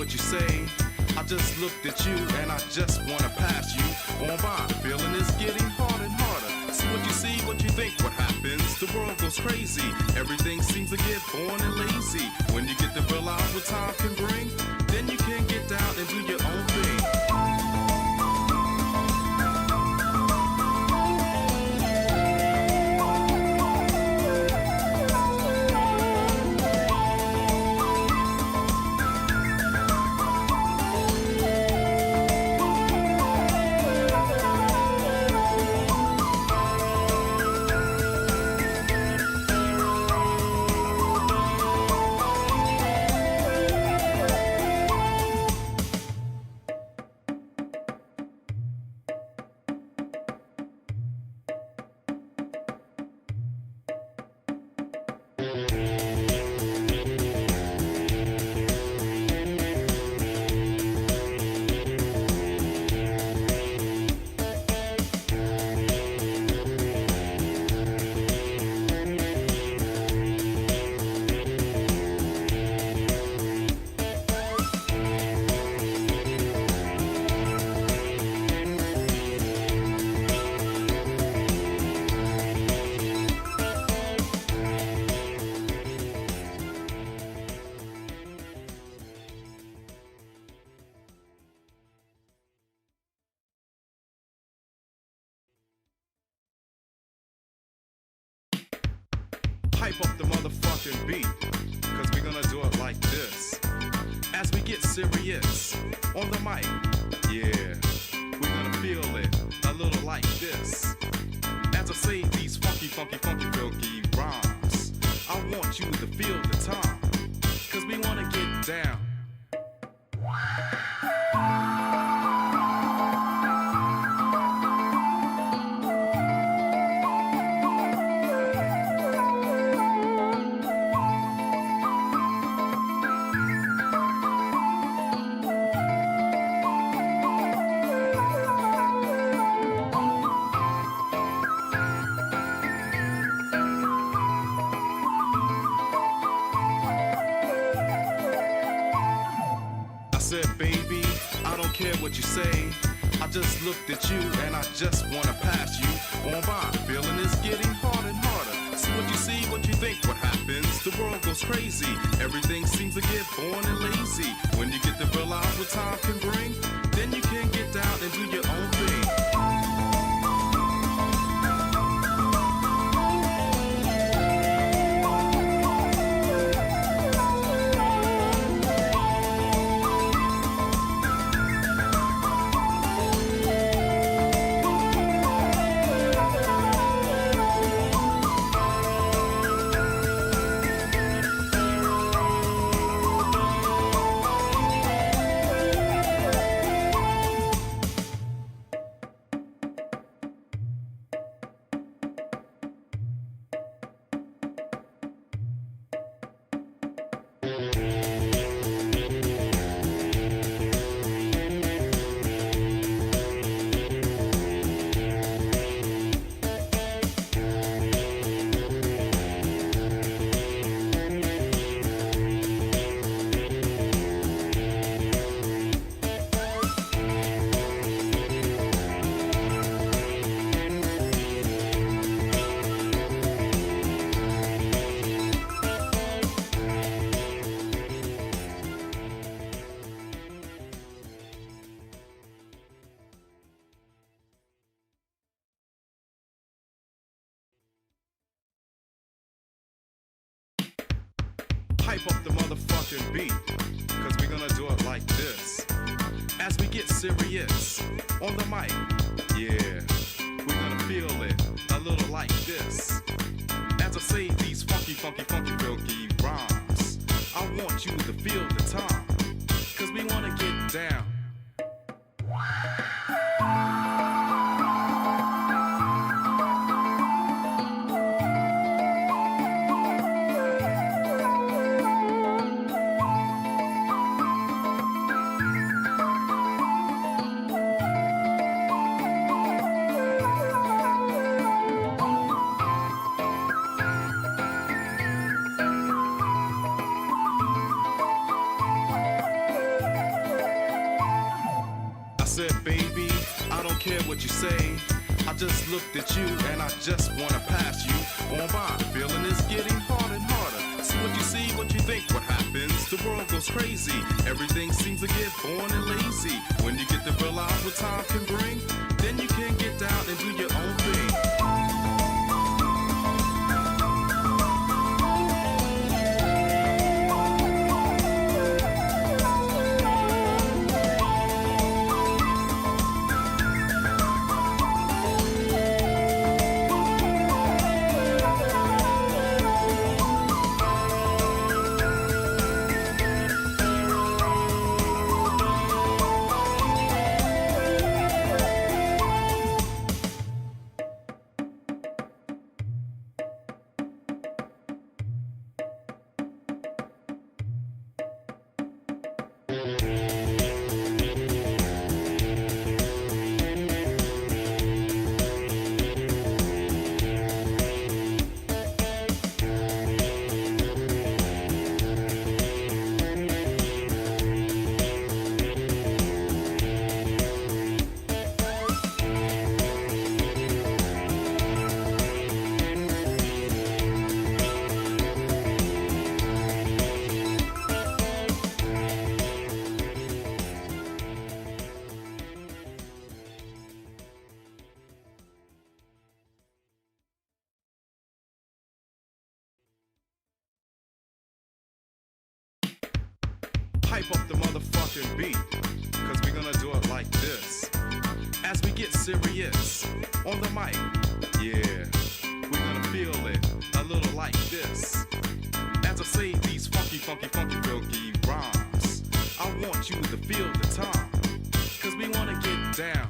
what you say. I just looked at you and I just wanna pass you on by. Feeling is getting harder and harder. See what you see, what you think, what happens. The world goes crazy. Everything seems to get boring and lazy. When you get to realize what time can bring, then you can get down and do your own thing. Hype up the motherfucking beat, cause we gonna do it like this. As we get serious on the mic, yeah, we're gonna feel it a little like this. As I say these funky, funky, funky, funky rhymes, I want you to feel the time, cause we wanna get down. Baby, I don't care what you say. I just looked at you and I just wanna pass you on by. Feeling is getting harder and harder. See what you see, what you think, what happens. The world goes crazy. Everything seems to get boring and lazy. When you get to realize what time can bring, then you can get down and do your own thing. Hype up the motherfucking beat, cause we gonna do it like this. As we get serious on the mic, yeah, we're gonna feel it a little like this. As I say these funky, funky, funky, funky rhymes, I want you to feel the time, cause we wanna get down. say. I just looked at you and I just wanna pass you on by. Feeling is getting harder and harder. See what you see, what you think, what happens. The world goes crazy. Everything seems to get boring and lazy. When you get to realize what time can bring, then you can get down and do your own thing. Hype up the motherfucking beat, cause we gonna do it like this. As we get serious on the mic, yeah, we're gonna feel it a little like this. As I say these funky, funky, funky, funky rhymes, I want you to feel the time, cause we wanna get down.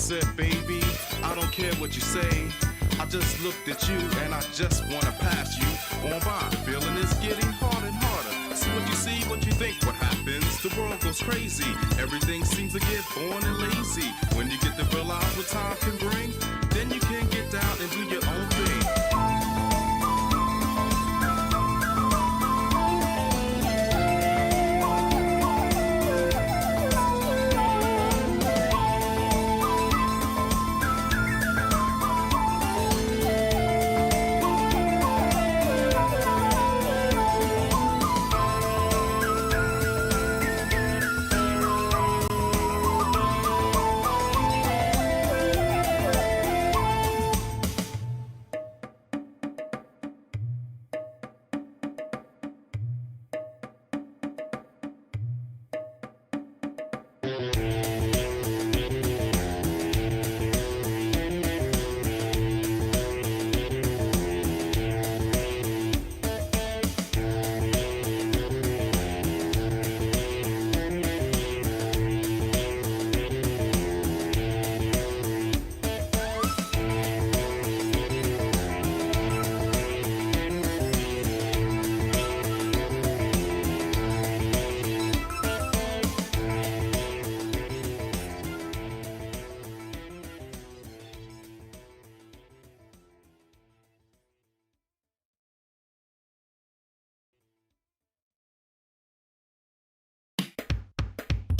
Said, baby, I don't care what you say. I just looked at you and I just wanna pass you on by. Feeling is getting harder and harder. See what you see, what you think, what happens. The world goes crazy. Everything seems to get boring and lazy. When you get to realize what time can bring, then you can get down and do your own thing.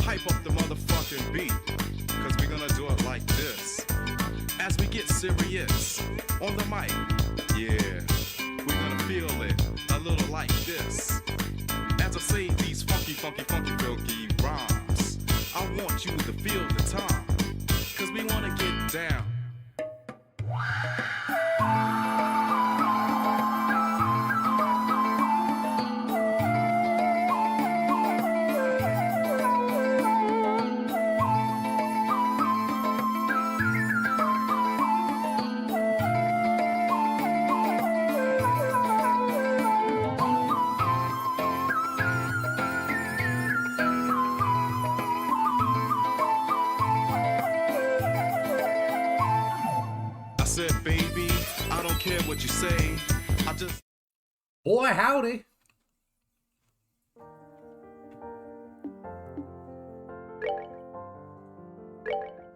Hype up the motherfucking beat, cause we gonna do it like this. As we get serious on the mic, yeah, we're gonna feel it a little like this. As I say these funky, funky, funky, funky rhymes, I want you to feel the time, cause we wanna get down. said, baby, I don't care what you say. I just... Boy, howdy.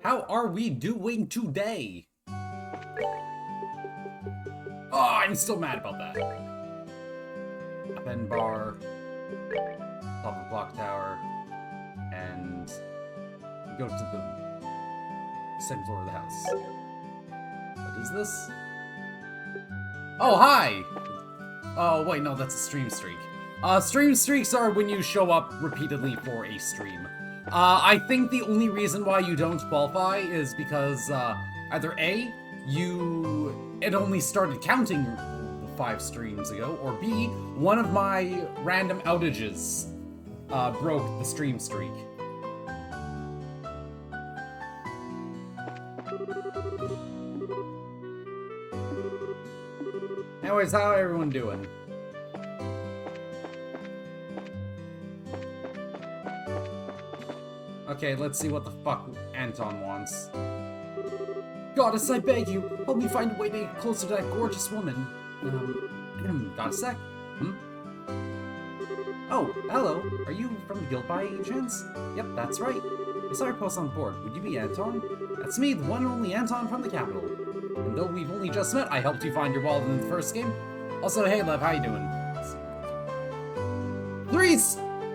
How are we doing today? Oh, I'm still mad about that. Up end bar, top of the clock tower, and go to the second floor of the house. What is this? Oh, hi! Oh, wait, no, that's a stream streak. Stream streaks are when you show up repeatedly for a stream. I think the only reason why you don't qualify is because, either A, it only started counting 5 streams ago, or B, one of my random outages, broke the stream streak. Anyways, how everyone doing? Okay, let's see what the fuck Anton wants. Goddess, I beg you, help me find a way to get closer to that gorgeous woman. Got a sec? Oh, hello. Are you from the guild by any chance? Yep, that's right. I saw your post on the board. Would you be Anton? That's me, the one and only Anton from the capital. And though we've only just met, I helped you find your wallet in the first game. Also, hey Lev, how you doing? 3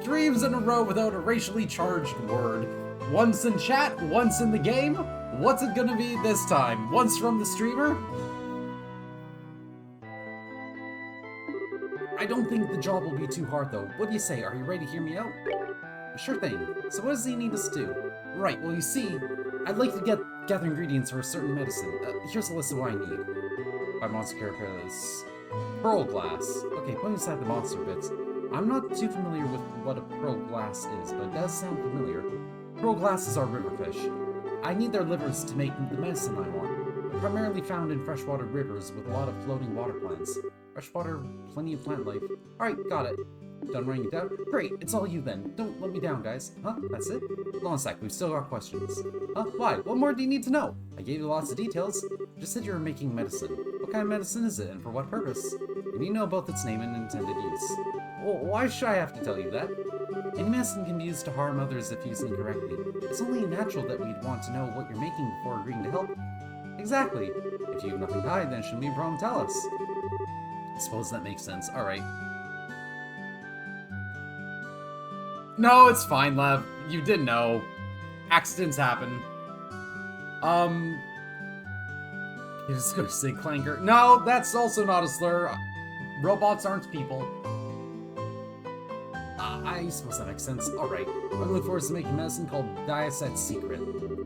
streams in a row without a racially charged word. Once in chat, once in the game. What's it gonna be this time? Once from the streamer? I don't think the job will be too hard though. What do you say? Are you ready to hear me out? Sure thing. So what does he need us to do? Right, well you see, I'd like to gather ingredients for a certain medicine. Here's a list of what I need. By monster carapace. Pearl glass. Okay, putting aside the monster bits. I'm not too familiar with what a pearl glass is, but it does sound familiar. Pearl glasses are riverfish. I need their livers to make the medicine I want. They're primarily found in freshwater rivers with a lot of floating water plants. Freshwater, plenty of plant life. Alright, got it. Done writing it down? Great, it's all you then. Don't let me down, guys. Huh? That's it? Hold on a sec, we've still got questions. Huh? Why? What more do you need to know? I gave you lots of details. You just said you were making medicine. What kind of medicine is it, and for what purpose? You need to know both its name and intended use. Well, why should I have to tell you that? Any medicine can be used to harm others if used incorrectly. It's only natural that we'd want to know what you're making before agreeing to help. Exactly. If you have nothing to hide, then it shouldn't be a problem to tell us. I suppose that makes sense. Alright. No, it's fine, Lev. You didn't know. Accidents happen. You're just gonna say clanker. No, that's also not a slur. Robots aren't people. I suppose that makes sense. Alright. I look forward to making medicine called Diaset's Secret.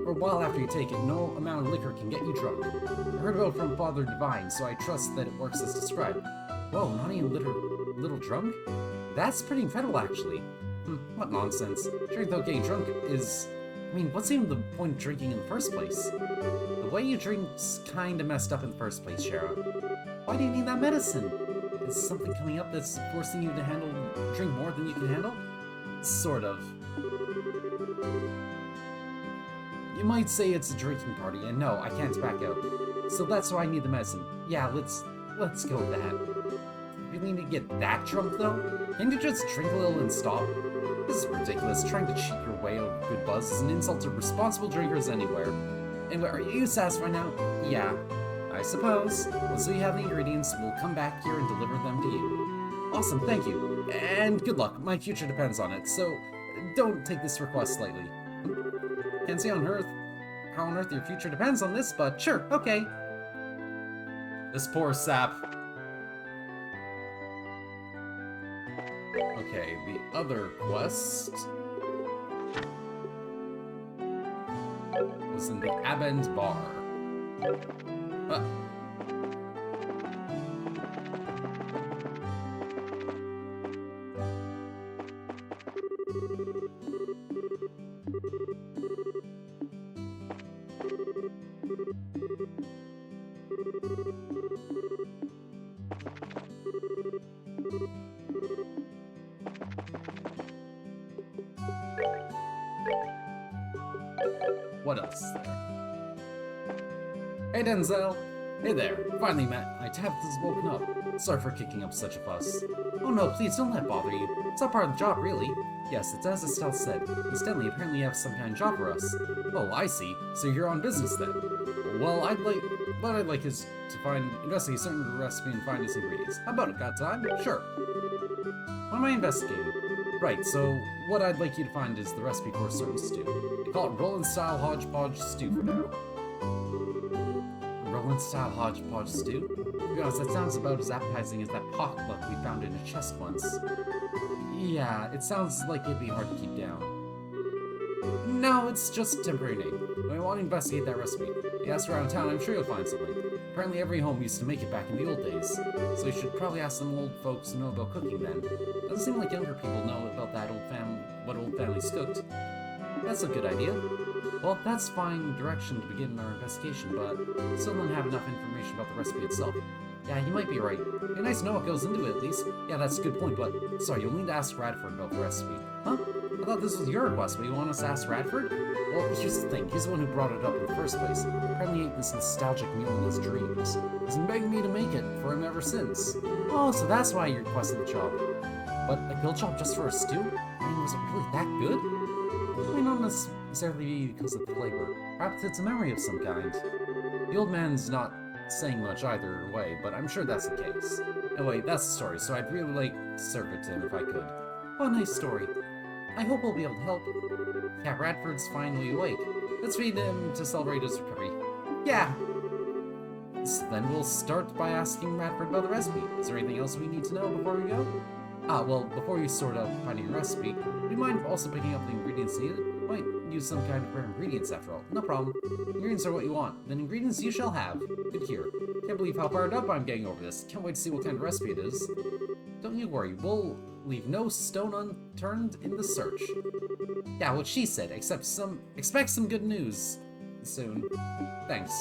For a while after you take it, no amount of liquor can get you drunk. I heard about it from Father Divine, so I trust that it works as described. Whoa, not even little drunk? That's pretty incredible, actually. What nonsense. Drink without getting drunk is... I mean, what's even the point of drinking in the first place? The way you drink's kinda messed up in the first place, Shara. Why do you need that medicine? Is something coming up that's forcing you to drink more than you can handle? Sort of. You might say it's a drinking party, and no, I can't back out. So that's why I need the medicine. Yeah, let's go with that. You really need to get that drunk, though? Can't you just drink a little and stop? This is ridiculous. Trying to cheat your way out of good buzz is an insult to responsible drinkers anywhere. Anyway, are you satisfied now? Yeah, I suppose. Once we have the ingredients, we'll come back here and deliver them to you. Awesome, thank you. And good luck. My future depends on it, so don't take this request lightly. Can't say how on earth your future depends on this, but sure, okay. This poor sap. Okay, the other quest was in the Abend Bar. What else is there? Hey Denzel! Hey there. Finally, Matt. My tablet has woken up. Sorry for kicking up such a fuss. Oh no, please don't let it bother you. It's not part of the job, really. Yes, it's as Estelle said. Miss Stanley apparently have some kind of job for us. Oh, I see. So you're on business then. Well, what I'd like is to investigate a certain recipe and find its ingredients. How about it? Got time? Sure. What am I investigating? Right, so what I'd like you to find is the recipe for a certain stew. They call it Roland-style hodgepodge stew for now. Roland-style hodgepodge stew? To be honest, that sounds about as appetizing as that pocketbook we found in a chest once. Yeah, it sounds like it'd be hard to keep down. No, it's just a temporary name. I want to investigate that recipe. You ask around town, I'm sure you'll find something. Apparently every home used to make it back in the old days, so you should probably ask some old folks who know about cooking then. Doesn't seem like younger people know about what old families cooked. That's a good idea. Well, that's fine direction to begin our investigation, but still don't have enough information about the recipe itself. Yeah, you might be right. It'd be nice to know what goes into it at least. Yeah, that's a good point, but sorry, you'll need to ask Radford about the recipe. Huh? I thought this was your request, but you want us to ask Radford? Well, here's the thing. He's the one who brought it up in the first place. Apparently ate this nostalgic meal in his dreams. He's been begging me to make it for him ever since. Oh, so that's why you requested the job. But a grilled chop just for a stew? I mean, was it really that good? It may not necessarily be because of the flavor. Perhaps it's a memory of some kind. The old man's not saying much either way, but I'm sure that's the case. Anyway, that's the story, so I'd really like to serve it to him if I could. Oh, nice story. I hope we'll be able to help. Yeah, Radford's finally awake. Let's feed him to celebrate his recovery. Yeah! So then we'll start by asking Radford about the recipe. Is there anything else we need to know before we go? Well, before you sort out finding a recipe, do you mind also picking up the ingredients needed? Might use some kind of rare ingredients after all. No problem. Ingredients are what you want. Then ingredients you shall have. Good here. Can't believe how fired up I'm getting over this. Can't wait to see what kind of recipe it is. Don't you worry, we'll leave no stone unturned in the search. Yeah, what she said, expect some good news soon. Thanks.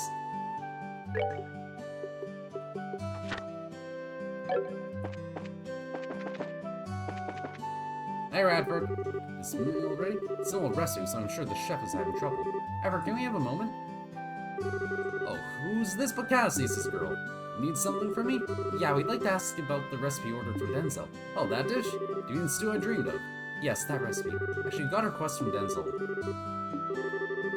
Hey, Radford. Is the meal ready? It's still a recipe, so I'm sure the chef is having trouble. Radford, can we have a moment? Oh, who's this but Cassie's this girl? Need something from me? Yeah, we'd like to ask about the recipe ordered from Denzel. Oh, that dish? Do you mean the stew I dreamed of? Yes, that recipe. Actually, we got a request from Denzel.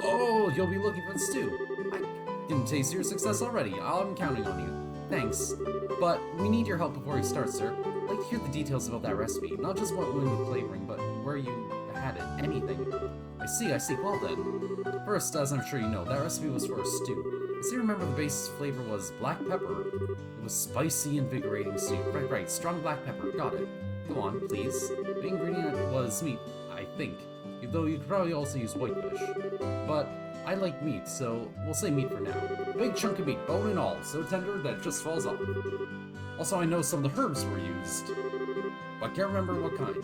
Oh, you'll be looking for the stew. I can taste your success already. I'm counting on you. Thanks. But we need your help before we start, sir. I'd like to hear the details about that recipe. Not just what went with flavoring, but where you had it. Anything. I see. Well then. First, as I'm sure you know, that recipe was for a stew. As you remember, the base flavor was black pepper. It was spicy, invigorating stew. Right. Strong black pepper. Got it. Go on, please. The ingredient was meat, I think. Though you could probably also use whitefish. But I like meat, so we'll say meat for now. A big chunk of meat, bone and all, so tender that it just falls off. Also, I know some of the herbs were used, but can't remember what kind.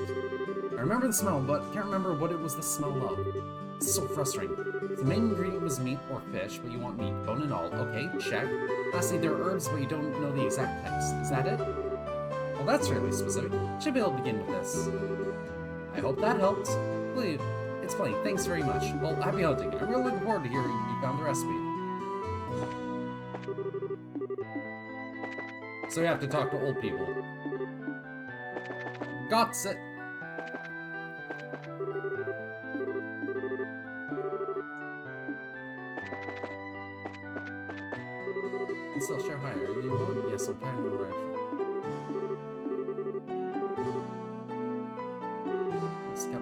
I remember the smell, but can't remember what it was the smell of. It's so frustrating. The main ingredient was meat or fish, but you want meat, bone and all. Okay, check. Lastly, there are herbs, but you don't know the exact types. Is that it? Well, that's fairly specific. Should be able to begin with this. I hope that helped. Please, it's funny. Thanks very much. Well, happy hunting. I'm really looking forward to hearing you found the recipe. So we have to talk to old people. Got it. Still share higher. Are you going? Yes, I'm trying to go right. Let's go.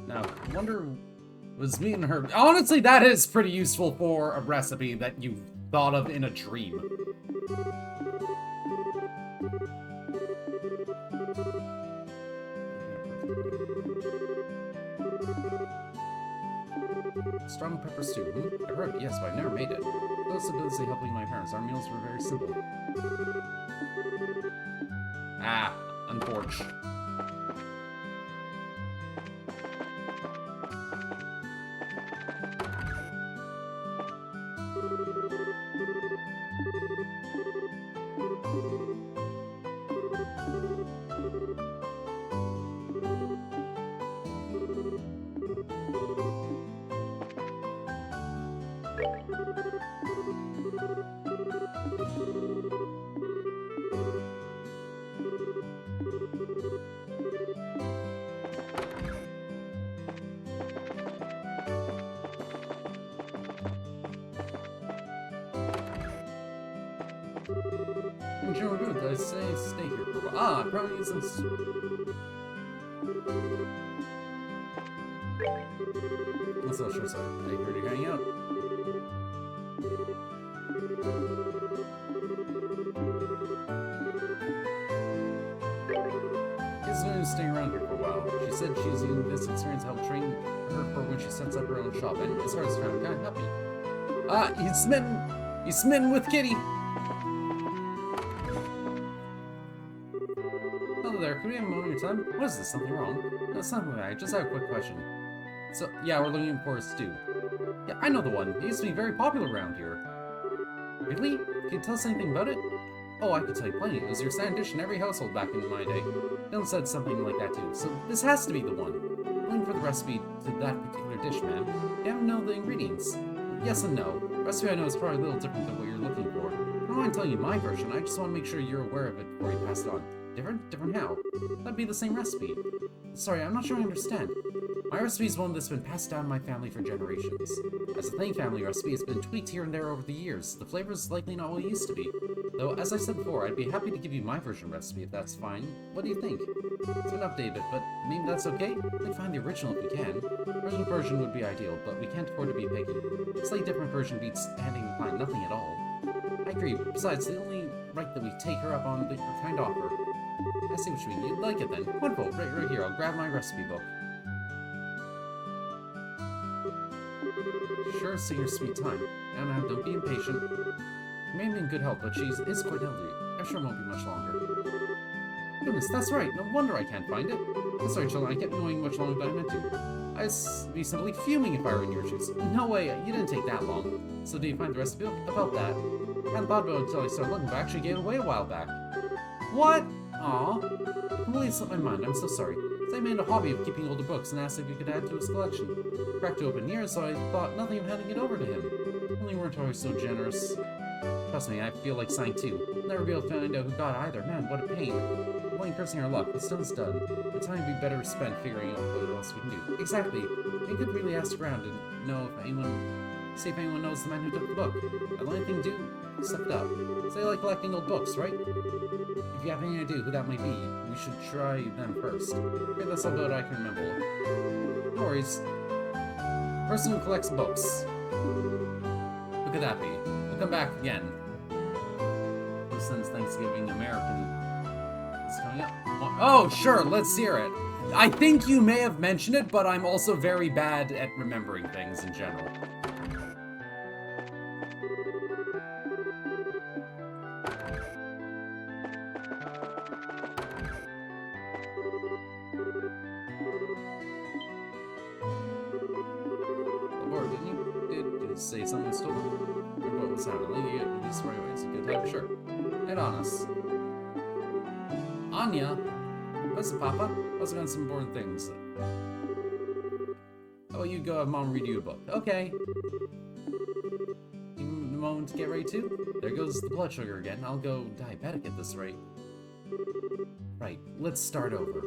Now, I wonder, was meat and herb. Honestly, that is pretty useful for a recipe that you thought of in a dream. Strong pepper stew. I heard, yes, but I've never made it. I was so busy helping my parents. Our meals were very simple. Ah, unfortunate. General Booth, I say stay here for a while. Ah, brownies and That's all sure side. I heard you hanging out. She's going to stay around here for a while. She said she's using this experience to help train her for when she sets up her own shop, and as far as found, can't help me. Ah, he's smitten! He's smitten with Kitty! Hello there, could we have a moment of your time? What is this, something wrong? No, it's nothing. I just have a quick question. So, yeah, we're looking for a stew. Yeah, I know the one. It used to be very popular around here. Really? Can you tell us anything about it? Oh, I could tell you plenty. It was your standard dish in every household back in my day. Dylan said something like that too, so this has to be the one. I'm looking for the recipe to that particular dish, man. You haven't know the ingredients. Yes and no. The recipe I know is probably a little different than what you're looking for. I don't mind telling you my version, I just want to make sure you're aware of it before you pass it on. Different? Different how? That'd be the same recipe. Sorry, I'm not sure I understand. My recipe is one that's been passed down in my family for generations. As a Thane family recipe, it's been tweaked here and there over the years. The flavor is likely not what it used to be. Though, as I said before, I'd be happy to give you my version recipe if that's fine. What do you think? It's been updated, but maybe that's okay? We can find the original if we can. The original version would be ideal, but we can't afford to be picky. A slightly different version beats having to find nothing at all. I agree. Besides, the only right that we take her up on the kind offer. I see what you mean. You'd like it then. Wonderful. Right here. I'll grab my recipe book. Sure, sing your sweet time. Now, don't be impatient. She may be in good health, but she is quite elderly. I'm sure it won't be much longer. Goodness, that's right. No wonder I can't find it. I'm sorry, children. I kept going much longer than I meant to. I'd be simply fuming if I were in your shoes. No way. You didn't take that long. So, did you find the recipe about that? I hadn't thought about it until I started looking, but I actually gave it away a while back. What? Aw. I completely slipped my mind. I'm so sorry. I made a hobby of keeping older books and asked if he could add to his collection. Cracked open ears, so I thought nothing of handing it over to him. Only weren't always so generous. Trust me, I feel like sighing too. I'll never be able to find out who got either. Man, what a pain. We're only cursing our luck. What's done's done. The time would be better spent figuring out what else we can do. Exactly. You could really ask around and know if anyone... see if anyone knows the man who took the book. The only thing to do, suck it up. Say you like collecting old books, right? If you have any idea who that might be, we should try them first. Okay, that's all that I can remember. No worries. Person who collects books. Who could that be? We'll come back again. Since Thanksgiving American is coming up. Oh, sure, let's hear it. I think you may have mentioned it, but I'm also very bad at remembering things in general. Say something stolen? What was happening? You get this right away. It's a good time. Sure. Head on us. Anya? What's it, Papa? I was going some important things. Oh, you go have Mom read you a book. Okay. A moment to get ready too? There goes the blood sugar again. I'll go diabetic at this rate. Right, let's start over.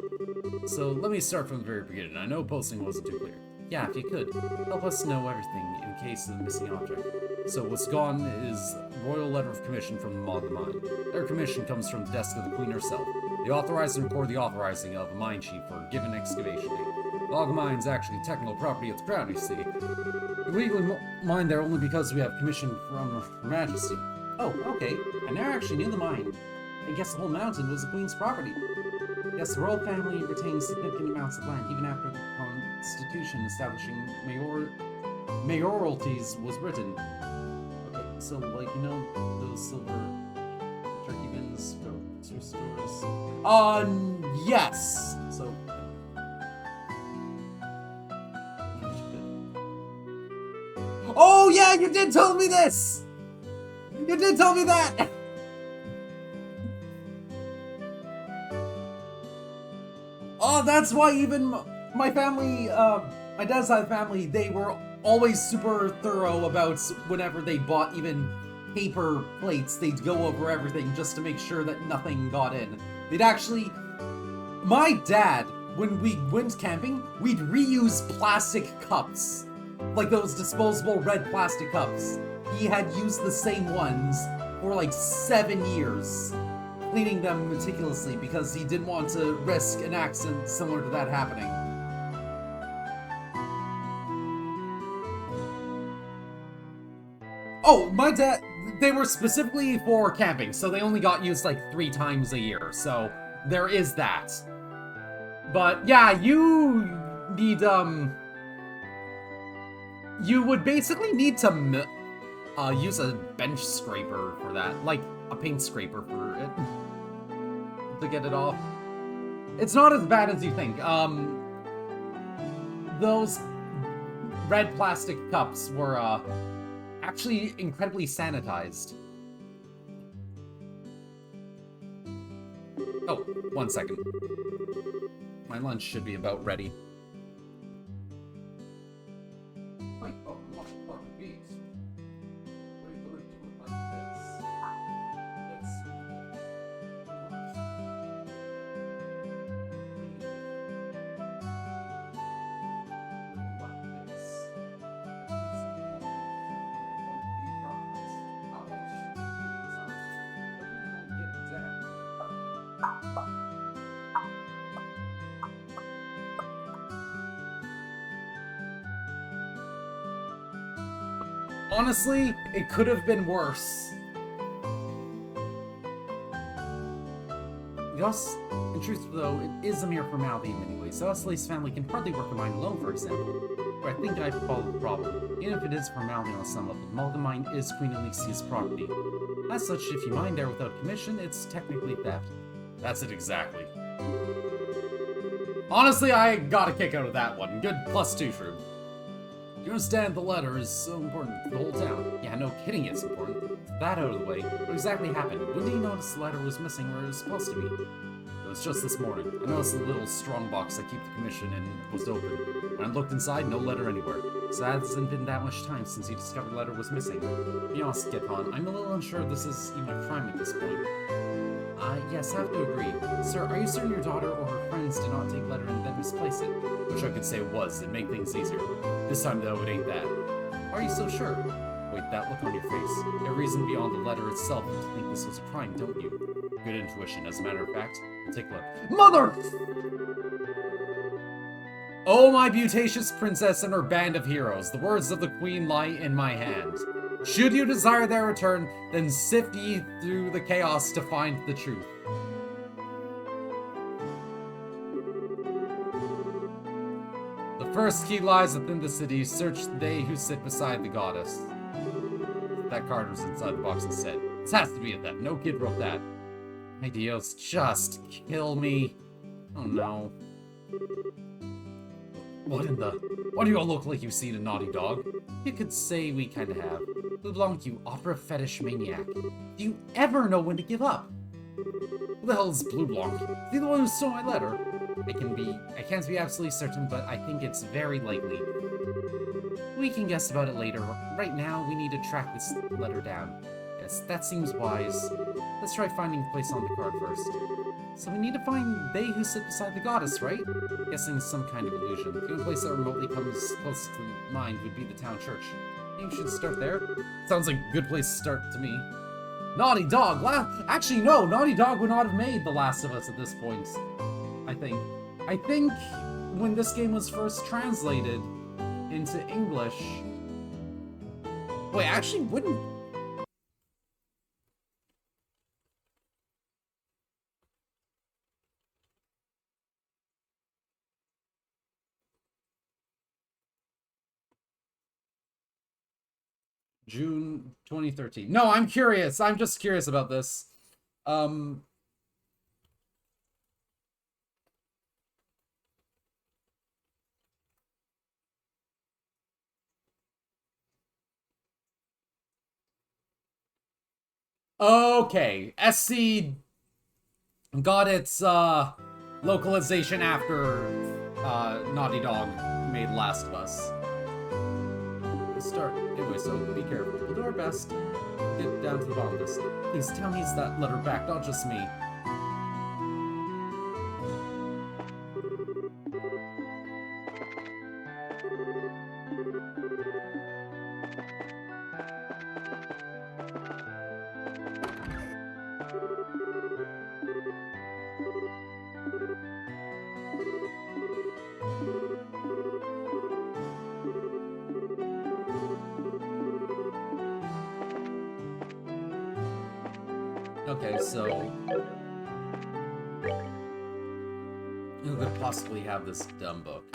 So, let me start from the very beginning. I know posting wasn't too clear. Yeah, if you could, help us know everything in case of the missing object. So what's gone is Royal Letter of Commission from the Maw of the Mine. Their commission comes from the desk of the Queen herself. They authorize and record the authorizing of a mine chief for a given excavation date. The log of mine is actually technical property of the Crown, you see. We legally mine there only because we have commission from Her Majesty. Oh, okay. I never actually knew the mine. I guess the whole mountain was the Queen's property. Yes, the royal family retains significant amounts of land even after the Constitution establishing mayoralties was written. Okay, so like, you know, those silver turkey bins, grocery stores. Yes! So... oh yeah, you did tell me this! You did tell me that! Oh, that's why even my family, my dad's side of the family, they were always super thorough about whenever they bought even paper plates, they'd go over everything just to make sure that nothing got in. They'd actually... my dad, when we went camping, we'd reuse plastic cups. Like those disposable red plastic cups. He had used the same ones for like 7 years. cleaning them meticulously because he didn't want to risk an accident similar to that happening. Oh, my dad, they were specifically for camping, so they only got used like 3 times a year, so there is that. But yeah, you need, you would basically need to use a bench scraper for that, like a paint scraper for it, to get it off. It's not as bad as you think. Those red plastic cups were, actually incredibly sanitized. Oh, 1 second. My lunch should be about ready. Honestly, it could have been worse. Gus, in truth though, it is a mere formality in many ways. Wesley's family can hardly work a mine alone, for example. But I think I've followed the problem. Even if it is formality on some level, the mine is Queen Elixia's property. As such, if you mine there without commission, it's technically theft. That's it exactly. Honestly, I got a kick out of that one. Good +2, Shrew. You understand the letter is so important to the whole town. Yeah, no kidding, it's important. That out of the way, what exactly happened? When did you notice the letter was missing where it was supposed to be? It was just this morning. I noticed the little strong box I keep the commission in was open. When I looked inside, no letter anywhere. So it hasn't been that much time since you discovered the letter was missing. To be honest, Geton, I'm a little unsure this is even a crime at this point. Yes, I have to agree. Sir, are you certain your daughter or her friends did not take letter and then misplace it? Which I could say was, it'd make things easier. This time, though, it ain't that. Why are you so sure? Wait, that look on your face. No reason beyond the letter itself to think this was a crime, don't you? Good intuition, as a matter of fact. Take a look. Mother! Oh, my beauteous princess and her band of heroes, the words of the queen lie in my hand. Should you desire their return, then sift ye through the chaos to find the truth. The first key lies within the city. Search they who sit beside the goddess. That card was inside the box instead. This has to be it then. No kid wrote that. My Dios, just kill me. Oh no. What do you all look like you've seen a naughty dog? You could say we kinda have. Blue Blanc, you opera fetish maniac. Do you ever know when to give up? Who the hell is Blue Blanc? Is he the one who stole my letter? I can't be absolutely certain, but I think it's very likely. We can guess about it later. Right now, we need to track this letter down. Yes, that seems wise. Let's try finding a place on the card first. So we need to find they who sit beside the goddess, right? Guessing some kind of illusion. The only place that remotely comes close to mind would be the town church. Maybe we should start there? Sounds like a good place to start to me. Naughty Dog! Actually, no! Naughty Dog would not have made The Last of Us at this point. I think when this game was first translated into English... Wait, actually, wouldn't... June 2013. No, I'm curious. I'm just curious about this. Okay, SC got its localization after Naughty Dog made Last of Us. Let's start. Anyway, so be careful. We'll do our best. Get down to the bottom of this. Please, town needs that letter back, not just me. Okay, so who could possibly have this dumb book?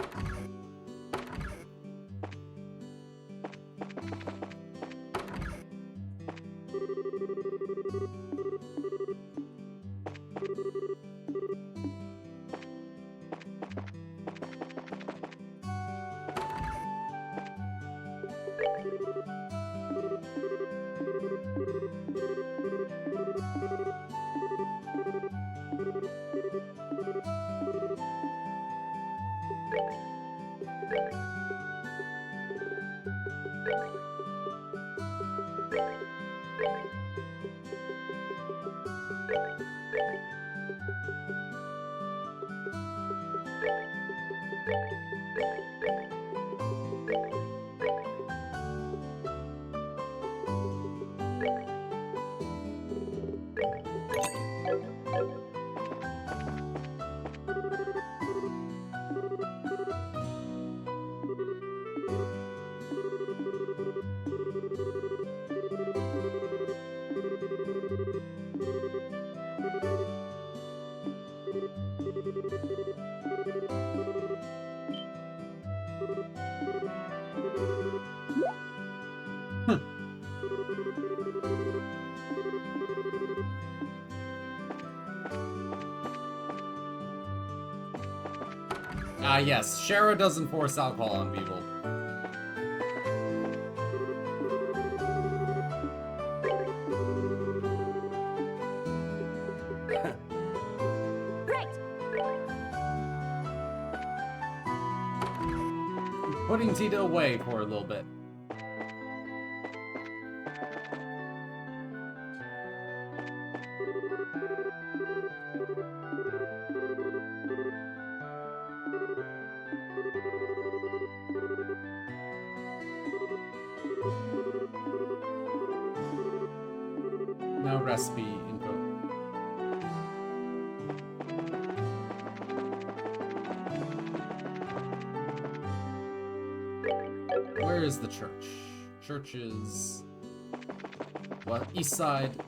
Yes, Shara doesn't force alcohol on people. Great. Putting Tita away for a little bit. No recipe info. Where is the church? Church is... what? East side.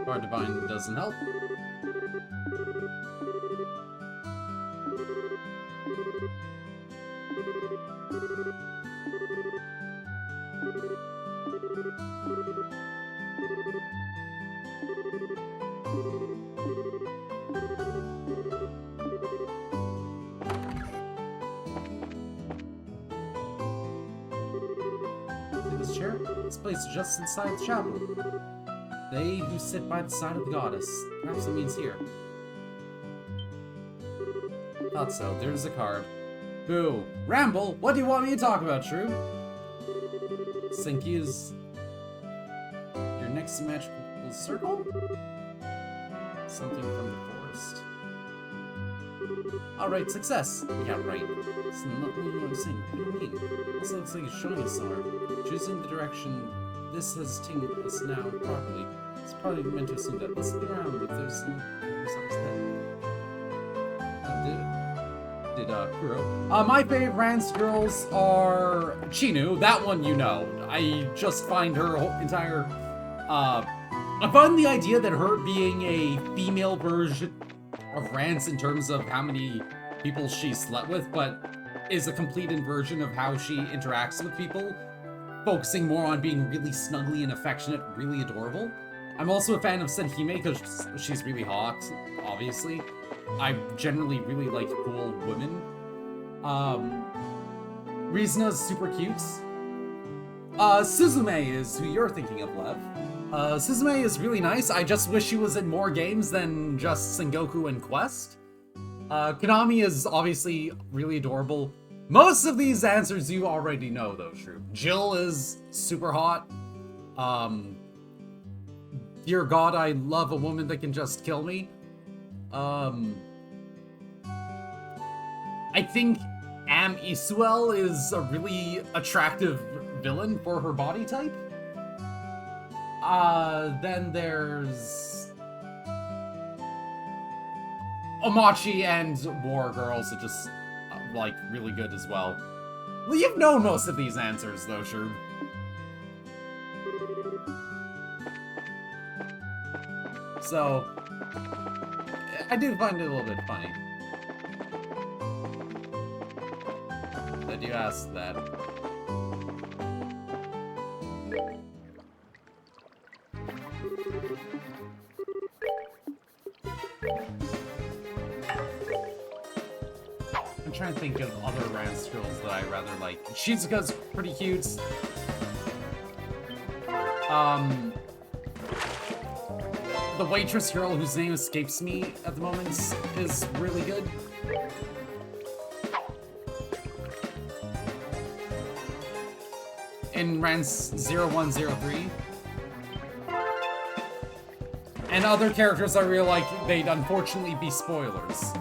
Bar Divine doesn't help. See this chair? This place is just inside the chapel. They who sit by the side of the goddess. Perhaps it means here. Thought so. There's a card. Boo. Ramble! What do you want me to talk about, Shrew? Sinky is your next magical circle? Something from the forest. Alright, success! Yeah, right. It's not really what I'm saying. What do you mean? Also looks like it's showing us somewhere. Choosing the direction this has tinged us now properly. It's probably meant to assume that. Let's look around if there's some Kuro. My favorite Rance girls are Chinu. That one you know. I just find her whole entire I find the idea that her being a female version of Rance in terms of how many people she slept with, but is a complete inversion of how she interacts with people, focusing more on being really snuggly and affectionate, really adorable. I'm also a fan of Senhime because she's really hot, obviously. I generally really like cool women. Rizna's super cute. Suzume is who you're thinking of, Lev. Suzume is really nice. I just wish she was in more games than just Sengoku and Quest. Konami is obviously really adorable. Most of these answers you already know, though, Shrew. Jill is super hot. Dear God, I love a woman that can just kill me. I think Am Isuel is a really attractive villain for her body type. Then there's Omachi and War Girls are just, like, really good as well. Well, you've known most of these answers, though, Sherb. So, I do find it a little bit funny that you asked that. I'm trying to think of other Rance girls that I rather like. Shizuka's pretty cute. The waitress girl whose name escapes me at the moment is really good. In Rance 0103. And other characters I really like, they'd unfortunately be spoilers.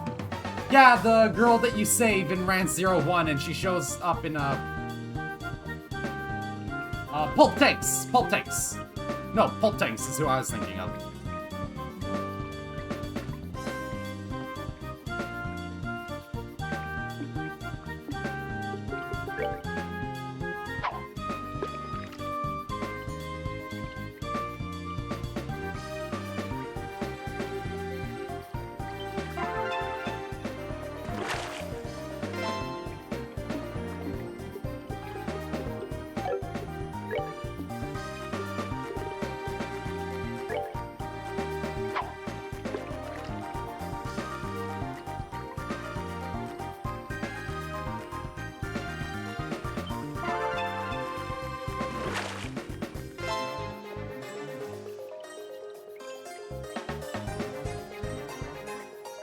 Yeah, the girl that you save in Rance 01 and she shows up in Pulp Tanks! Pulp Tanks! No, Pulp Tanks is who I was thinking of.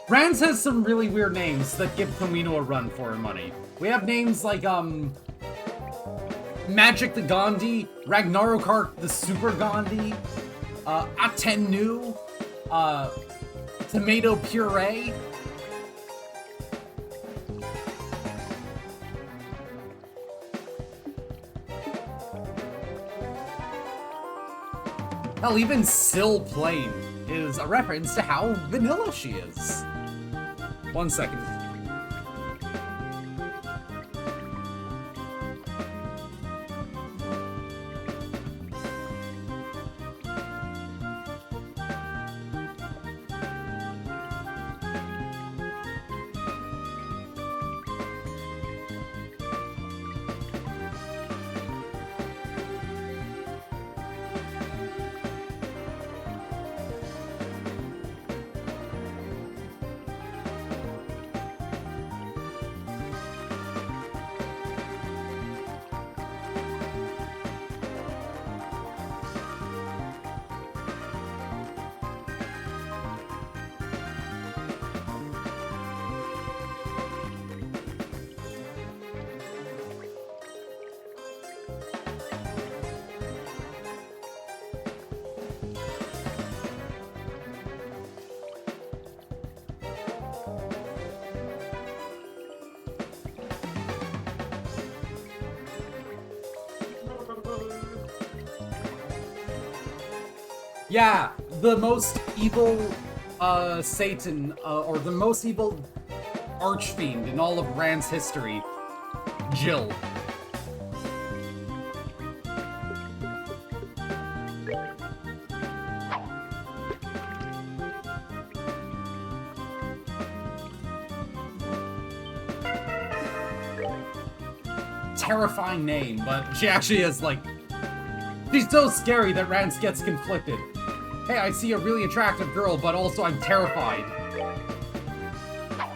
Rance has some really weird names that give Kamino a run for her money. We have names like, Magic the Gandhi, Ragnarok the Super Gandhi, Atenu, Tomato Puree. Hell, even Sill Plain is a reference to how vanilla she is. 1 second. Yeah, the most evil Satan, or the most evil archfiend in all of Rand's history, Jill. Terrifying name, but she actually is, like, she's so scary that Rance gets conflicted. Hey, I see a really attractive girl, but also I'm terrified.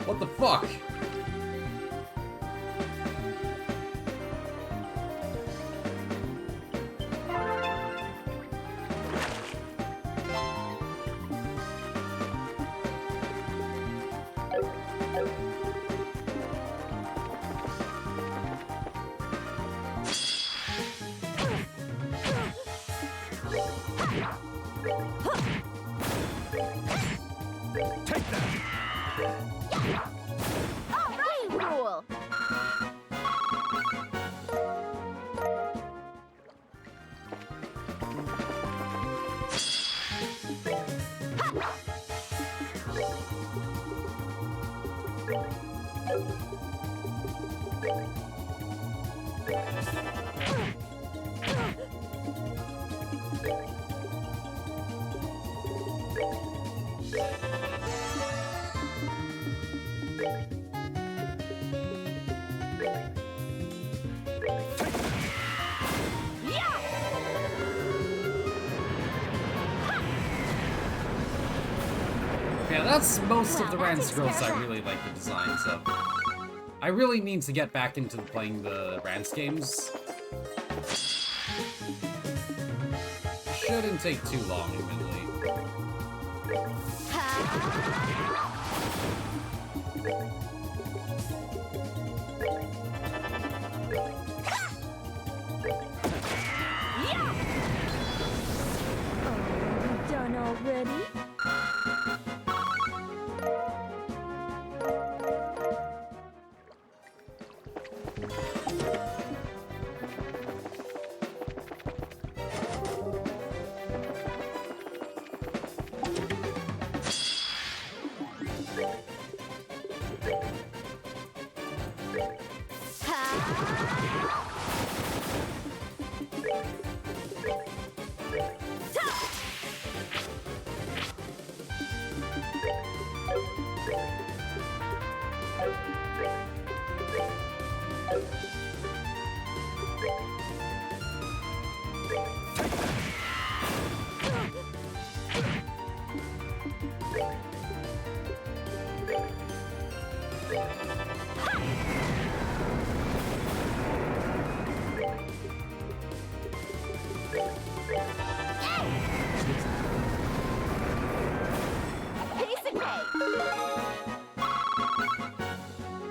What the fuck? Take that! Alright, rule! Yeah, that's most of the Rance girls I really like the designs of. I really need to get back into playing the Rance games. Shouldn't take too long, admittedly. Done already?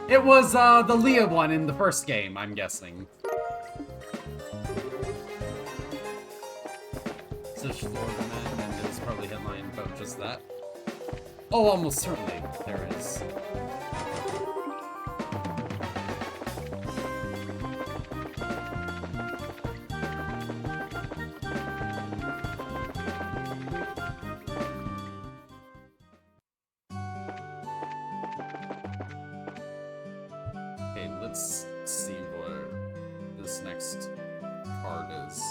It was, the Leah one in the first game, I'm guessing. Such Florida man, and there's probably a headline about just that. Oh, almost certainly, there is. Okay, let's see where this next card is.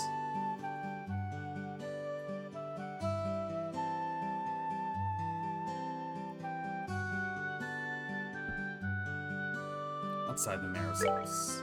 Outside the mayor's house.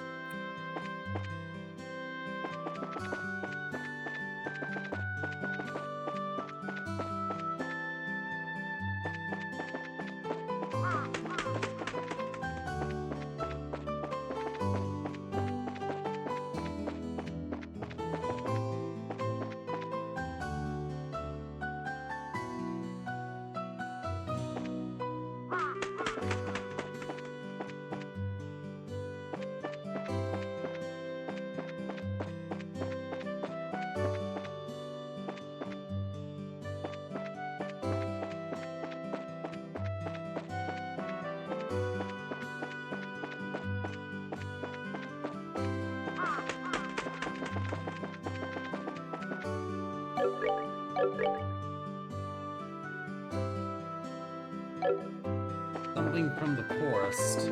Something from the forest.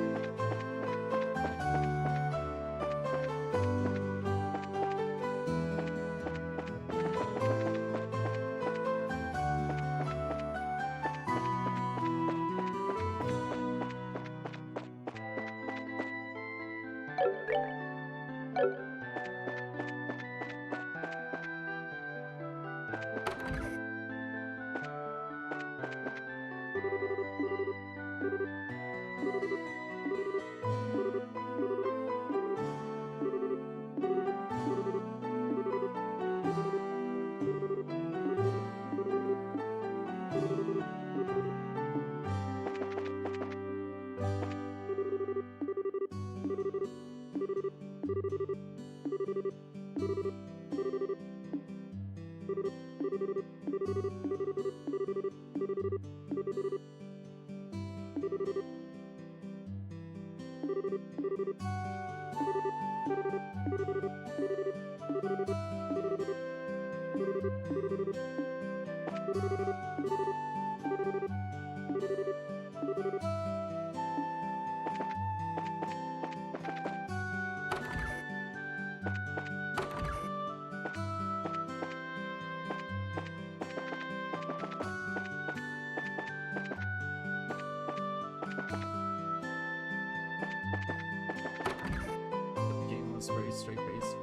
Game was very straight-faced.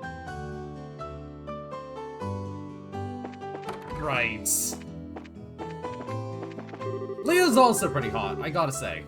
Right. Leo's also pretty hot, I gotta say.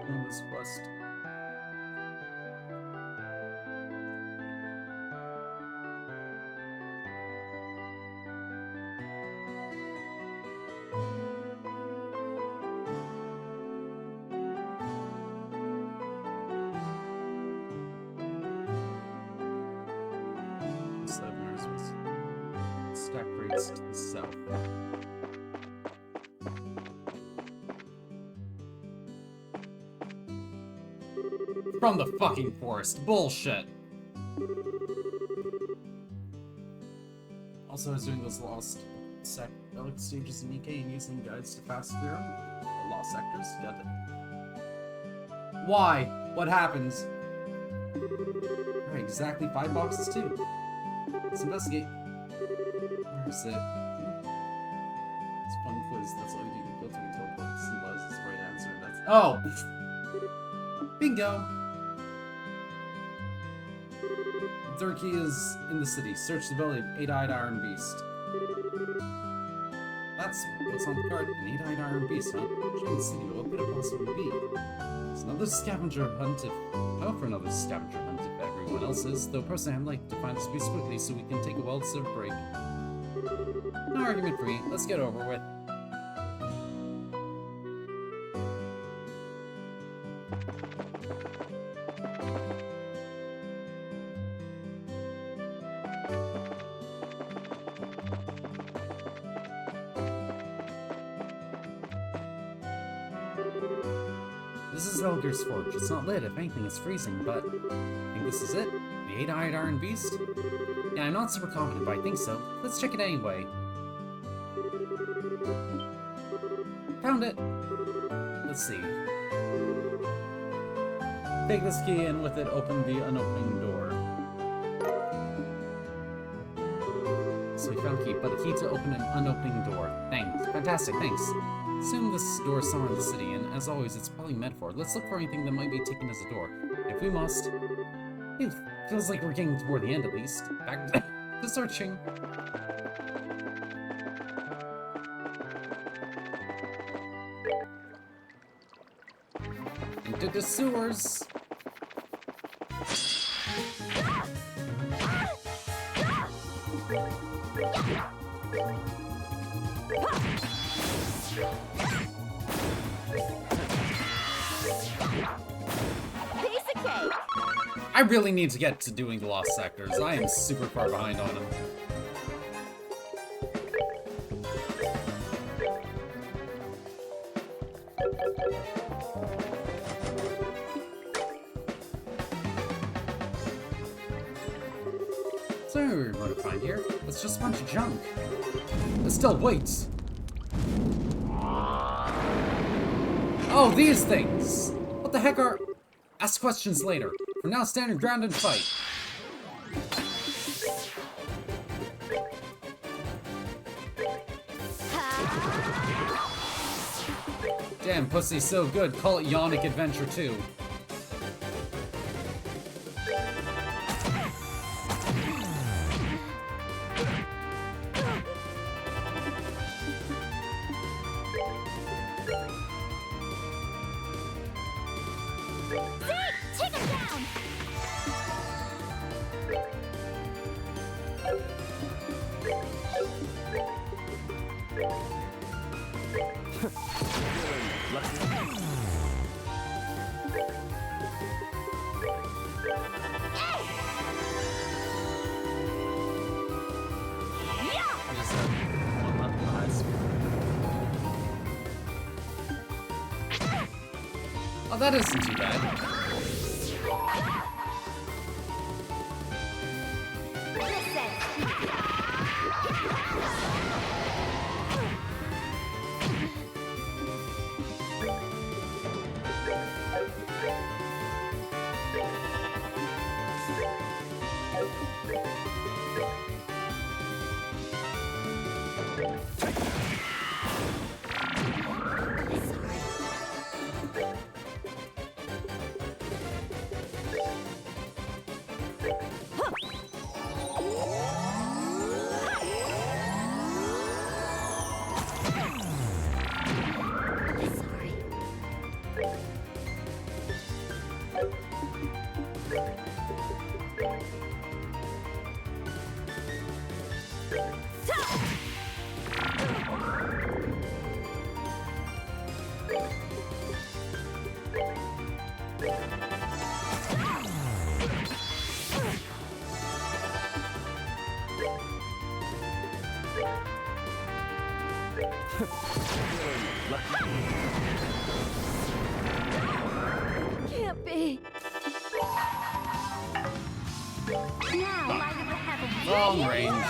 In this quest. Stack rates to the south. From the fucking forest. Bullshit. Also, I was doing those lost stages in EK and using guides to pass through them. Lost sectors. Got it. Why? What happens? Alright, exactly 5 boxes too. Let's investigate. Where is it? It's a fun quiz. That's all you do. You go through until it symbolizes the right answer. That's oh. Bingo. Third key is in the city. Search the belly of 8-eyed iron beast. That's what's on the card. An 8-eyed iron beast, huh? Showing the city. What could it possibly be? It's another scavenger hunt if... How for another scavenger hunt if everyone else is? Though personally I'd like to find this beast quickly so we can take a well-deserved break. No argument free. Let's get over with. This is Elgar's Forge. It's not lit. If anything, it's freezing, but... I think this is it? The 8-eyed iron beast? Yeah, I'm not super confident, but I think so. Let's check it anyway. Found it! Let's see. Take this key and with it open the unopening door. So we found a key, but a key to open an unopening door. Thanks. Fantastic, thanks. Assume this door is somewhere in the city, and as always, it's probably metaphor. Let's look for anything that might be taken as a door. If we must. It feels like we're getting toward the end, at least. Back to searching. Into the sewers. I really need to get to doing the lost sectors. I am super far behind on them. So what we're going to find here? It's just a bunch of junk. But still, wait! Oh, these things! What the heck are... Ask questions later. For now, stand your ground and fight. Damn, pussy's so good, call it Yonic Adventure 2. Take him down! I just have one left in the high school. Oh, that isn't too bad. Can't be. Now, light of the heavens. Long range.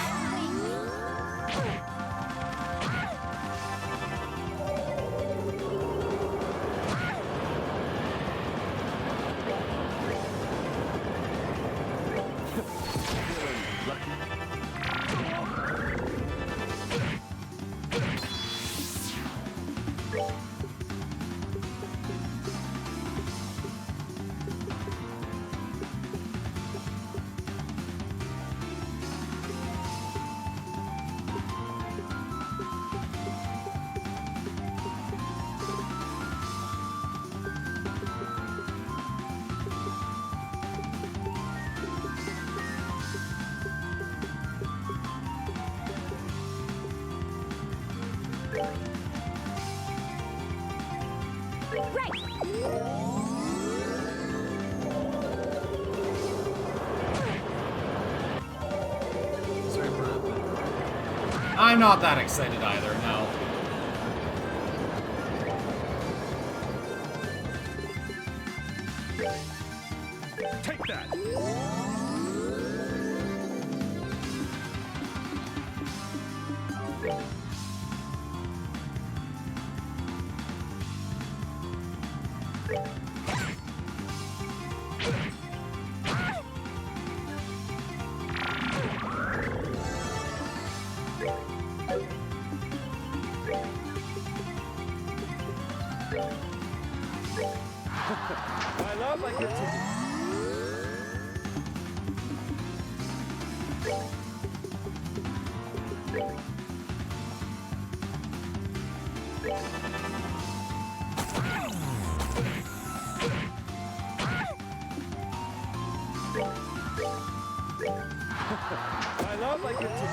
Sorry for that. I'm not that excited either, no. Take that! My love, I give to you. My love, I give to you.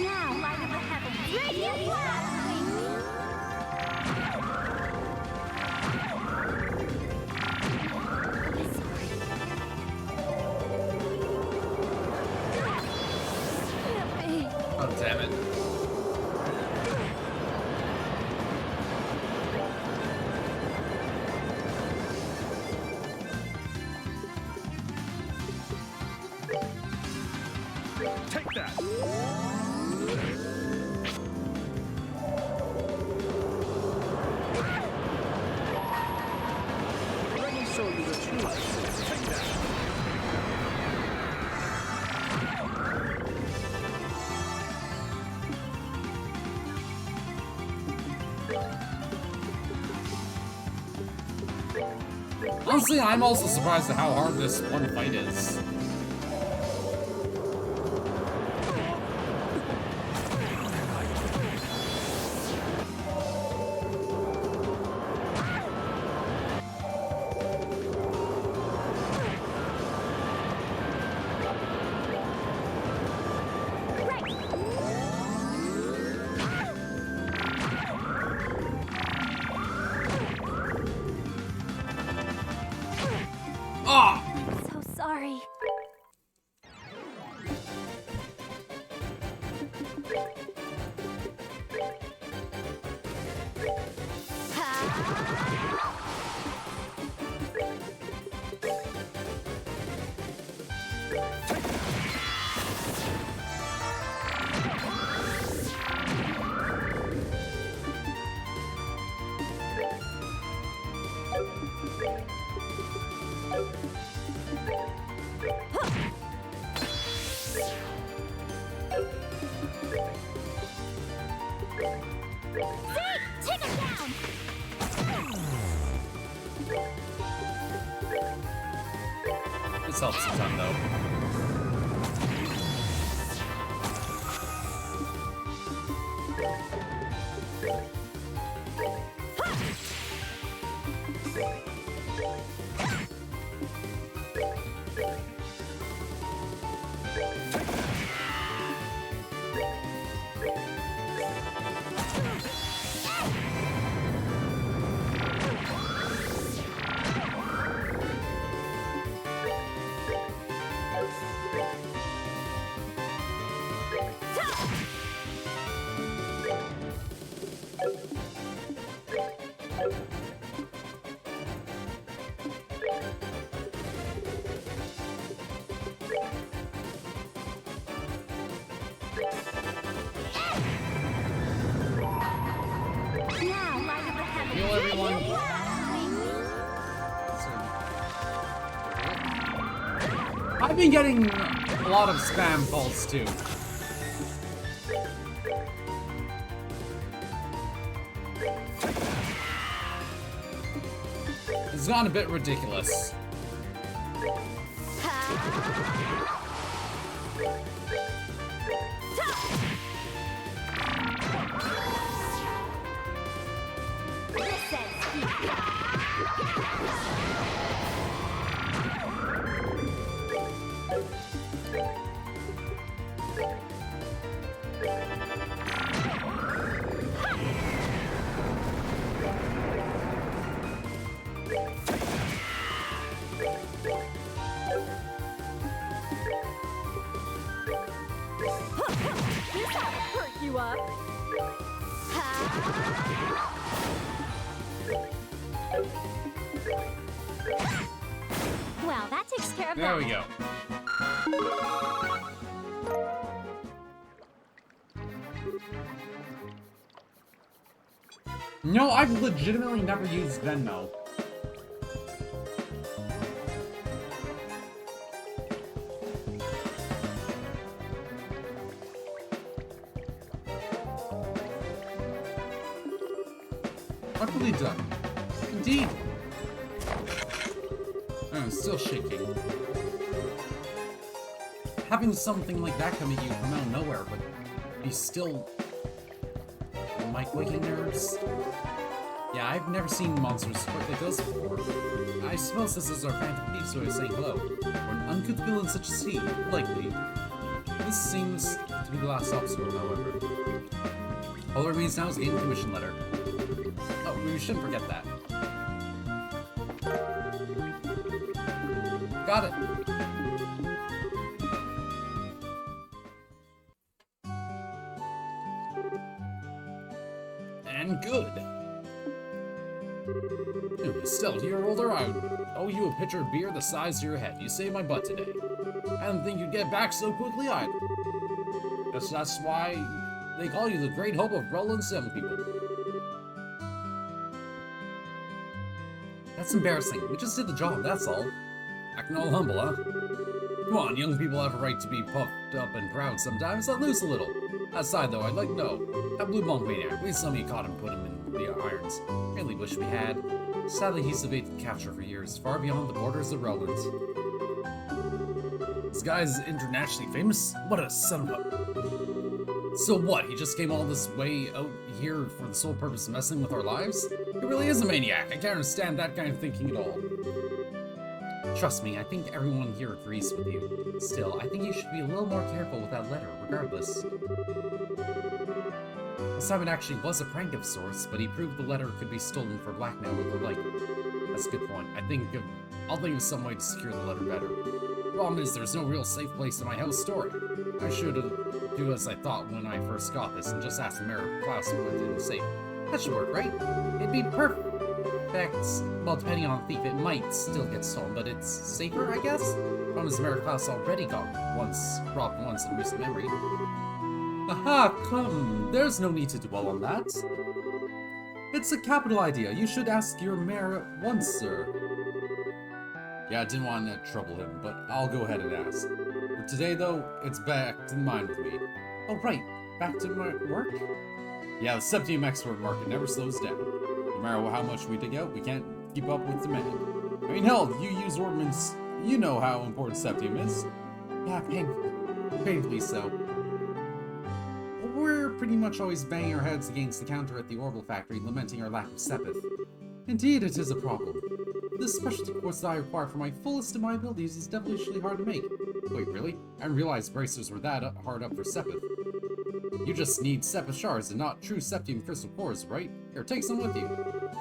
Now, light of the heavens. Radiant blast! Can't be. Oh, damn it. Take that! Let me show you the truth. Take that! Honestly, I'm also surprised at how hard this one fight is. Ah! So sorry. Take it down! This helps a ton, though. Now, light of the heavens. Heal everyone. I've been getting a lot of spam calls too. It's gotten a bit ridiculous. This ought to perk you up. Well, that takes care of There that. we go. No, I've legitimately never used Venmo. Utterly done. Indeed. I'm still shaking. Having something like that come at you from out of nowhere, but be still... my quaking nerves? Yeah, I've never seen monsters quite like this before. I suppose this is our phantom thief's way of saying hello. Or an uncouth villain such as he, likely. This seems to be the last obstacle, however. All that remains now is getting the commission letter. Oh, we shouldn't forget that. Got it. And good. Ooh, Estelle, you're older. I owe you a pitcher of beer the size of your head. You saved my butt today. I didn't think you'd get back so quickly either. Guess that's why they call you the Great Hope of Roland Seven People. That's embarrassing. We just did the job, that's all. Acting all humble, huh? Come on, young people have a right to be puffed up and proud sometimes. Let loose a little. Aside, though, I'd like to know. That blue monk maniac, we saw me caught and put him in the Roland. Really wish we had. Sadly, he's evaded capture for years, far beyond the borders of Roland. This guy's internationally famous? What a son of a... So what, he just came all this way out here for the sole purpose of messing with our lives? He really is a maniac. I can't understand that kind of thinking at all. Trust me, I think everyone here agrees with you. Still, I think you should be a little more careful with that letter, regardless. This time it actually was a prank of sorts, but he proved the letter could be stolen for blackmail or the like. That's a good point. I'll think of some way to secure the letter better. Problem is, there's no real safe place in my house to store it. I should do as I thought when I first got this and just ask the Mayor Klaus to put it in the safe. That should work, right? It'd be perfect. Well, depending on the thief, it might still get stolen, but it's safer, I guess? Problem is, Mayor Klaus already got robbed once in recent memory. Aha, come, there's no need to dwell on that. It's a capital idea. You should ask your mayor at once, sir. Yeah, I didn't want to trouble him, but I'll go ahead and ask. For today, though, it's back to the mine with me. Oh, right. Back to my work? Yeah, the Septium export market never slows down. No matter how much we dig out, we can't keep up with demand. I mean, hell, you use ordnance. You know how important Septium is. Yeah, painfully so. We're pretty much always banging our heads against the counter at the Orbital Factory, lamenting our lack of Sepith. Indeed, it is a problem. The specialty course that I require for my fullest of my abilities is devilishly hard to make. Wait, really? I didn't realize bracers were that hard up for Sepith. You just need Sepith shards and not true Septium crystal cores, right? Here, take some with you.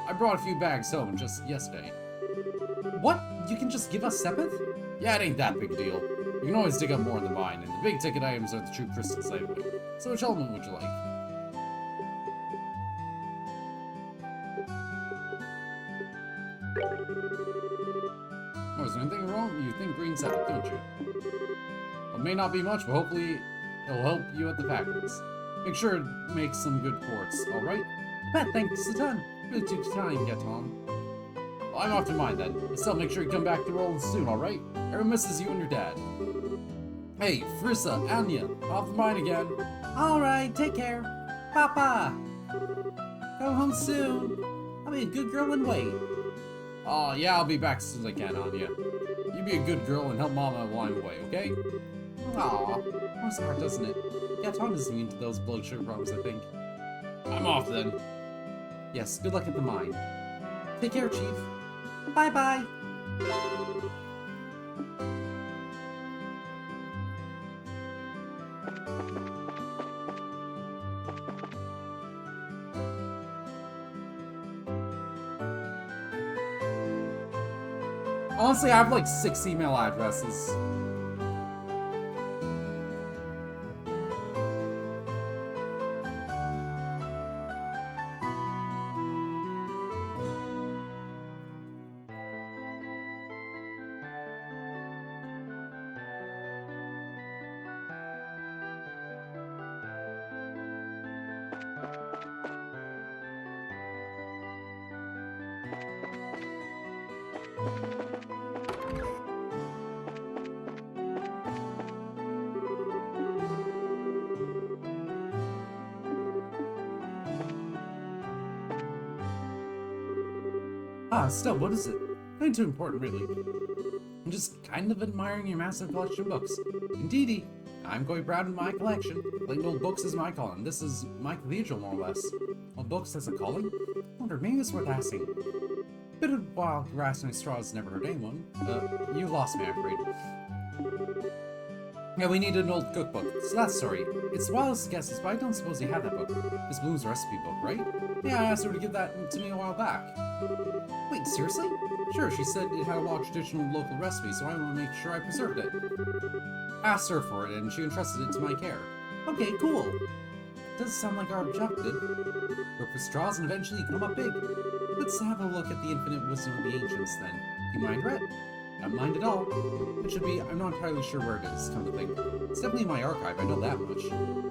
I brought a few bags home just yesterday. What? You can just give us Sepith? Yeah, it ain't that big a deal. You can always dig up more in the mine, and the big ticket items are the true crystals anyway. So which element would you like? Oh, is there anything wrong? You think green Sepith, don't you? It may not be much, but hopefully it'll help you at the factories. Make sure it makes some good quartz, alright? Pat, thanks a ton. Really took your time, Gaton. Well, I'm off to mine then. But still, make sure you come back to Roland soon, alright? Everyone misses you and your dad. Hey, Frissa, Anya, off the mine again. Alright, take care. Papa! Go home soon. I'll be a good girl and wait. Oh, yeah, I'll be back as soon as I can, Anya. You be a good girl and help Mama while I'm away, okay? Aw, that's hard, doesn't it? Yeah, Tom isn't mean to those blood sugar problems, I think. I'm off then. Yes, good luck at the mine. Take care, Chief. Bye-bye. Honestly, I have like 6 email addresses. Still, what is it? Nothing too important, really. I'm just kind of admiring your massive collection of books. Indeedy, I'm quite proud of my collection. Playing old books is my calling. This is my cathedral, more or less. Old books as a calling? Wonder, maybe it's worth asking. Bit of wild grass and straws never hurt anyone. You lost me, I'm afraid. Yeah, we needed an old cookbook, so that's sorry. It's the wildest guesses, but I don't suppose you have that book. Miss Bloom's recipe book, right? Yeah, I asked her to give that to me a while back. Wait, seriously? Sure, she said it had a lot of traditional local recipes, so I want to make sure I preserved it. Asked her for it, and she entrusted it to my care. Okay, cool. Does sound like our objective. Work for straws and eventually come up big. Let's have a look at the infinite wisdom of the ancients, then. Do you mind, Rhett? Don't mind at all. It should be, I'm not entirely sure where it is, come to think. It's definitely in my archive, I know that much.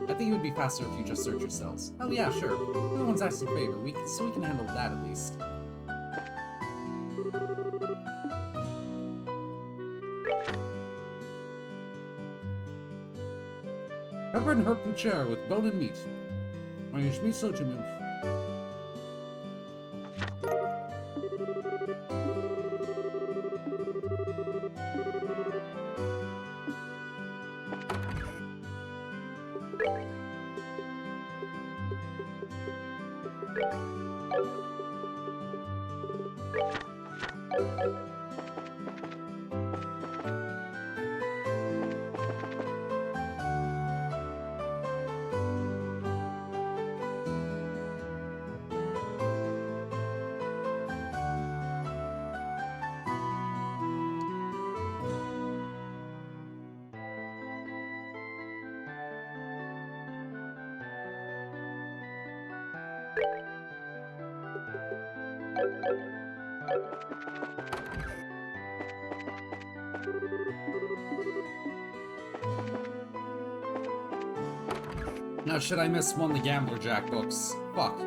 I think it would be faster if you just search yourselves. Oh yeah, sure. No one's asking a favor, so we can handle that at least. Pepper and herb puchera with bone and meat. My Schmidt Soju milk. Now, should I miss one of the Gambler Jack books? Fuck.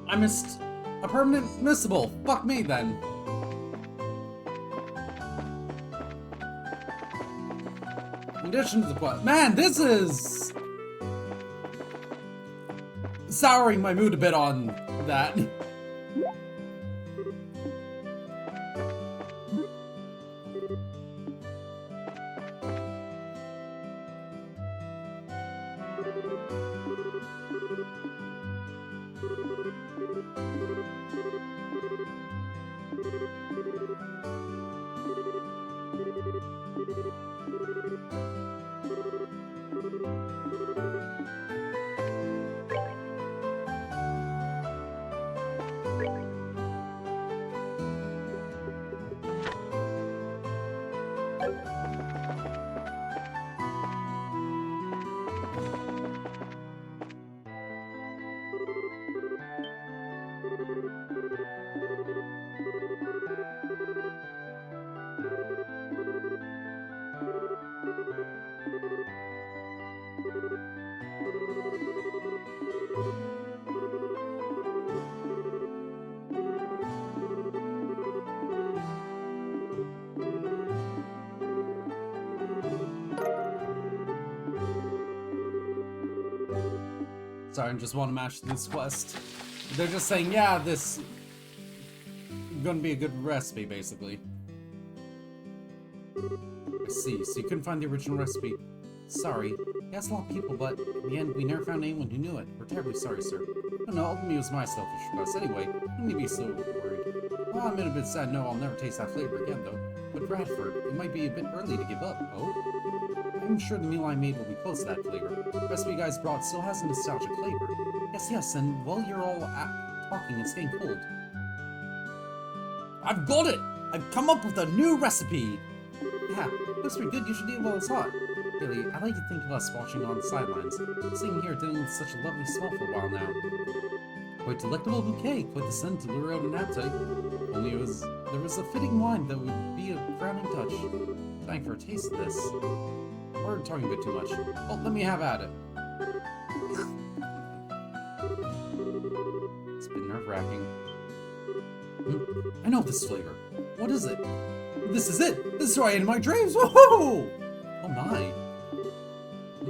I missed a permanent missable. Fuck me then. In addition to the quest, man, this is souring my mood a bit on that. Sorry, I just want to match this quest. They're just saying, yeah, this is gonna be a good recipe, basically. I see, so you couldn't find the original recipe. Sorry. He asked a lot of people, but in the end, we never found anyone who knew it. We're terribly sorry, sir. Oh, no, ultimately it was my selfish request. Anyway, don't need to be so worried. Well, I'm in a bit sad. No, I'll never taste that flavor again, though. But Bradford, it might be a bit early to give up. Oh? I'm sure the meal I made will be close to that flavor. The recipe you guys brought still has a nostalgic flavor. Yes, and while you're all talking, it's getting cold. I've got it! I've come up with a new recipe! Yeah, looks pretty good. You should eat it while it's hot. Really, I like to think of us watching on the sidelines, sitting here dealing with such a lovely smell for a while now. Quite delectable bouquet, quite the scent to lure out an appetite. Only there was a fitting wine that would be a crowning touch. Dying for a taste of this. We're talking a bit too much. Oh, let me have at it. It's been nerve-wracking. I know this flavor. What is it? This is it! This is right in my dreams! Whoa! Oh my.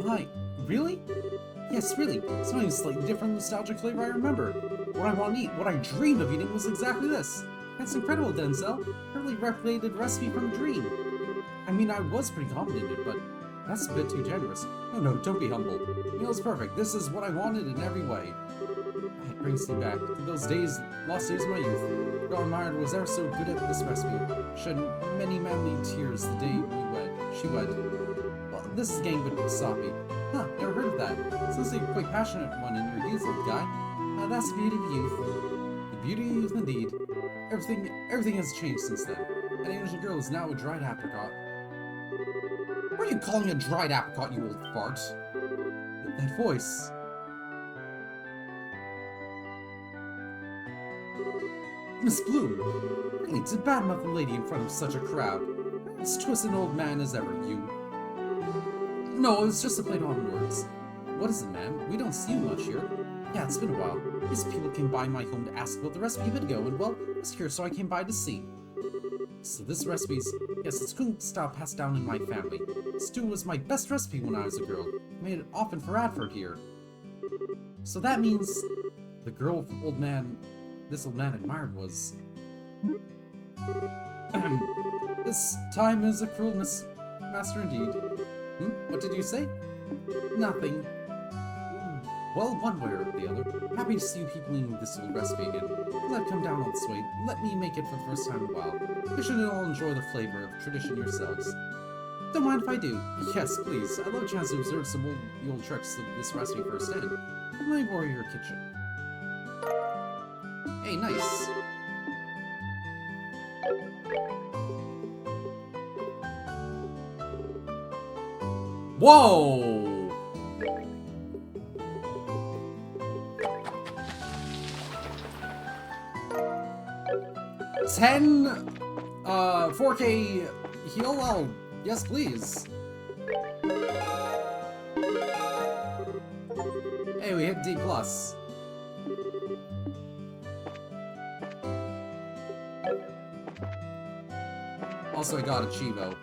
My. Really? Yes, really. Something slightly different nostalgic flavor I remember. What I want to eat, what I dreamed of eating was exactly this. That's incredible, Denzel. Perfectly replicated recipe from a dream. I mean, I was pretty confident in it, but that's a bit too generous. No, don't be humble. The meal is perfect. This is what I wanted in every way. brings me back to those days, lost days of my youth. Grandma Myard was ever so good at this recipe. Shed many manly tears the day she wed. Well, this is getting a bit soppy. Huh, never heard of that. Sounds like you're quite passionate one in your youth, old guy. That's the beauty of youth. The beauty of youth, indeed. Everything has changed since then. An angel girl is now a dried apricot. What are you calling a dried apricot, you old fart? That voice. Miss Bloom, really, to badmouth a lady in front of such a crowd. As twisted an old man as ever, you. No, it was just a play on words. What is it, ma'am? We don't see you much here. Yeah, it's been a while. These people came by my home to ask about the recipe a bit ago, and well, I was here, so I came by to see. So this recipe's, yes, it's cooking style passed down in my family. Stew was my best recipe when I was a girl. I made it often for Radford here. So that means the girl this old man admired was... This time is a cruel master indeed. What did you say? Nothing. Well, one way or the other, happy to see you people eating this old recipe again. I've come down all this way. Let me make it for the first time in a while. You should all enjoy the flavor of tradition yourselves. Don't mind if I do. Yes, please. I'd love a chance to observe some the old tricks of this recipe firsthand. My warrior kitchen. Hey, nice. Whoa! 10 4K heal? Oh, yes, please. Hey, we hit D+. Also, I got a Chivo.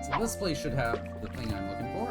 So this place should have the thing I'm looking for.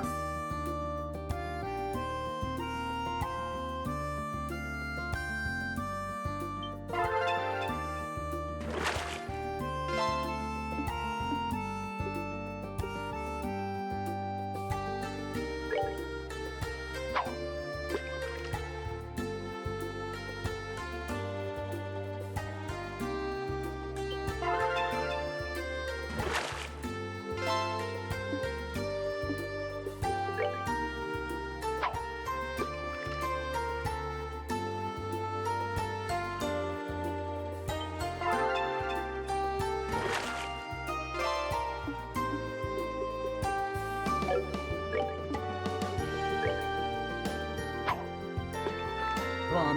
Come on.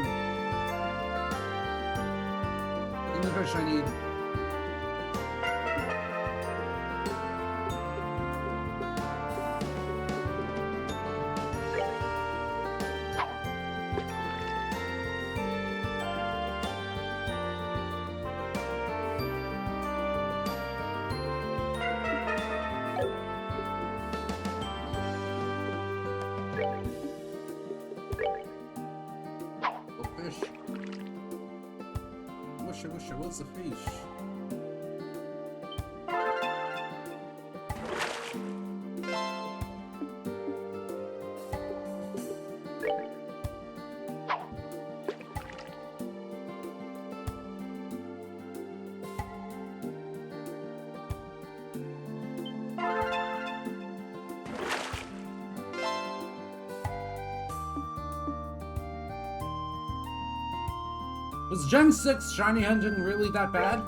In the fish I need. Fish. Wish it was a fish. Was Gen 6 Shiny Engine really that bad?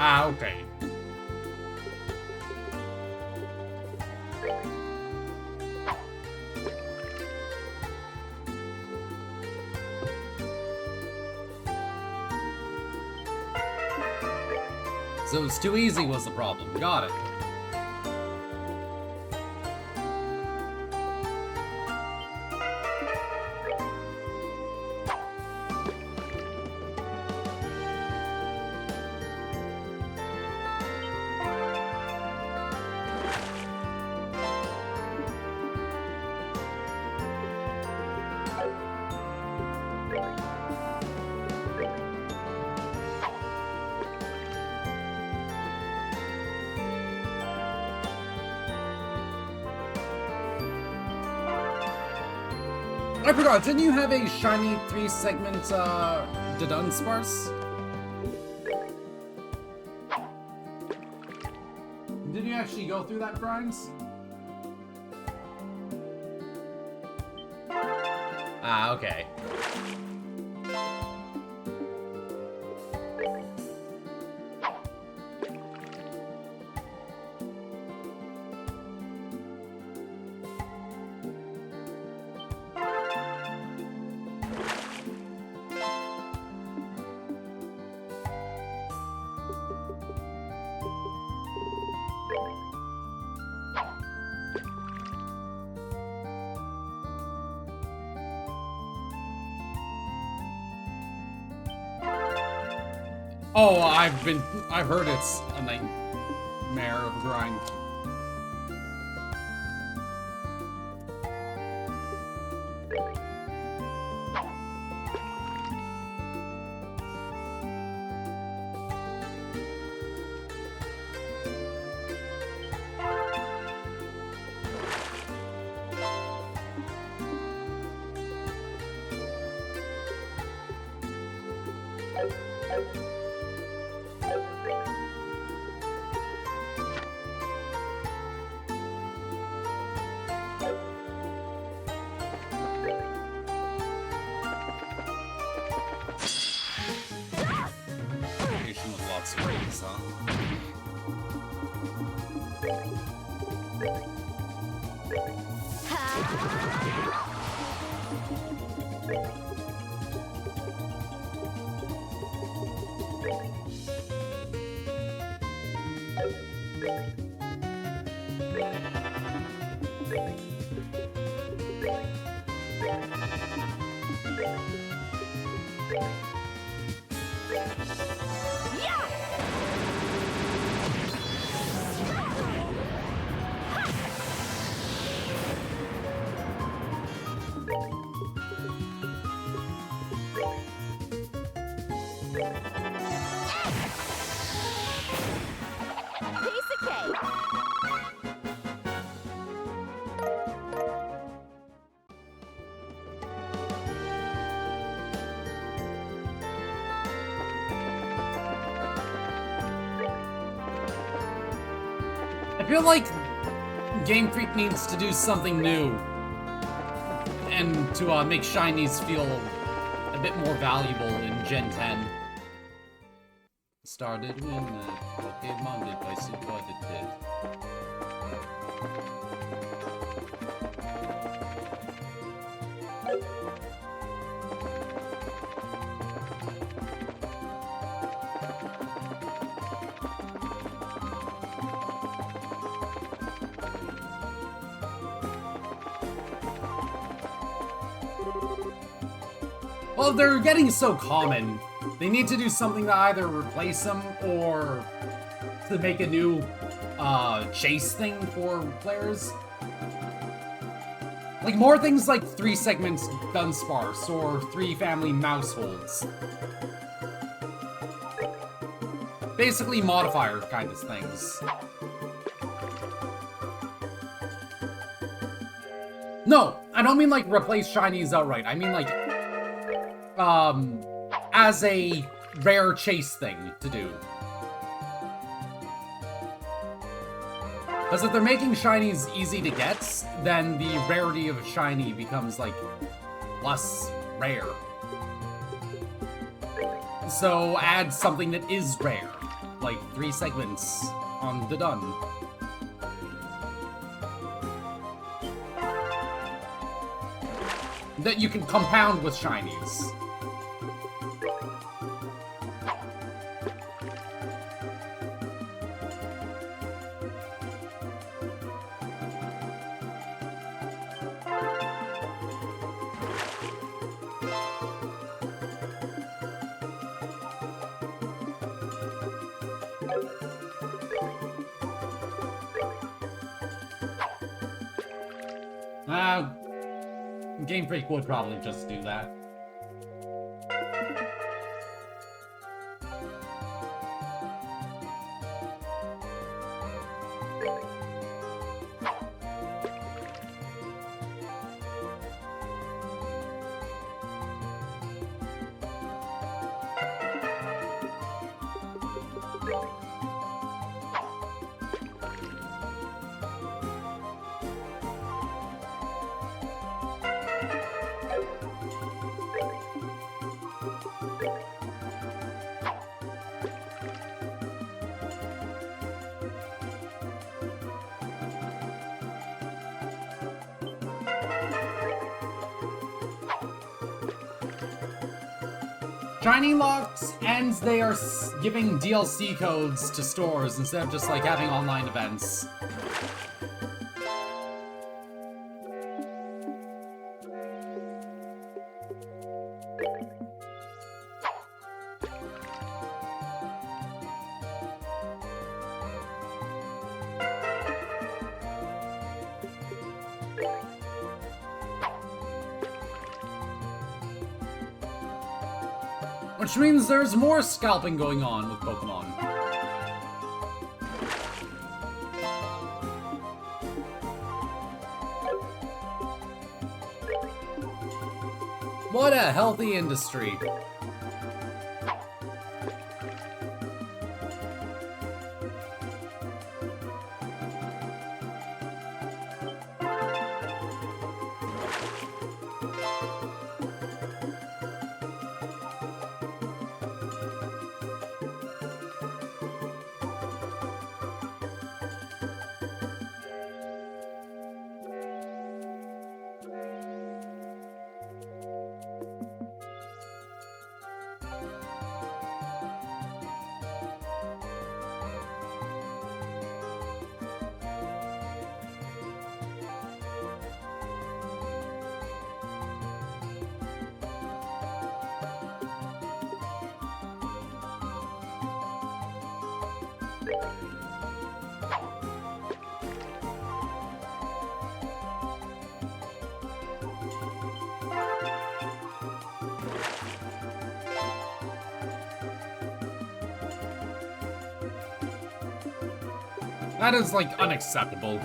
Ah, okay. So it's too easy was the problem. Got it. I forgot, didn't you have a shiny 3-segment, Dunsparce? Did you actually go through that grind? Ah, okay. Oh, I've heard it's a nightmare of a grind. Patient with lots of rings, huh? Piece of cake. I feel like Game Freak needs to do something new and to make shinies feel a bit more valuable in Gen 10. Started when Pokemon did I see what it did. Well, they're getting so common. They need to do something to either replace them or to make a new chase thing for players. Like more things like 3 segments Dunsparce or 3 family Mouseholds. Basically modifier kind of things. No, I don't mean like replace shinies outright. I mean like as a rare chase thing to do. Because if they're making shinies easy to get, then the rarity of a shiny becomes, like, less rare. So add something that is rare. like 3 segments on the done. That you can compound with shinies. Game Freak would probably just do that. Shiny Locks ends they are giving DLC codes to stores instead of just like having online events. Which means there's more scalping going on with Pokemon. What a healthy industry. That is, like, unacceptable.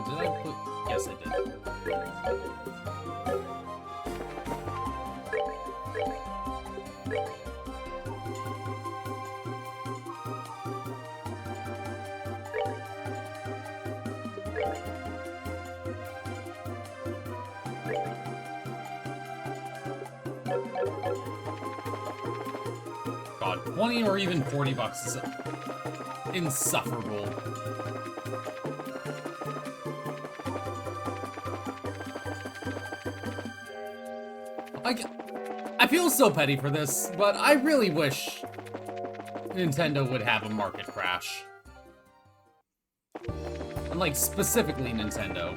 Did I put... Yes, I did. God, 20 or even 40 bucks is insufferable. I feel so petty for this, but I really wish Nintendo would have a market crash. And, like, specifically Nintendo.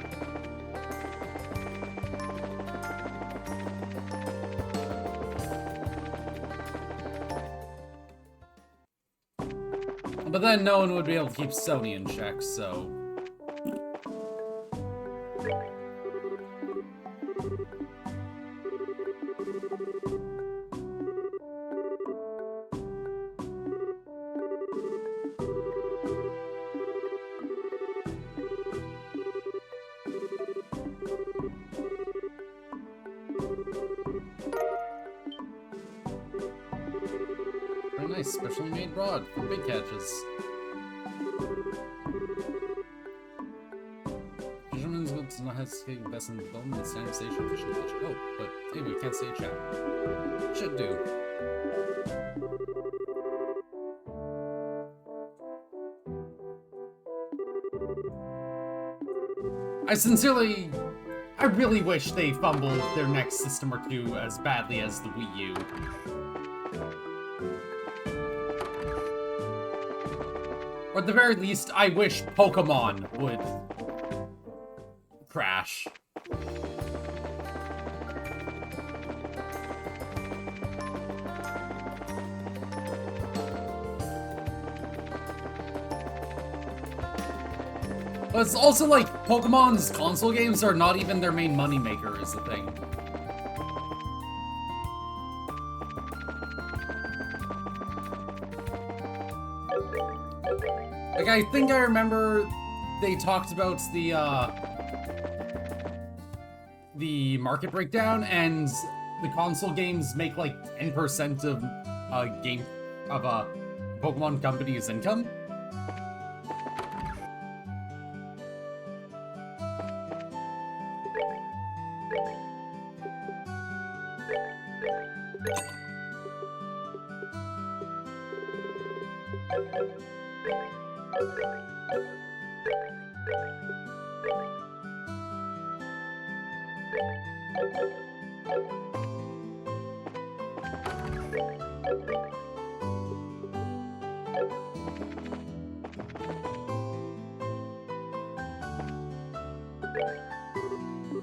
But then no one would be able to keep Sony in check, so... nice, specially made rod for big catches. Fisherman's will not hesitate to invest in the development and standardization of fishing culture. Oh, but hey, we can't say chat. Should do. I really wish they fumbled their next system or two as badly as the Wii U. Or at the very least, I wish Pokemon would crash. But it's also like, Pokemon's console games are not even their main moneymaker, is the thing. Like, I think I remember they talked about the market breakdown, and the console games make like 10% of a Pokemon company's income.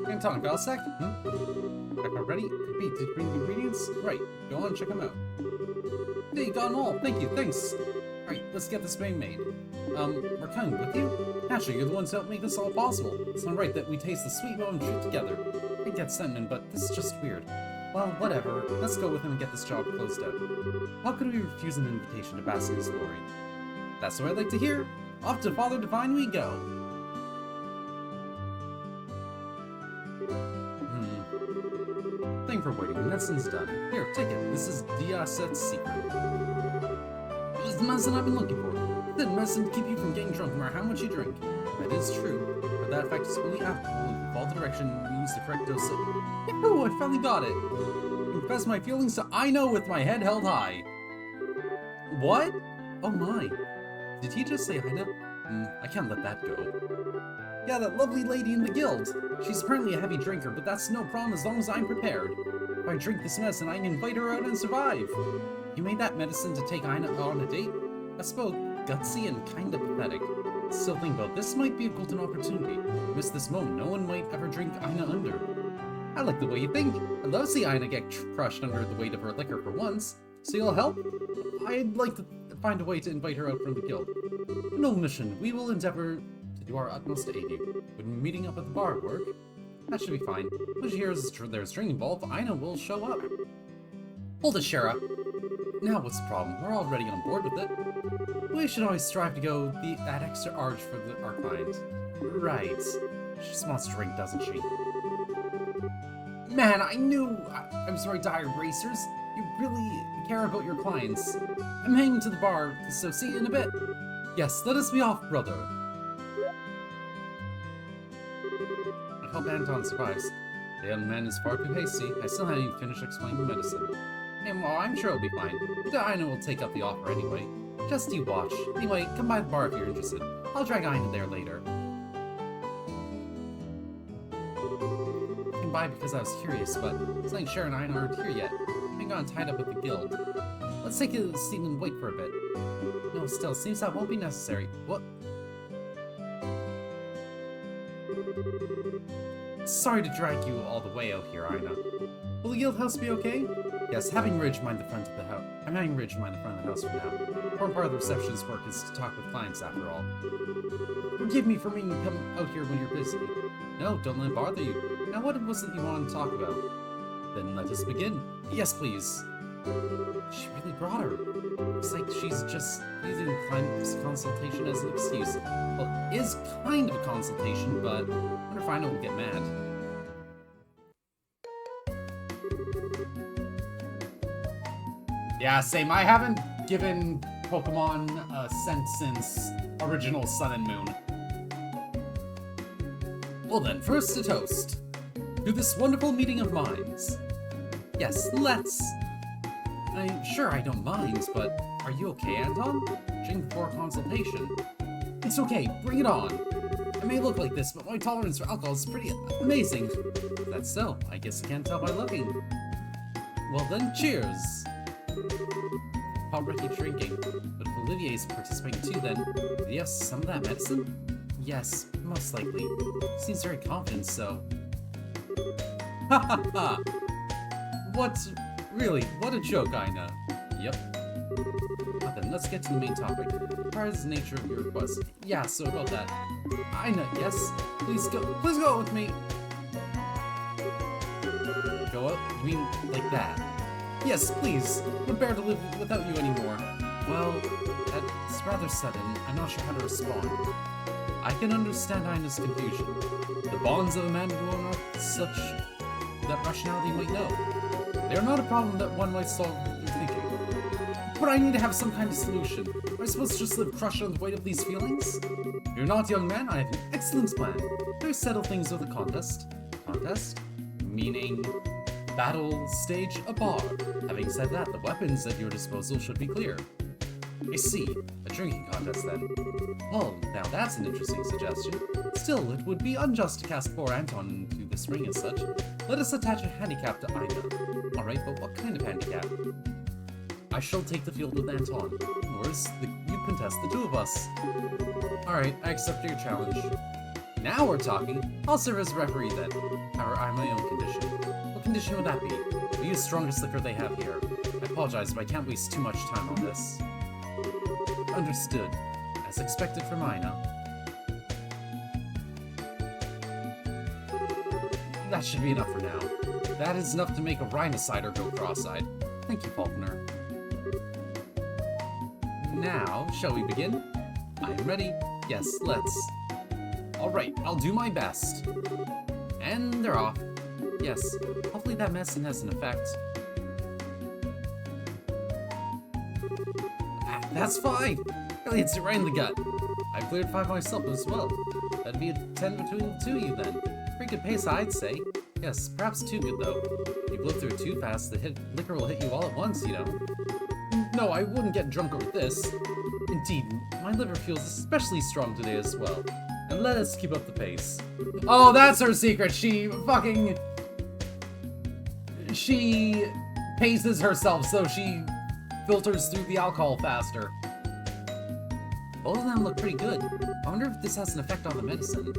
Can talk about a sec? Background ready? Complete. Did you bring the ingredients? Right. Go on, check them out. There you got 'em all. Thank you. Thanks. Alright, let's get this thing made. We're coming with you? Naturally, you're the ones who helped make this all possible. It's not right that we taste the sweet moment truth together. I get sentiment, but this is just weird. Well, whatever. Let's go with him and get this job closed out. How could we refuse an invitation to bask in his glory? That's what I'd like to hear. Off to Father Divine we go. Thank you for waiting. Medicine's done. Here, take it. This is Diaset's secret. It's the medicine I've been looking for. The medicine to keep you from getting drunk no matter how much you drink. That is true, but that effect is only applicable if you follow the direction and use the correct dose of... Yahoo! I finally got it! Confess my feelings to Aino with my head held high. What? Oh my. Did he just say Aina? I can't let that go. Yeah, that lovely lady in the guild. She's apparently a heavy drinker, but that's no problem as long as I'm prepared. If I drink this medicine, I can invite her out and survive. You made that medicine to take Aina on a date? That's both gutsy and kinda pathetic. Still think about this might be a golden opportunity. Miss this moment, no one might ever drink Aina under. I like the way you think. I'd love to see Aina get crushed under the weight of her liquor for once. So you'll help? I'd like to find a way to invite her out from the guild. No mission. We will endeavor to do our utmost to aid you. When meeting up at the bar work, that should be fine. When she hears there's drink involved, Aina will show up. Hold it, Shara. Now what's the problem? We're already on board with it. We should always strive to go that extra arch for our client. Right. She just wants to drink, doesn't she? Man, I knew! I'm sorry, Dire Racers. You really care about your clients. I'm heading to the bar, so see you in a bit. Yes, let us be off, brother. I hope Anton survives. The young man is far too hasty. I still haven't even finished explaining the medicine. And well, I'm sure it'll be fine. Aina will take up the offer anyway. Just you watch. Anyway, come by the bar if you're interested. I'll drag Aina there later. I came by because I was curious, but it's like Sharon and Aina aren't here yet. I got tied up with the guild. Let's take a seat and wait for a bit. No, still, seems that won't be necessary. What? Sorry to drag you all the way out here, Aina. Will the guild house be okay? Yes, having Ridge mind the front of the house. I'm having Ridge mind the front of the house for now. Important part of the receptionist's work is to talk with clients after all. Forgive me for making you come out here when you're busy. No, don't let it bother you. Now what was it you wanted to talk about? Then let us begin. Yes, please. She really brought her. Looks like she's just using client's consultation as an excuse. Well, it is kind of a consultation, but I wonder if Aina will get mad. Yeah, same. I haven't given Pokemon a sense since original Sun and Moon. Well then, first a toast to this wonderful meeting of minds. Yes, let's. I'm sure I don't mind, but are you okay, Anton? Drink before consultation. It's okay, bring it on. I may look like this, but my tolerance for alcohol is pretty amazing. That's so. I guess you can't tell by looking. Well then, cheers. How Ricky drinking, but if Olivier's participating too, then do you have some of that medicine? Yes, most likely. Seems very confident, so. Ha ha ha! What's really? What a joke, Aina. Yep. Now then, let's get to the main topic. What is the nature of your request? Yeah, so about that. Aina, yes? Please go with me! Go up? You mean like that? Yes, please! Would bear to live without you anymore. Well, that's rather sudden. I'm not sure how to respond. I can understand Aina's confusion. The bonds of a man and woman are such that rationality might know. They are not a problem that one might solve through thinking. But I need to have some kind of solution. Am I supposed to just live crushed under the weight of these feelings? You're not, young man. I have an excellent plan. Let's settle things with a contest. Contest? Meaning battle stage a bar. Having said that, the weapons at your disposal should be clear. I see. A drinking contest then. Well, now that's an interesting suggestion. Still, it would be unjust to cast poor Anton into this ring as such. Let us attach a handicap to Aina. Alright, but what kind of handicap? I shall take the field with Anton. Norris, you contest the two of us. Alright, I accept your challenge. Now we're talking. I'll serve as referee then. However, I have my own condition. What condition would that be? We use the strongest liquor they have here. I apologize, but I can't waste too much time on this. Understood. As expected from Aina. That should be enough for now. That is enough to make a rhinocider go cross-eyed. Thank you, Faulkner. Now, shall we begin? I am ready. Yes, let's. Alright, I'll do my best. And they're off. Yes, hopefully that medicine has an effect. Ah, that's fine! Really hits it right in the gut. I cleared 5 myself as well. That'd be a 10 between the two of you then. Pretty good pace, I'd say. Yes, perhaps too good though. If you blow through it too fast, the liquor will hit you all at once, you know. No, I wouldn't get drunk over this. Indeed, my liver feels especially strong today as well. And let us keep up the pace. Oh, that's her secret. She paces herself so she filters through the alcohol faster. Both of them look pretty good. I wonder if this has an effect on the medicine.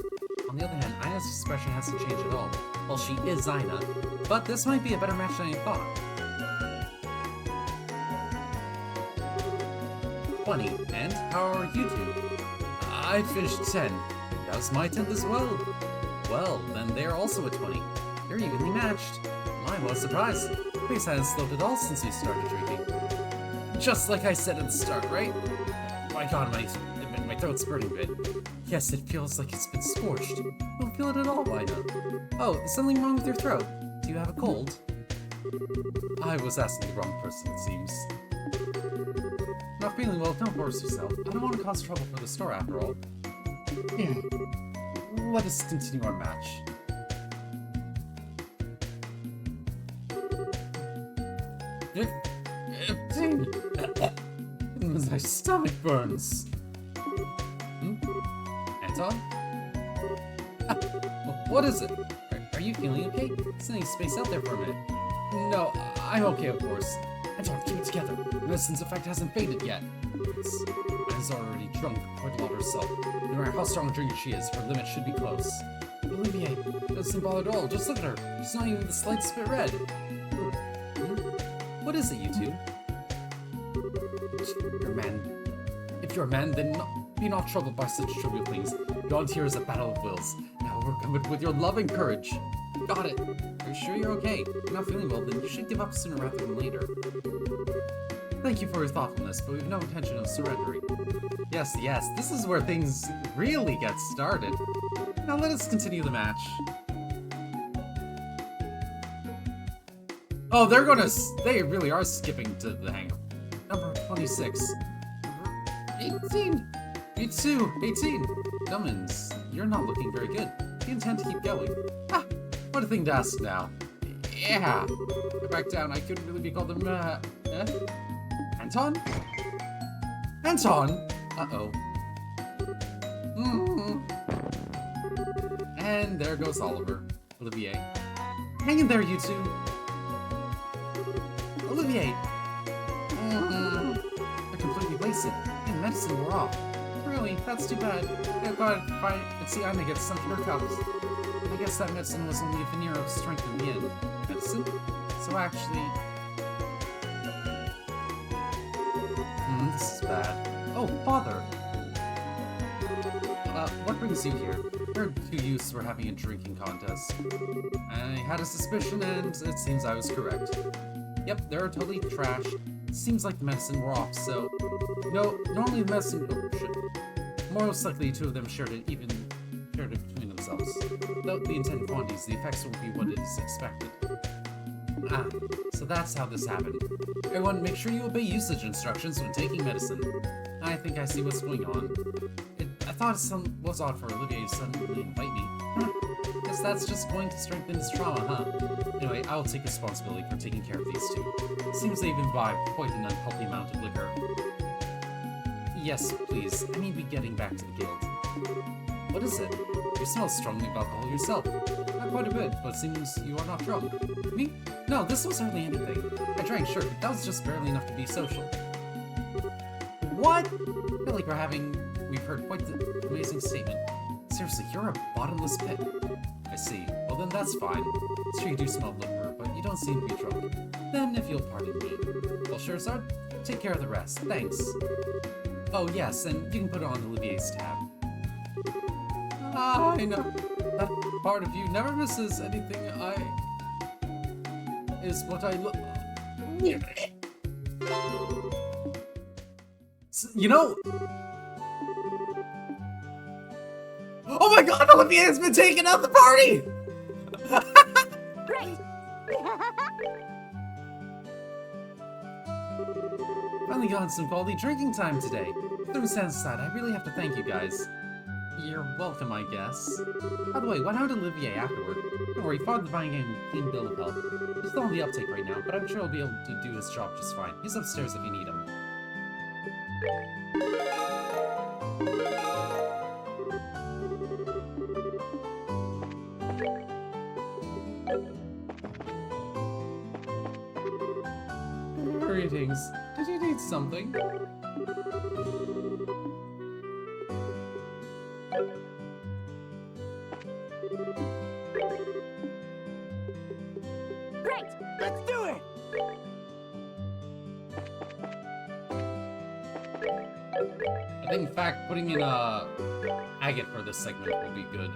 On the other hand, Aina's expression hasn't changed at all. Well, she is Aina, but this might be a better match than I thought. 20, and how are you two? I finished 10. That was my 10th as well. Well, then they're also a 20. They're evenly matched. Mine was surprised. Pace hasn't slowed at all since we started drinking. Just like I said at the start, right? My god, my throat's burning a bit. Yes, it feels like it's been scorched. I don't feel it at all, why not? Oh, is something wrong with your throat? Do you have a cold? I was asking the wrong person, it seems. Not feeling well, don't force yourself. I don't want to cause trouble for the store after all. Here, let us continue our match. My stomach burns. Anton? What is it? Are you feeling okay? Something spaced out there for a minute. No, I'm okay, of course. Anton, keep it together. Medicine's effect hasn't faded yet. Anna's already drunk quite a lot herself. No matter how strong a drinker she is, her limit should be close. Olivier doesn't bother at all. Just look at her. She's not even the slightest bit red. What is it, you two? If you're a man, then be not troubled by such trivial things. Beyond here is a battle of wills. Now overcome it with your love and courage. Got it. Are you sure you're okay? You're not feeling well, then you should give up sooner rather than later. Thank you for your thoughtfulness, but we've no intention of surrendering. Yes, this is where things really get started. Now let us continue the match. Oh, they really are skipping to the hangover. Number 26. 18! Me too! 18! Dummins, you're not looking very good. Do you intend to keep going? Ah! What a thing to ask now. Yeah! I back down, I couldn't really be called Anton? Anton? Uh-oh. And there goes Oliver. Olivier. Hang in there, you two. Olivier. They're completely wasted. And medicine wore off. Really? That's too bad. I thought I'd see Anna get some cure cups. I guess that medicine was only a veneer of strength in the end. Medicine? So actually... this is bad. Oh, father! What brings you here? I heard two youths were having a drinking contest. I had a suspicion, and it seems I was correct. Yep, they're totally trash. It seems like the medicine wore off, so... No, normally the medicine... Oh, shit. Most likely the two of them shared it between themselves. Without the intended quantities, the effects won't be what is expected. Ah, so that's how this happened. Everyone, make sure you obey usage instructions when taking medicine. I think I see what's going on. I thought it was odd for Olivier to suddenly invite me. Guess that's just going to strengthen his trauma, huh? Anyway, I'll take responsibility for taking care of these two. Seems they've imbibed quite an unhealthy amount of liquor. Yes, please. I need to be getting back to the guild. What is it? You smell strongly of alcohol yourself. Not quite a bit, but it seems you are not drunk. Me? No, this was hardly anything. I drank, sure, but that was just barely enough to be social. What? I feel like we've heard quite the amazing statement. Seriously, you're a bottomless pit. I see. Well then that's fine. Sure you do smell liquor, but you don't seem to be drunk. Then, if you'll pardon me. Well, Scheherazade, take care of the rest. Thanks. Oh yes, and you can put it on Olivier's tab. Ah, I know. That part of you never misses anything is what I look... You know... Oh my god, Olivier has been taken out the party! Great! Finally gotten some quality drinking time today. Circumstance aside, I really have to thank you guys. You're welcome, I guess. By the way, what happened to Olivier afterward? Don't worry, Father Divine gave him a clean bill of health. He's still on the uptake right now, but I'm sure he'll be able to do his job just fine. He's upstairs if you need him. Greetings. Did you need something? Great! Let's do it! I think, in fact, putting in a agate for this segment will be good.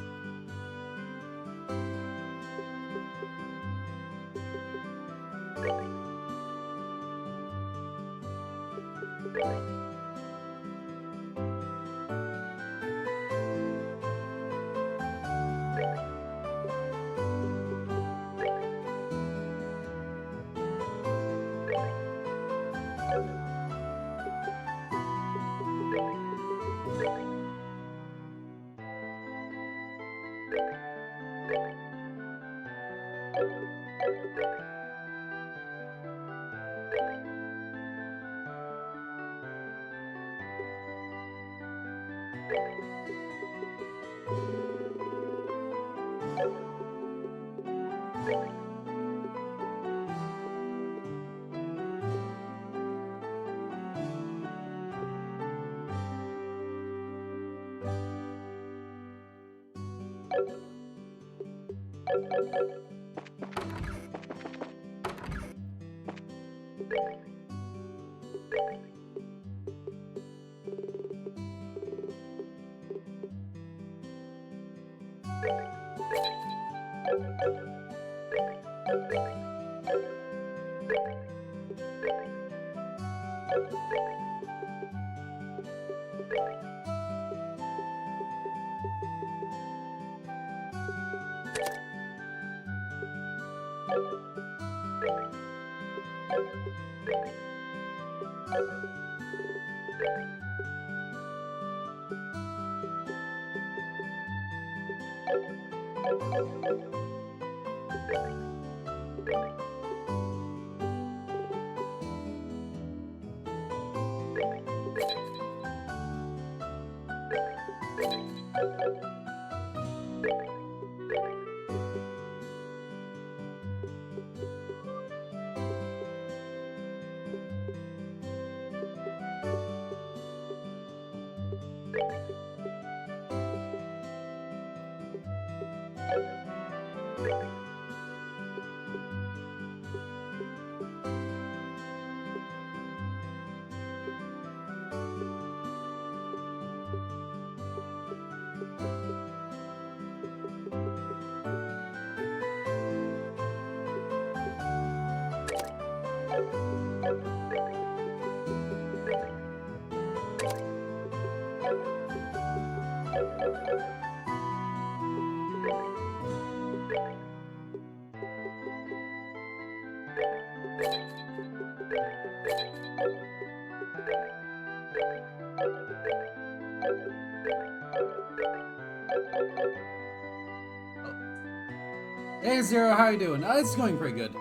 Hey Zero, how you doing? It's going pretty good.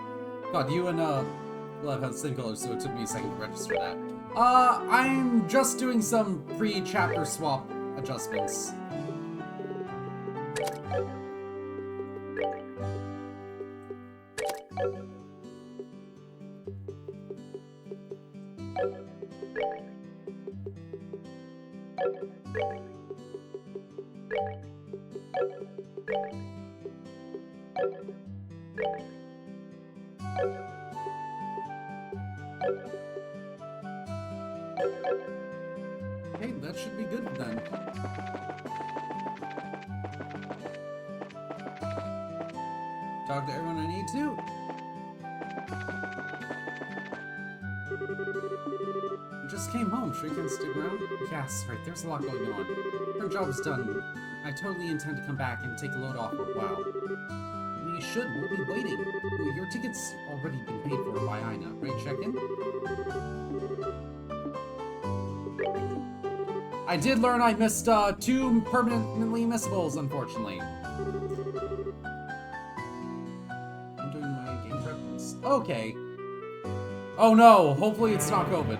God, you and Lev have the same colors, so it took me a second to register that. I'm just doing some pre-chapter swap adjustments. Hey, that should be good then. Talk to everyone I need to. Just came home. Sure you can stick around? Yes, right. There's a lot going on. Our job is done. I totally intend to come back and take a load off for a while. We should. We'll be waiting. Ooh, your ticket's already been paid for by Ina, right? Check-in? I did learn I missed 2 permanently missables, unfortunately. I'm doing my game preference. Okay. Oh no, hopefully it's not COVID.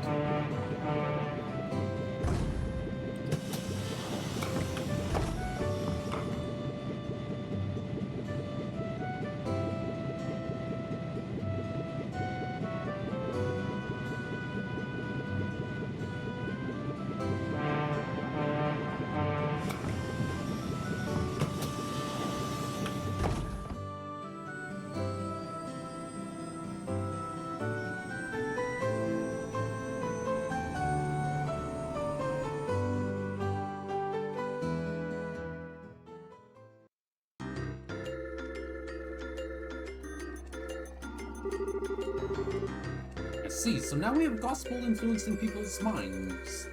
I see, so now we have gospel influencing people's minds.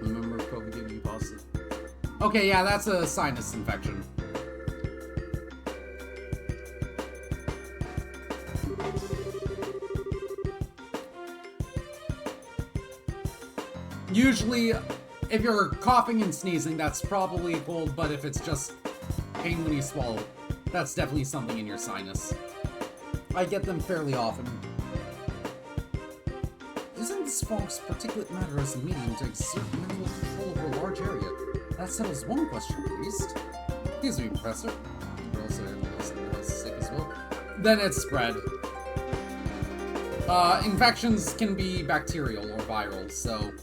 Remember COVID gave you positive? Okay, yeah, that's a sinus infection. Usually, if you're coughing and sneezing, that's probably a cold, but if it's just pain when you swallow, that's definitely something in your sinus. I get them fairly often. Isn't the spark's particulate matter as a medium to exert mental control over a large area? That settles one question, at least. Excuse me, Professor. You're also sick as well. Then it's spread. Infections can be bacterial or viral, so...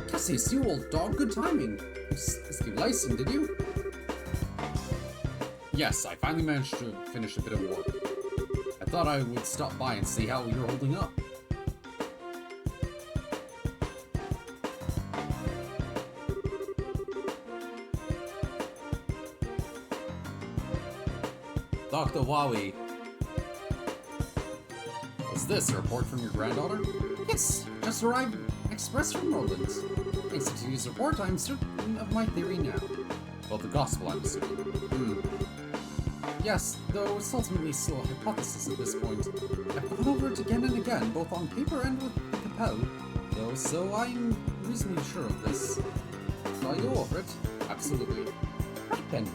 Cassius, you old dog, good timing. You escaped Lyson, did you? Yes, I finally managed to finish a bit of work. I thought I would stop by and see how you're holding up. Dr. Wowie. What's this, a report from your granddaughter? Yes, just arrived express from Roland. Thanks to today's report, I'm certain of my theory now. Well, the gospel, I'm assuming. Yes, though it's ultimately still a hypothesis at this point. I've gone over it again and again, both on paper and with Capel, though, so I'm reasonably sure of this. Are you over it? Absolutely. Right then.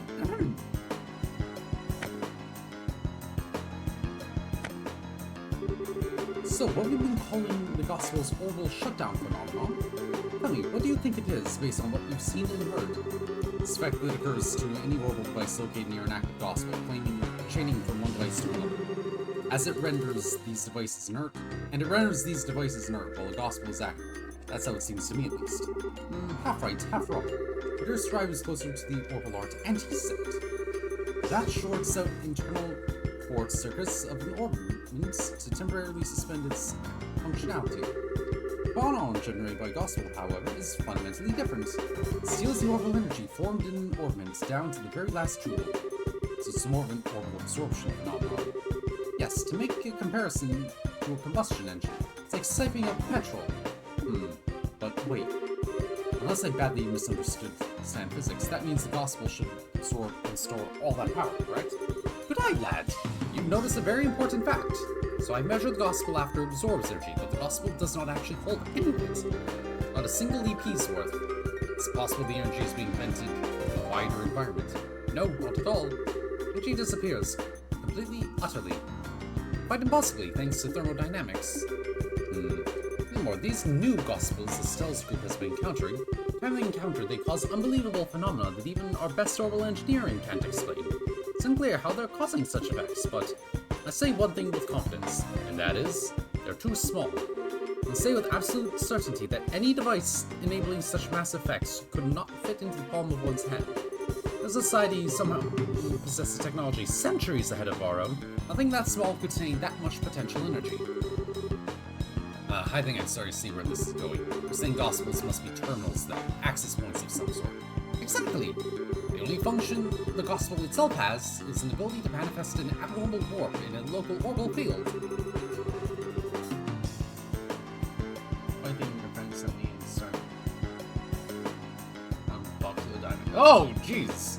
So, what we've been calling the Gospel's orbital shutdown phenomenon? Tell me, what do you think it is, based on what you've seen and heard? The spec that occurs to any orbital device located near an active Gospel, chaining from one device to another. As it renders these devices inert, while the Gospel is active. That's how it seems to me, at least. Half right, half wrong. But your stride is closer to the orbital arc anti-set. That shorts out internal port circuits of an orbit to temporarily suspend its functionality. The phonon generated by Gospel, however, is fundamentally different. It steals the orbital energy formed in an orbit down to the very last joule. So it's more of an orbital absorption phenomenon. Yes, to make a comparison to a combustion engine, it's like siphoning up petrol. But wait. Unless I badly misunderstood physics, that means the Gospel should absorb and store all that power, correct? Good eye, lad! You've noticed a very important fact. So I measured the Gospel after it absorbs energy, but the Gospel does not actually hold any of it. Not a single EP's worth. It's possible the energy is being vented in a wider environment. No, not at all. Energy disappears. Completely, utterly. Quite impossibly, thanks to thermodynamics. Furthermore, these new Gospels the Stell's group has been encountering, time they encounter, they cause unbelievable phenomena that even our best orbital engineering can't explain. It's unclear how they're causing such effects, but I say one thing with confidence, and that is, they're too small. I say with absolute certainty that any device enabling such massive effects could not fit into the palm of one's hand. A society somehow possesses technology centuries ahead of our own, nothing that small could contain that much potential energy. I think I'm starting to see where this is going. You're saying Gospels must be terminals, then, access points of some sort. Exactly! The only function the Gospel itself has is an ability to manifest an abnormal warp in a local orbital field. I think your friend sent me and started. Talk to the diamond. Oh, jeez!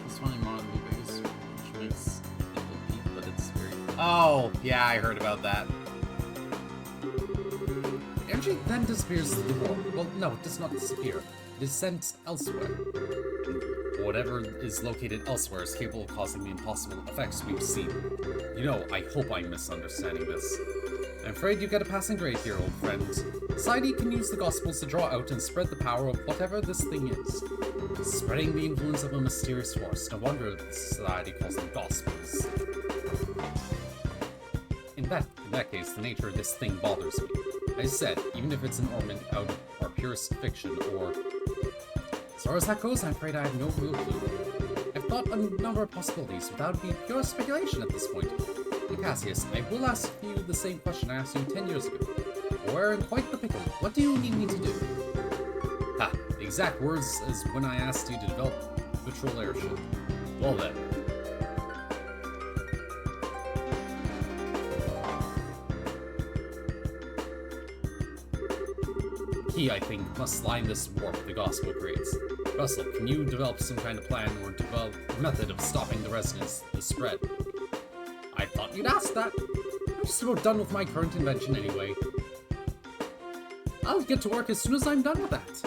It's funny, Mon movies, which makes people peak, but it's very. Oh, yeah, I heard about that. Energy then disappears through the warp. Well, no, it does not disappear. It is sent elsewhere. Whatever is located elsewhere is capable of causing the impossible effects we've seen. You know, I hope I'm misunderstanding this. I'm afraid you get a passing grade here, old friend. Society can use the Gospels to draw out and spread the power of whatever this thing is. Spreading the influence of a mysterious force. No wonder the society calls them Gospels. In that case, the nature of this thing bothers me. I said, even if it's an ornament out of our purest fiction, or... As far as that goes, I'm afraid I have no real clue. I've thought a number of possibilities, but that would be pure speculation at this point. And Cassius, I will ask you the same question I asked you 10 years ago. We're in quite the pickle. What do you need me to do? Ha! The exact words as when I asked you to develop a patrol airship. Well then. Key, I think, must lie in this warp the Gospel creates. Russell, can you develop some kind of plan or develop a method of stopping the resonance, the spread? I thought you'd ask that. I'm just about done with my current invention anyway. I'll get to work as soon as I'm done with that.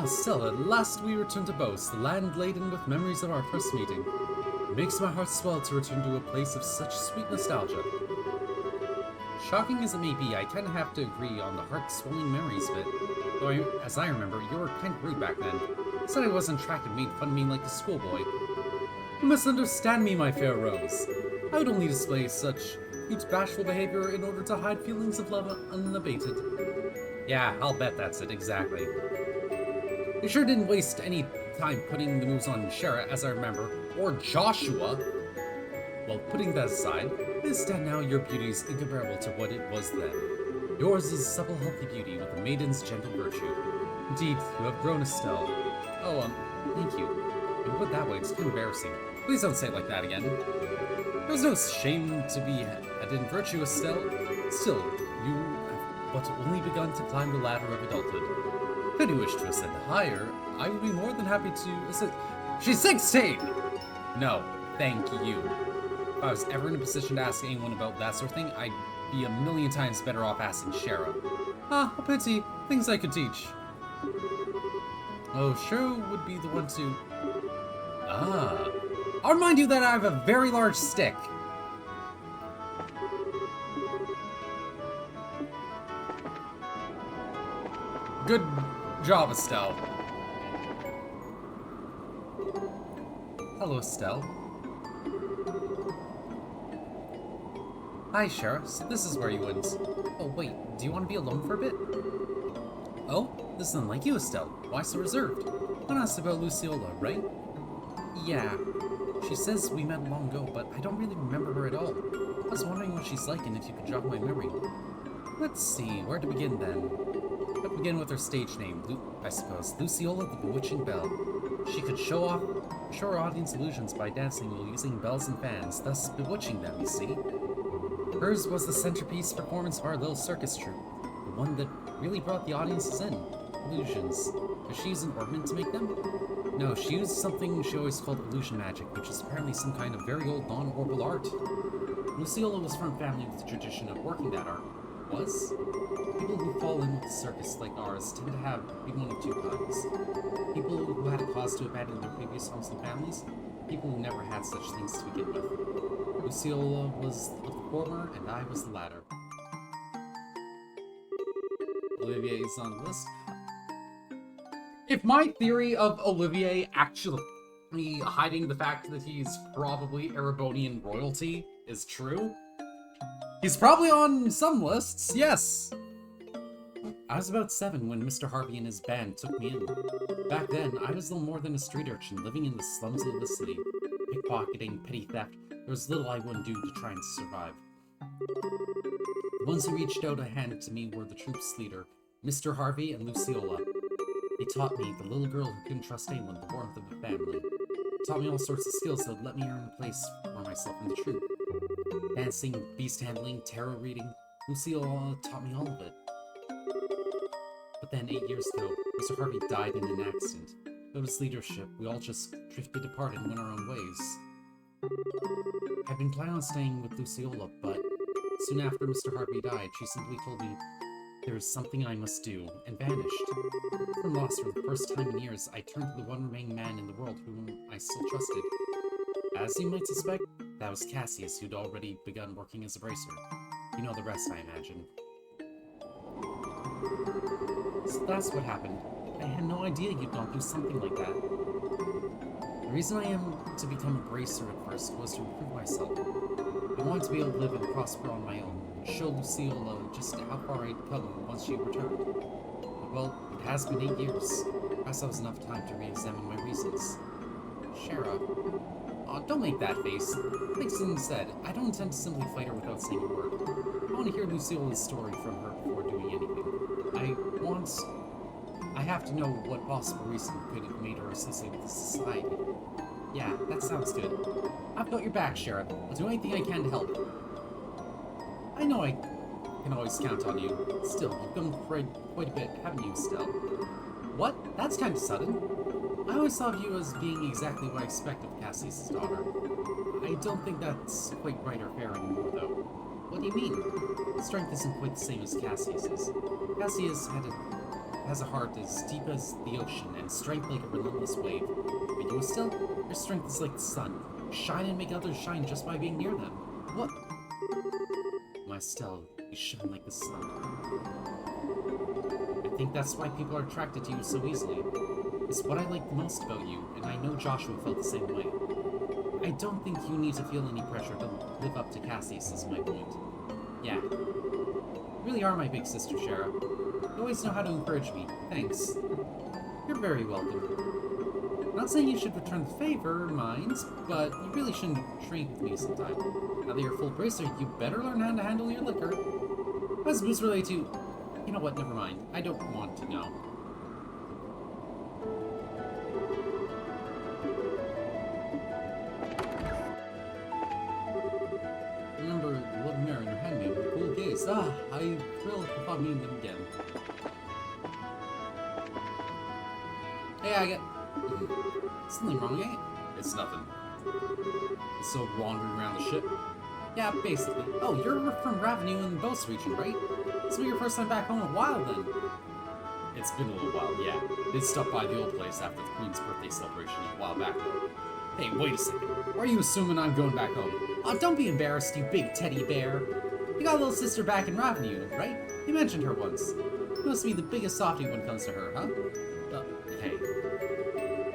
Still, at last we return to Bose, the land laden with memories of our first meeting. It makes my heart swell to return to a place of such sweet nostalgia. Shocking as it may be, I kinda have to agree on the heart-swelling memories bit. Though, as I remember, you were kinda rude back then. Said I wasn't attractive, made fun of me like a schoolboy. You must understand me, my fair Rose. I would only display such cute, bashful behavior in order to hide feelings of love unabated. Yeah, I'll bet that's it, exactly. You sure didn't waste any time putting the moves on Shara, as I remember, or Joshua. Well, putting that aside, it is that now your beauty is incomparable to what it was then. Yours is supple, healthy beauty with a maiden's gentle virtue. Indeed, you have grown, Estelle. Oh, thank you. When put that way, it's too embarrassing. Please don't say it like that again. There's no shame to be had in virtue, Estelle. Still, you have but only begun to climb the ladder of adulthood. Could you wish to ascend higher, I would be more than happy to ascend. She's 16! No, thank you. If I was ever in a position to ask anyone about that sort of thing, I'd be a million times better off asking Shara. Ah, a pity. Things I could teach. Oh, Shara would be the one to... Ah. I'll remind you that I have a very large stick. Good job, Estelle. Hello, Estelle. Hi, Shara. So this is where you went. Oh, wait. Do you want to be alone for a bit? Oh? This is unlike you, Estelle. Why so reserved? One asked about Luciola, right? Yeah. She says we met long ago, but I don't really remember her at all. I was wondering what she's like and if you could jog my memory. Let's see. Where to begin, then? I'll begin with her stage name, I suppose. Luciola the Bewitching Belle. She could show her audience illusions by dancing while using bells and fans, thus bewitching them, you see. Hers was the centerpiece performance of our little circus troupe, the one that really brought the audiences in. Illusions. Does she use an ornament to make them? No, she used something she always called illusion magic, which is apparently some kind of very old non-orbal art. Luciola was from a family with a tradition of working that art. Was? People who fall in with a circus like ours tend to be one of two kinds. People who had a cause to abandon their previous homes and families, people who never had such things to begin with. Luciola was of the former, and I was the latter. Olivier is on the list. If my theory of Olivier actually hiding the fact that he's probably Erebonian royalty is true, he's probably on some lists, yes! I was about 7 when Mr. Harvey and his band took me in. Back then, I was little more than a street urchin living in the slums of the city. Pickpocketing, petty theft, there was little I wouldn't do to try and survive. The ones who reached out a hand to me were the troop's leader, Mr. Harvey and Luciola. They taught me, the little girl who couldn't trust anyone, the warmth of a family. Taught me all sorts of skills that would let me earn a place for myself in the troop. Dancing, beast handling, tarot reading, Luciola taught me all of it. But then 8 years ago, Mr. Harvey died in an accident. Without his leadership, we all just drifted apart and went our own ways. I'd been planning on staying with Luciola, but soon after Mr. Harvey died, she simply told me there is something I must do, and vanished. From lost for the first time in years, I turned to the one remaining man in the world whom I still trusted. As you might suspect, that was Cassius, who'd already begun working as a bracer. You know the rest, I imagine. So that's what happened. I had no idea you'd gone through something like that. The reason I am to become a bracer at first was to improve myself. I wanted to be able to live and prosper on my own, and show Luciola just how far I'd come once she returned. But, well, it has been 8 years. Perhaps that was enough time to re-examine my reasons. Shara. Aw, don't make that face. Like Sin said, I don't intend to simply fight her without saying a word. I want to hear Luciola's story from her before doing anything. I have to know what possible reason could have made her associate with the society. Yeah, that sounds good. I've got your back, Shara. I'll do anything I can to help. I know I can always count on you. Still, you've gone quite a bit, haven't you, Estelle? What? That's kind of sudden. I always thought of you as being exactly what I expect of Cassius' daughter. I don't think that's quite right or fair anymore, though. What do you mean? Strength isn't quite the same as Cassius's. Cassius has a heart as deep as the ocean, and strength like a relentless wave. But you, Estelle, your strength is like the sun. Shine and make others shine just by being near them. What? My Estelle, you shine like the sun. I think that's why people are attracted to you so easily. It's what I like the most about you, and I know Joshua felt the same way. I don't think you need to feel any pressure to live up to Cassius, is my point. Yeah. You really are my big sister, Shara. You always know how to encourage me. Thanks. You're very welcome. Not saying you should return the favor, mind, but you really shouldn't train with me sometime. Now that you're full bracer, you better learn how to handle your liquor. What's Boost related to? You know what, never mind. I don't want to know. Remember the little mirror in your hand made with a cool gaze. Ah, I thrilled upon meeting them again. Hey, I get... Something wrong, eh? It's nothing. So wandering around the ship? Yeah, basically. Oh, you're from Ravenue in the Boast region, right? This will be your first time back home in a while, then. It's been a little while, yeah. Did stop by the old place after the Queen's birthday celebration a while back, though. Hey, wait a second. Why are you assuming I'm going back home? Oh, don't be embarrassed, you big teddy bear. You got a little sister back in Ravenue, right? You mentioned her once. You must be the biggest softie when it comes to her, huh? Hey.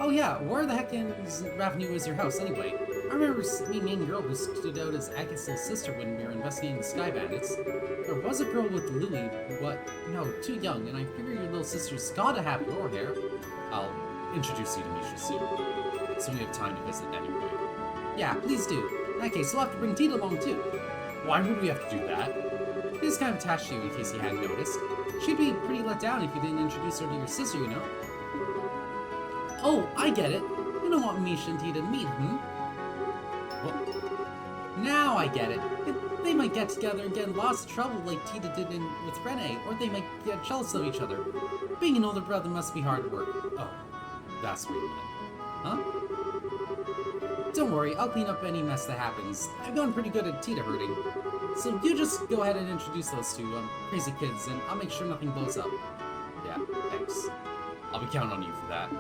Oh yeah, where the heck in Ravenue is your house, anyway? I remember meeting a young girl who stood out as Agatha's sister when we were investigating the Sky Bandits. There was a girl with Lily, but no, too young, and I figure your little sister's gotta have your hair. I'll introduce you to Misha soon, so we have time to visit anyway. Yeah, please do. In that case, we'll have to bring Tita along too. Why would we have to do that? She's kind of attached to you in case you hadn't noticed. She'd be pretty let down if you didn't introduce her to your sister, you know? Oh, I get it. You don't want Misha and Tita to meet, Well, now I get it. They might get together and get in lots of trouble like Tita did with Rene, or they might get jealous of each other. Being an older brother must be hard work. Oh, that's what you meant. Huh? Don't worry, I'll clean up any mess that happens. I've gotten pretty good at Tita herding. So you just go ahead and introduce those two crazy kids, and I'll make sure nothing blows up. Yeah, thanks. I'll be counting on you for that.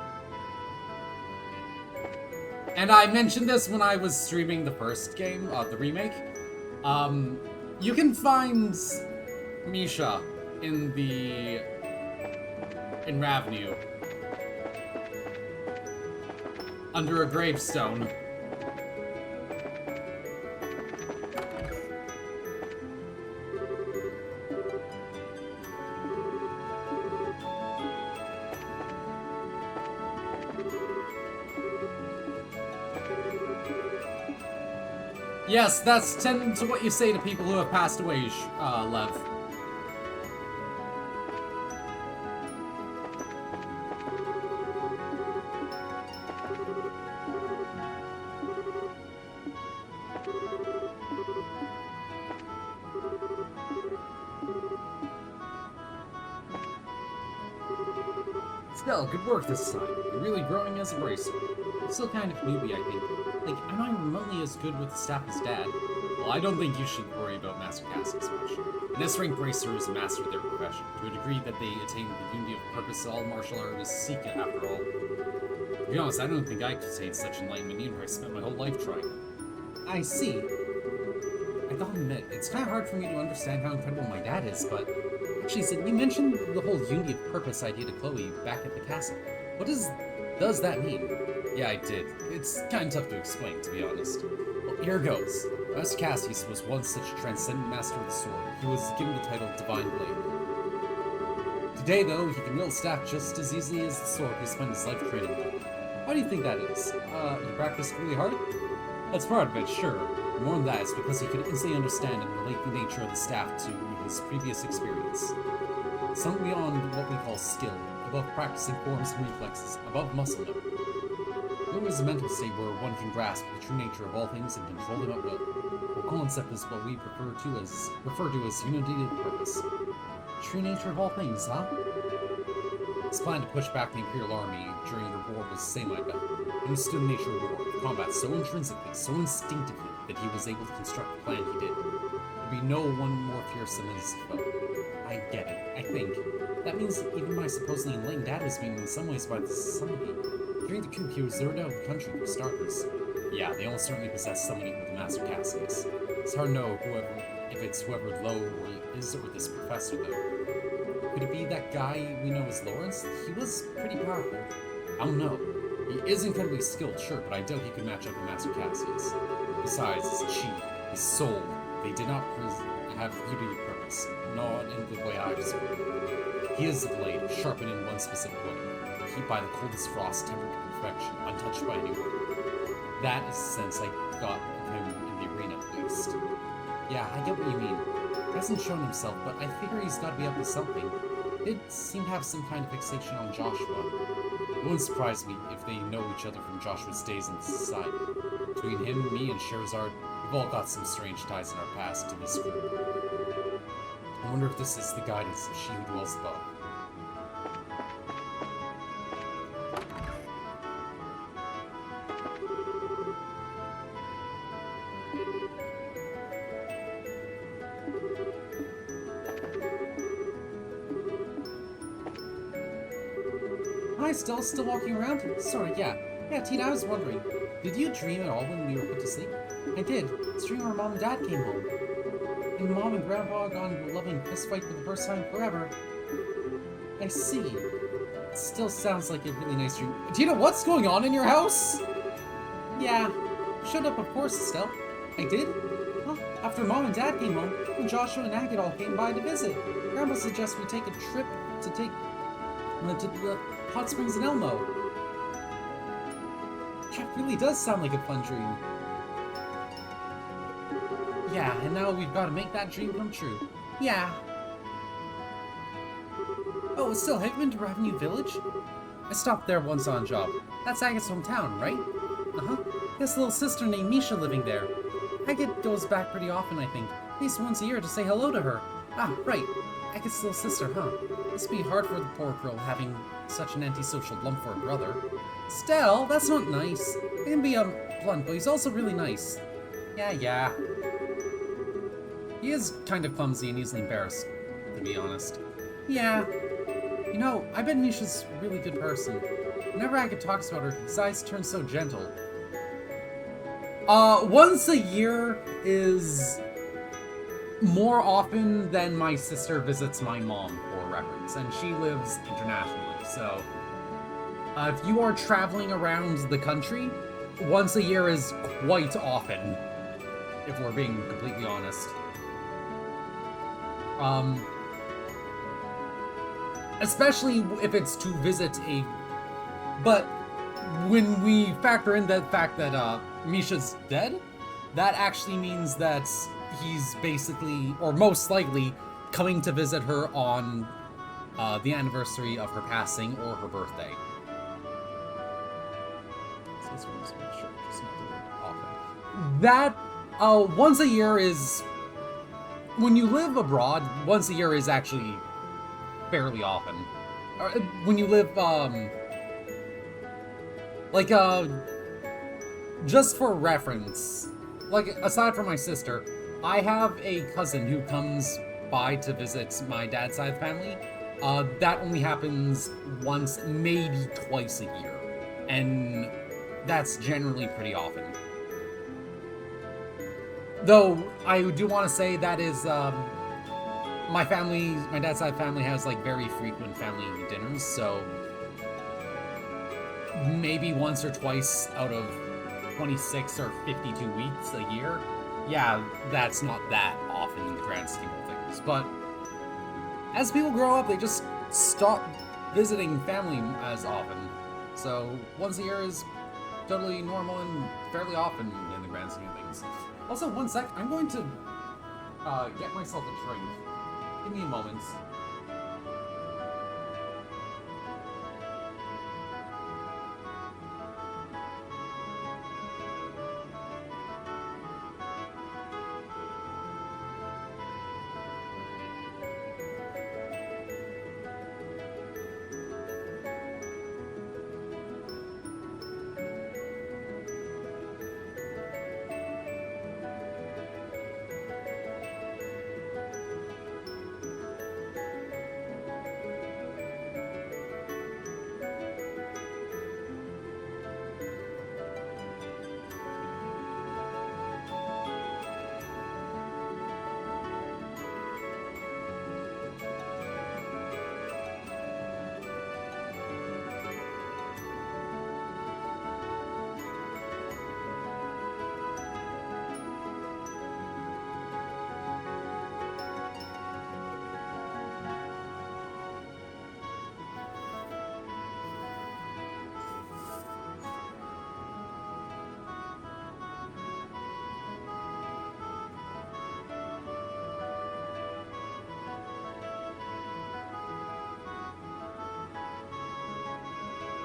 And I mentioned this when I was streaming the first game, the remake. You can find Misha in Ravenue under a gravestone. Yes, that's tend to what you say to people who have passed away, Lev. Still, good work this time. You're really growing as a racer. Still kind of newbie, I think. Like, I'm not remotely as good with the staff as Dad. Well, I don't think you should worry about Master Cassius much. An S-rank racer is a master of their profession, to a degree that they attain the unity of purpose all martial artists seek after all. To be honest, I don't think I could attain such enlightenment even if I spent my whole life trying. I see. I gotta admit, it's kind of hard for me to understand how incredible my dad is, but... Actually, Sid, you mentioned the whole unity of purpose idea to Chloe back at the castle. What does that mean? Yeah, I did. It's kind of tough to explain, to be honest. Well, here goes. Master Cassius was once such a transcendent master of the sword. He was given the title Divine Blade. Today, though, he can wield the staff just as easily as the sword he spent his life training with. Why do you think that is? He practiced really hard? That's part of it, sure. More than that, it's because he could instantly understand and relate the nature of the staff to his previous experience. Something beyond what we call skill, above practicing forms and reflexes, above muscle memory. There is a mental state where one can grasp the true nature of all things and control them at will. The concept is what we refer to as unity of purpose. True nature of all things, huh? His plan to push back the Imperial Army during the war was the same, I bet. He understood the nature of war, combat so intrinsically, so instinctively, that he was able to construct the plan he did. There'd be no one more fearsome than his foe. I get it, I think. That means even my supposedly enlightened dad was being in some ways by the society. During the coup, he was zeroed out of the country for starters. Yeah, they almost certainly possess someone equal to Master Cassius. It's hard to know if it's whoever Lowe is or this professor, though. Could it be that guy we know as Lawrence? He was pretty powerful. I don't know. He is incredibly skilled, sure, but I doubt he could match up with Master Cassius. Besides, his chi, his soul, they did not have unity of purpose, not in the way I observe it. He is the blade, sharpened in one specific way, heat by the coldest frost, tempered to perfection, untouched by anyone. That is the sense I got of him in the arena, at least. Yeah, I get what you mean. Hasn't shown himself, but I figure he's gotta be up to something. Did seem to have some kind of fixation on Joshua. It wouldn't surprise me if they know each other from Joshua's days in society. Between him, me, and Sherazard, we've all got some strange ties in our past to this group. I wonder if this is the guidance of she who dwells above. Hi, still walking around? Sorry, yeah. Yeah, Tina, I was wondering, did you dream at all when we were put to sleep? I did. It's dream our mom and dad came home. And Mom and Grandpa got into a loving fist fight for the first time forever. I see. It still sounds like a really nice dream. Tina, what's going on in your house? Yeah. Showed up, of course, Estelle. I did? Well, after Mom and Dad came home, when Joshua and Agate all came by to visit, Grandpa suggested we take a trip to the hot springs in Elmo. That really does sound like a fun dream. Yeah, and now we've got to make that dream come true. Yeah. Oh, still, have you been to Revenue Village? I stopped there once on a job. That's Agate's hometown, right? Uh-huh. He has a little sister named Misha living there. Agate goes back pretty often, I think. At least once a year to say hello to her. Ah, right. Agate's little sister, huh? Must be hard for the poor girl having such an antisocial lump for a brother. Stell, that's not nice. He can be, blunt, but he's also really nice. Yeah. He is kind of clumsy and easily embarrassed, to be honest. Yeah. You know, I bet Misha's a really good person. Whenever Agate talks about her, his eyes turn so gentle. Once a year is more often than my sister visits my mom, for reference, and she lives internationally, so if you are traveling around the country, once a year is quite often, if we're being completely honest. Especially if it's to visit a... But when we factor in the fact that Misha's dead, that actually means that he's basically, or most likely, coming to visit her on the anniversary of her passing or her birthday. That, once a year is... When you live abroad, once a year is actually fairly often. When you live, just for reference, like, aside from my sister, I have a cousin who comes by to visit my dad's side of the family. That only happens once, maybe twice a year. And that's generally pretty often. Though, I do want to say that is, my dad's side family has, like, very frequent family dinners, so maybe once or twice out of 26 or 52 weeks a year. Yeah, that's not that often in the grand scheme of things, but as people grow up, they just stop visiting family as often. So once a year is totally normal and fairly often in the grand scheme of things. Also, one sec, I'm going to get myself a drink. Give me a moment.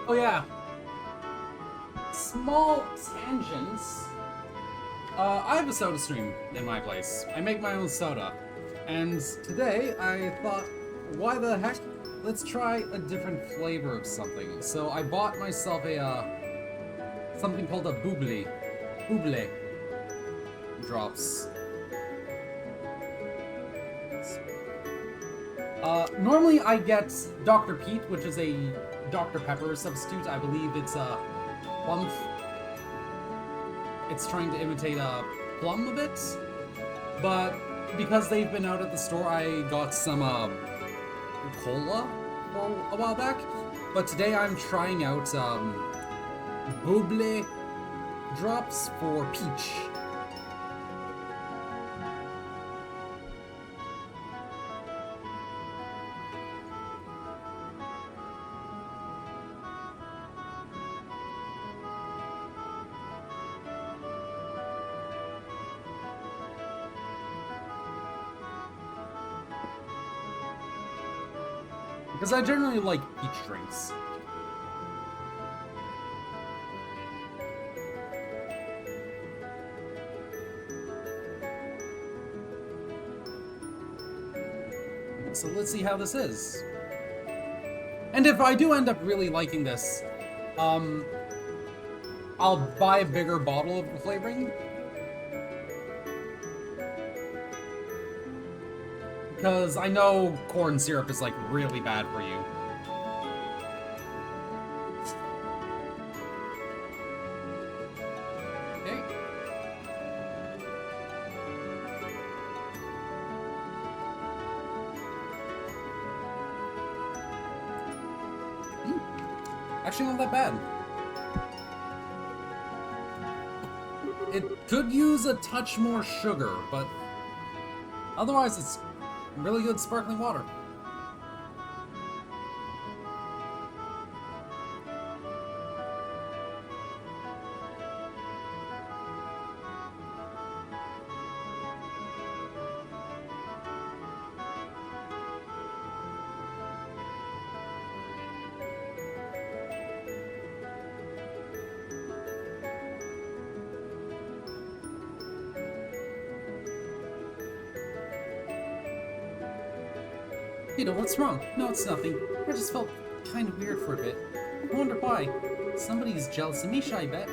Oh yeah. Small tangents. I have a soda stream in my place. I make my own soda. And today I thought, why the heck? Let's try a different flavor of something. So I bought myself a something called a bubbly drops. Normally I get Dr. Pete, which is a Dr. Pepper substitute. I believe it's a plum. It's trying to imitate a plum a bit, but because they've been out at the store, I got some cola a while back. But today I'm trying out bubbly drops for peach. Because I generally like peach drinks. So let's see how this is. And if I do end up really liking this, I'll buy a bigger bottle of the flavoring. Because I know corn syrup is like really bad for you. Okay. Actually not that bad. It could use a touch more sugar, but otherwise it's really good sparkling water. Peter, what's wrong? No, it's nothing. I just felt kind of weird for a bit. I wonder why. Somebody's jealous of Misha, I bet.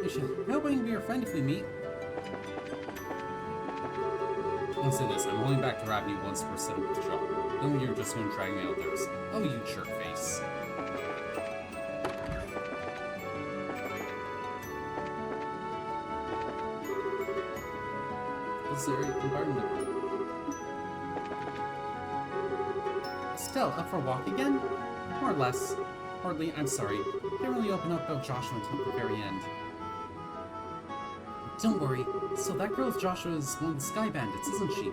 Misha, I hope I can be your friend if we meet. I'll say this, I'm only back to robbing you once per set of the shop. Then you're just going to drag me out there. Oh, you jerk face. What's the environment? Still, up for a walk again? More or less. Hardly, I'm sorry. Didn't really open up about Joshua until the very end. Don't worry. So that girl with Joshua is one of the Sky Bandits, isn't she?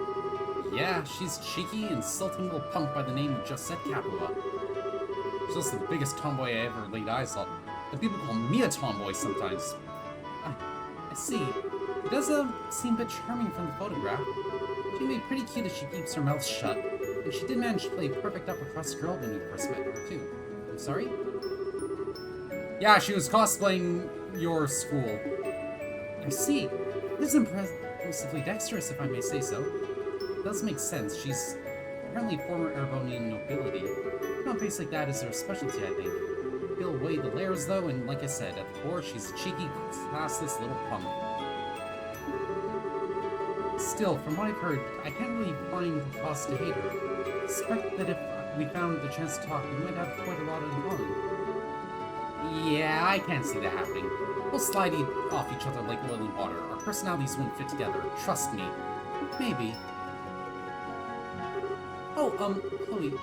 Yeah, she's cheeky, insulting little punk by the name of Josette Capua. She's also the biggest tomboy I ever laid eyes on. And people call me a tomboy sometimes. I see. It does seem a bit charming from the photograph. She'd be pretty cute if she keeps her mouth shut. And she did manage to play a perfect upper-crust girl when we first met her, too. I'm sorry? Yeah, she was cosplaying your school. I see. This is impressively dexterous, if I may say so. It does make sense. She's apparently former Erebonian nobility. On a face like that is her specialty, I think. Peel away the layers, though, and like I said, at the core, she's a cheeky, classless little punk. Still, from what I've heard, I can't really find cause to hate her. I suspect that if we found the chance to talk, we might have quite a lot in common. Yeah, I can't see that happening. We'll slide off each other like oil and water. Our personalities wouldn't fit together. Trust me. Maybe. Oh, Chloe,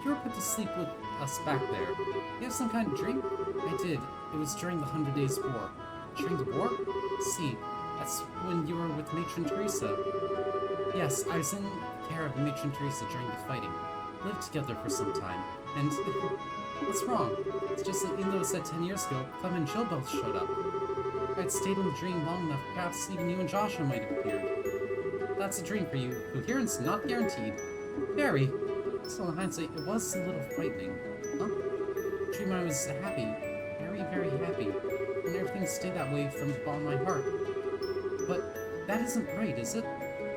you were put to sleep with us back there. You have some kind of drink? I did. It was during the 100 Days War. During the war? See, that's when you were with Matron Teresa. Yes, I was in care of Matron Teresa during the fighting. Lived together for some time. And what's wrong? It's just that even though it said 10 years ago, Clem and Jill both showed up. If I'd stayed in the dream long enough, perhaps even you and Joshua might have appeared. That's a dream for you. Coherence not guaranteed. Very. Still, in hindsight, it was a little frightening. Huh? dream I was happy. Very, very happy. And everything stayed that way from the bottom of my heart. But that isn't right, is it?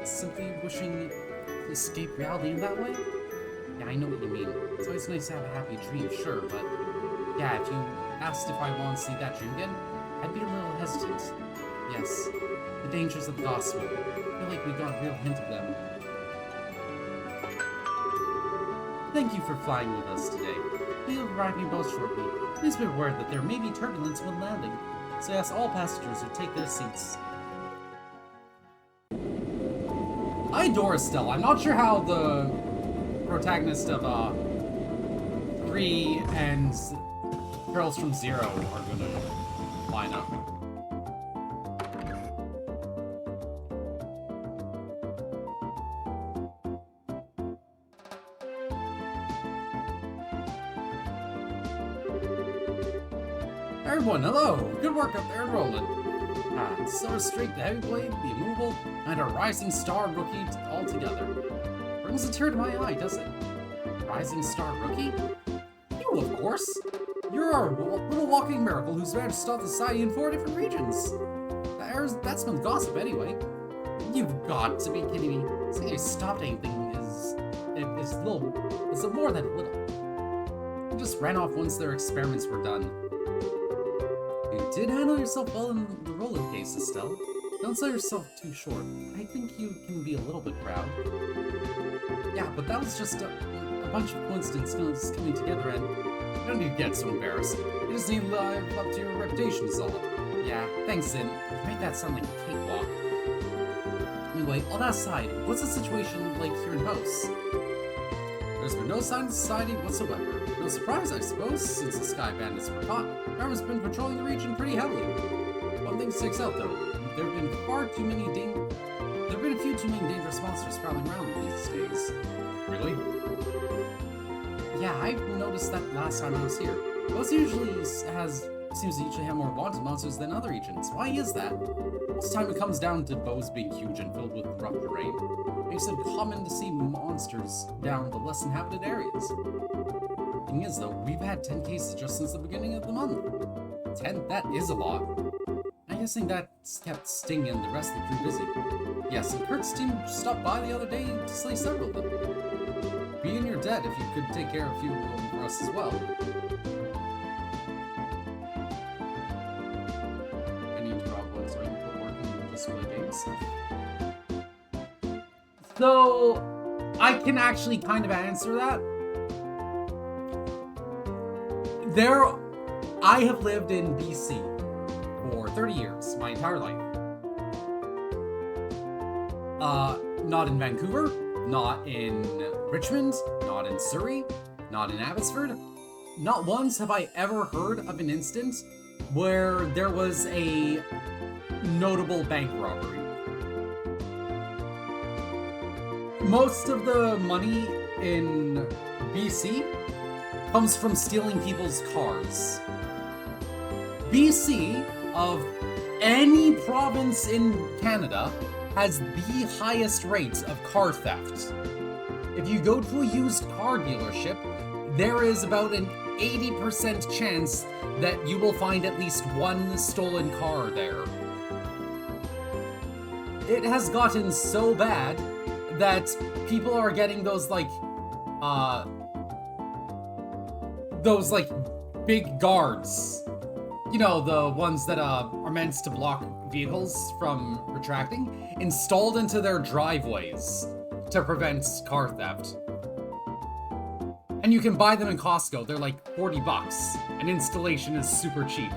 Simply wishing to escape reality in that way? Yeah, I know what you mean. It's always nice to have a happy dream, sure, but... yeah, if you asked if I want to see that dream again, I'd be a little hesitant. Yes, the dangers of the gospel. I feel like we got a real hint of them. Thank you for flying with us today. We'll be arriving both shortly. Please be aware that there may be turbulence when landing, so I ask all passengers to take their seats. I adore Estelle. I'm not sure how the protagonist of 3 and Girls from Zero are gonna line up. Everyone, hello! Good work up there, Roland. Silver Streak, the Heavy Blade, the Immovable, and a Rising Star Rookie all together. Brings a tear to my eye, does it? Rising Star Rookie? You, of course! You're our little walking miracle who's managed to stop the society in 4 different regions! That's been gossip anyway. You've got to be kidding me. Saying I stopped anything is more than a little. You just ran off once their experiments were done. You did handle yourself well in the Roland case, Estelle. Don't sell yourself too short. I think you can be a little bit proud. Yeah, but that was just a bunch of coincidences coming together, and you don't need to get so embarrassed. You just need to live up to your reputation is all. Yeah, thanks, Zin. You make that sound like a cakewalk. Anyway, all that aside, what's the situation like here in House? There's been no sign of society whatsoever. No surprise, I suppose, since the Sky Bandits were caught. Government's been patrolling the region pretty heavily. One thing sticks out, though. There have been a few too many dangerous monsters prowling around these days. Really? Yeah, I've noticed that last time I was here. Both seems to usually have more wanted monsters than other regions. Why is that? This time it comes down to bows being huge and filled with rough terrain. Makes it common to see monsters down the less inhabited areas. Thing is, though, we've had 10 cases just since the beginning of the month. 10? That is a lot. I'm guessing that's kept Sting and the rest of the crew busy. Yes, and Kurt's team stopped by the other day to slay several of them. Be in your debt if you could take care of a few of them for us as well. I need to drop one so I can put working in just play games. So, I can actually kind of answer that. I have lived in BC for 30 years, my entire life. Not in Vancouver, not in Richmond, not in Surrey, not in Abbotsford. Not once have I ever heard of an instance where there was a notable bank robbery. Most of the money in BC comes from stealing people's cars. BC, of any province in Canada, has the highest rates of car theft. If you go to a used car dealership, there is about an 80% chance that you will find at least one stolen car there. It has gotten so bad that people are getting those big guards. You know, the ones that are meant to block vehicles from retracting, installed into their driveways to prevent car theft. And you can buy them in Costco. They're like $40, and installation is super cheap.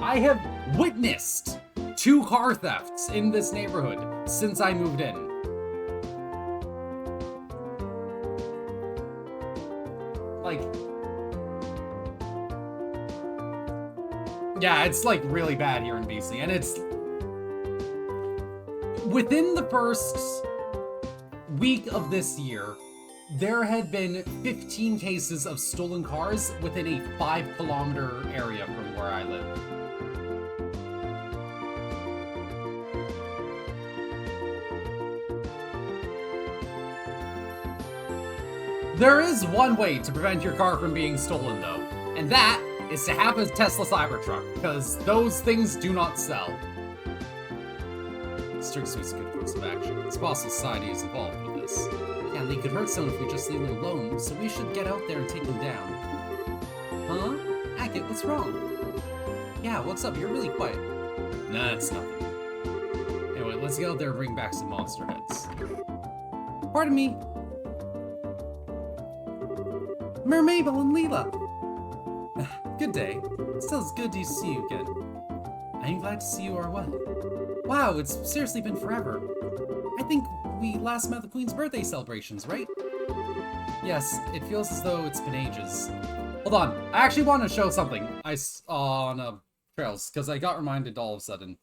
I have witnessed 2 car thefts in this neighborhood since I moved in. Yeah, it's really bad here in BC, and it's within the first week of this year, there had been 15 cases of stolen cars within a 5-kilometer area from where I live. There is one way to prevent your car from being stolen, though, and that is to have a Tesla Cybertruck, because those things do not sell. Strict Suit's a good course of action. It's possible society is involved with this. Yeah, and they could hurt someone if we just leave them alone, so we should get out there and take them down. Huh? Hackett, what's wrong? Yeah, what's up? You're really quiet. Nah, it's nothing. Anyway, let's get out there and bring back some monster heads. Pardon me. Mermabel and Leela. Good day. Still, it's good to see you again. I'm glad to see you are well. Wow, it's seriously been forever. I think we last met at the Queen's birthday celebrations, right? Yes, it feels as though it's been ages. Hold on, I actually want to show something I saw on Trails, because I got reminded all of a sudden.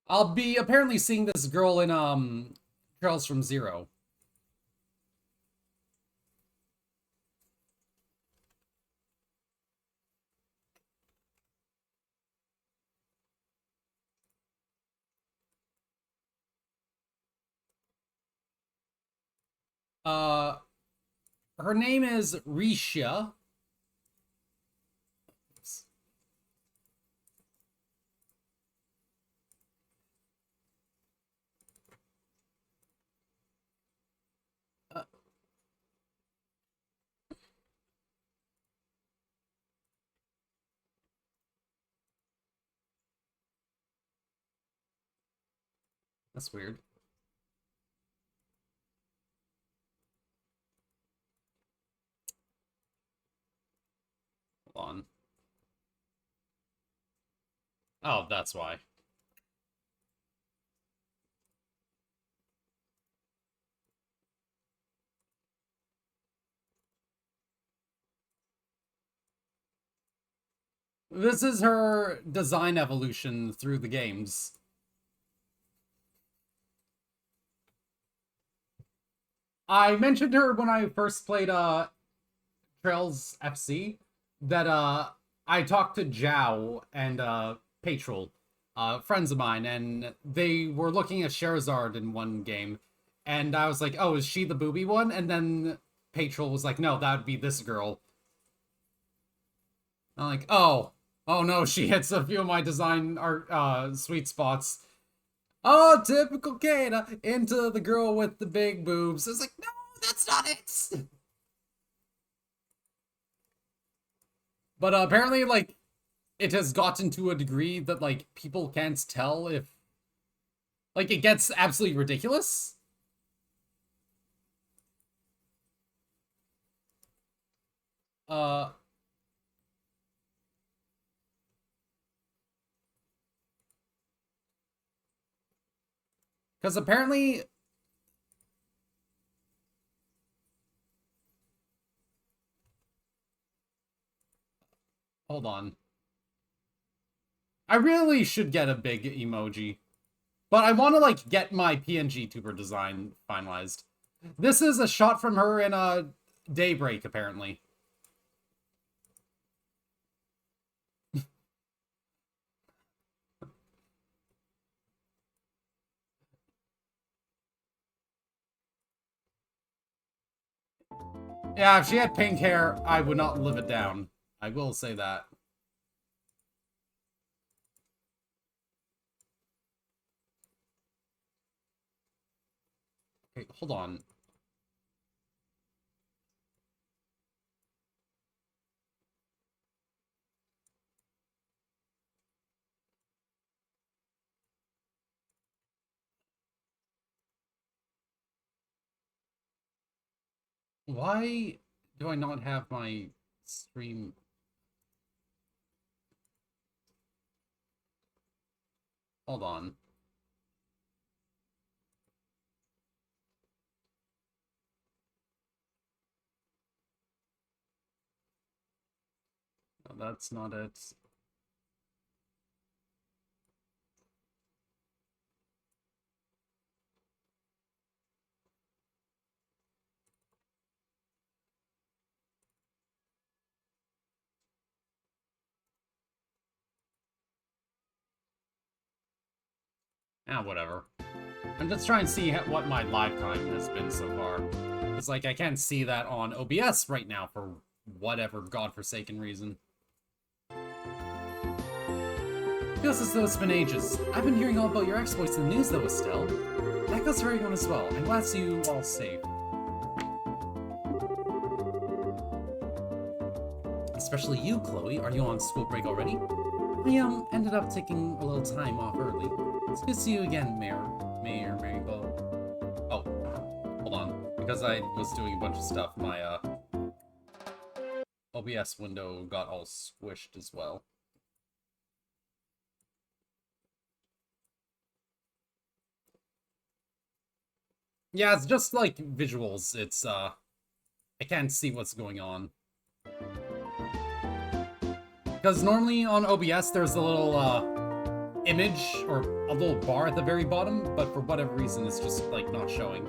I'll be apparently seeing this girl in Trails from Zero. Her name is Risha. Oops. That's weird. Hold on. Oh, that's why. This is her design evolution through the games. I mentioned her when I first played Trails FC that I talked to Zhao and Patrol, friends of mine, and they were looking at Charizard in one game, and I was like, "Oh, is she the booby one?" And then Patrol was like, "No, that would be this girl." I'm like, "Oh, oh no, she hits a few of my design art sweet spots." Oh, typical Kana into the girl with the big boobs. It's like, no, that's not it. But apparently, like, it has gotten to a degree that, like, people can't tell if... Like, it gets absolutely ridiculous. Because apparently... Hold on. I really should get a big emoji. But I want to, like, get my PNG tuber design finalized. This is a shot from her in a Daybreak, apparently. Yeah, if she had pink hair, I would not live it down. I will say that. Okay, hold on. Why do I not have my stream? Hold on. No, that's not it. Whatever. I'm just trying to see what my live time has been so far. It's like I can't see that on OBS right now for whatever godforsaken reason. Feels as though it's been ages. I've been hearing all about your exploits in the news though, Estelle. That goes for everyone as well. I'm glad to see you all safe. Especially you, Chloe. Are you on school break already? I ended up taking a little time off early. It's good to see you again, Mayor Maryville. Oh, hold on. Because I was doing a bunch of stuff, my OBS window got all squished as well. Yeah, it's just like visuals. It's I can't see what's going on. Because normally on OBS there's a little image or a little bar at the very bottom, but for whatever reason it's just like not showing.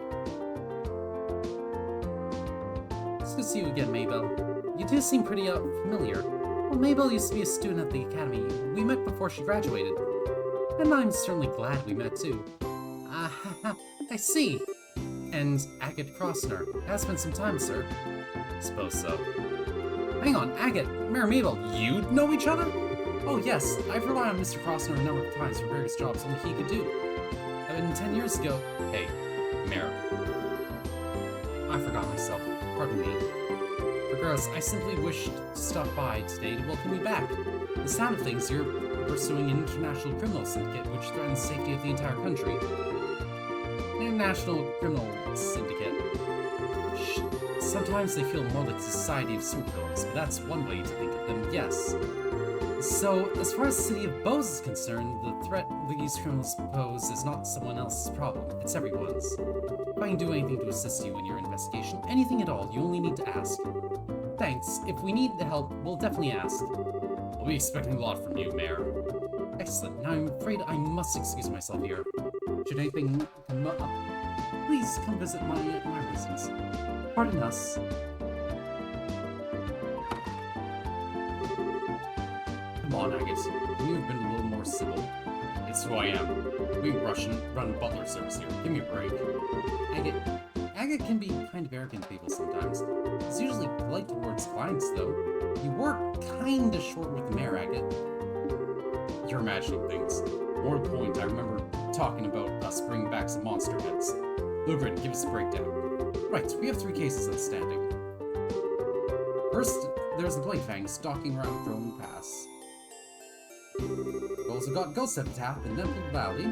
It's good to see you again, Mabel. You do seem pretty familiar. Well, Mabel used to be a student at the academy. We met before she graduated. And I'm certainly glad we met too. I see. And Agate Crossner. It has been some time, sir. Suppose so. Hang on, Agate, Mayor Mabel, you know each other? Oh yes, I've relied on Mr. Crossner a number of times for various jobs only he could do. And 10 years ago... Hey, Mayor. I forgot myself. Pardon me. Regardless, I simply wished to stop by today to welcome you back. The sound of things, you're pursuing an international criminal syndicate which threatens the safety of the entire country. An international criminal syndicate. Sometimes they feel more like a society of supervillains, but that's one way to think of them, yes. So, as far as the city of Bose is concerned, the threat these criminals pose is not someone else's problem, it's everyone's. If I can do anything to assist you in your investigation, anything at all, you only need to ask. Thanks. If we need the help, we'll definitely ask. We'll be expecting a lot from you, Mayor. Excellent. Now I'm afraid I must excuse myself here. Should anything come up, please come visit my residence. Pardon us. Come on, Agate. You've been a little more civil. It's who I am. We run butler service here. Give me a break. Agate can be kind of arrogant to people sometimes. It's usually polite towards clients, though. You were kinda short with the mayor, Agate. You're imagining things. More to the point, I remember talking about us bringing back some monster heads. Lugrin, give us a breakdown. Right, we have 3 cases outstanding. First, there's the Bladefang stalking around Throne Pass. We also got Ghost Epitaph in Temple Valley.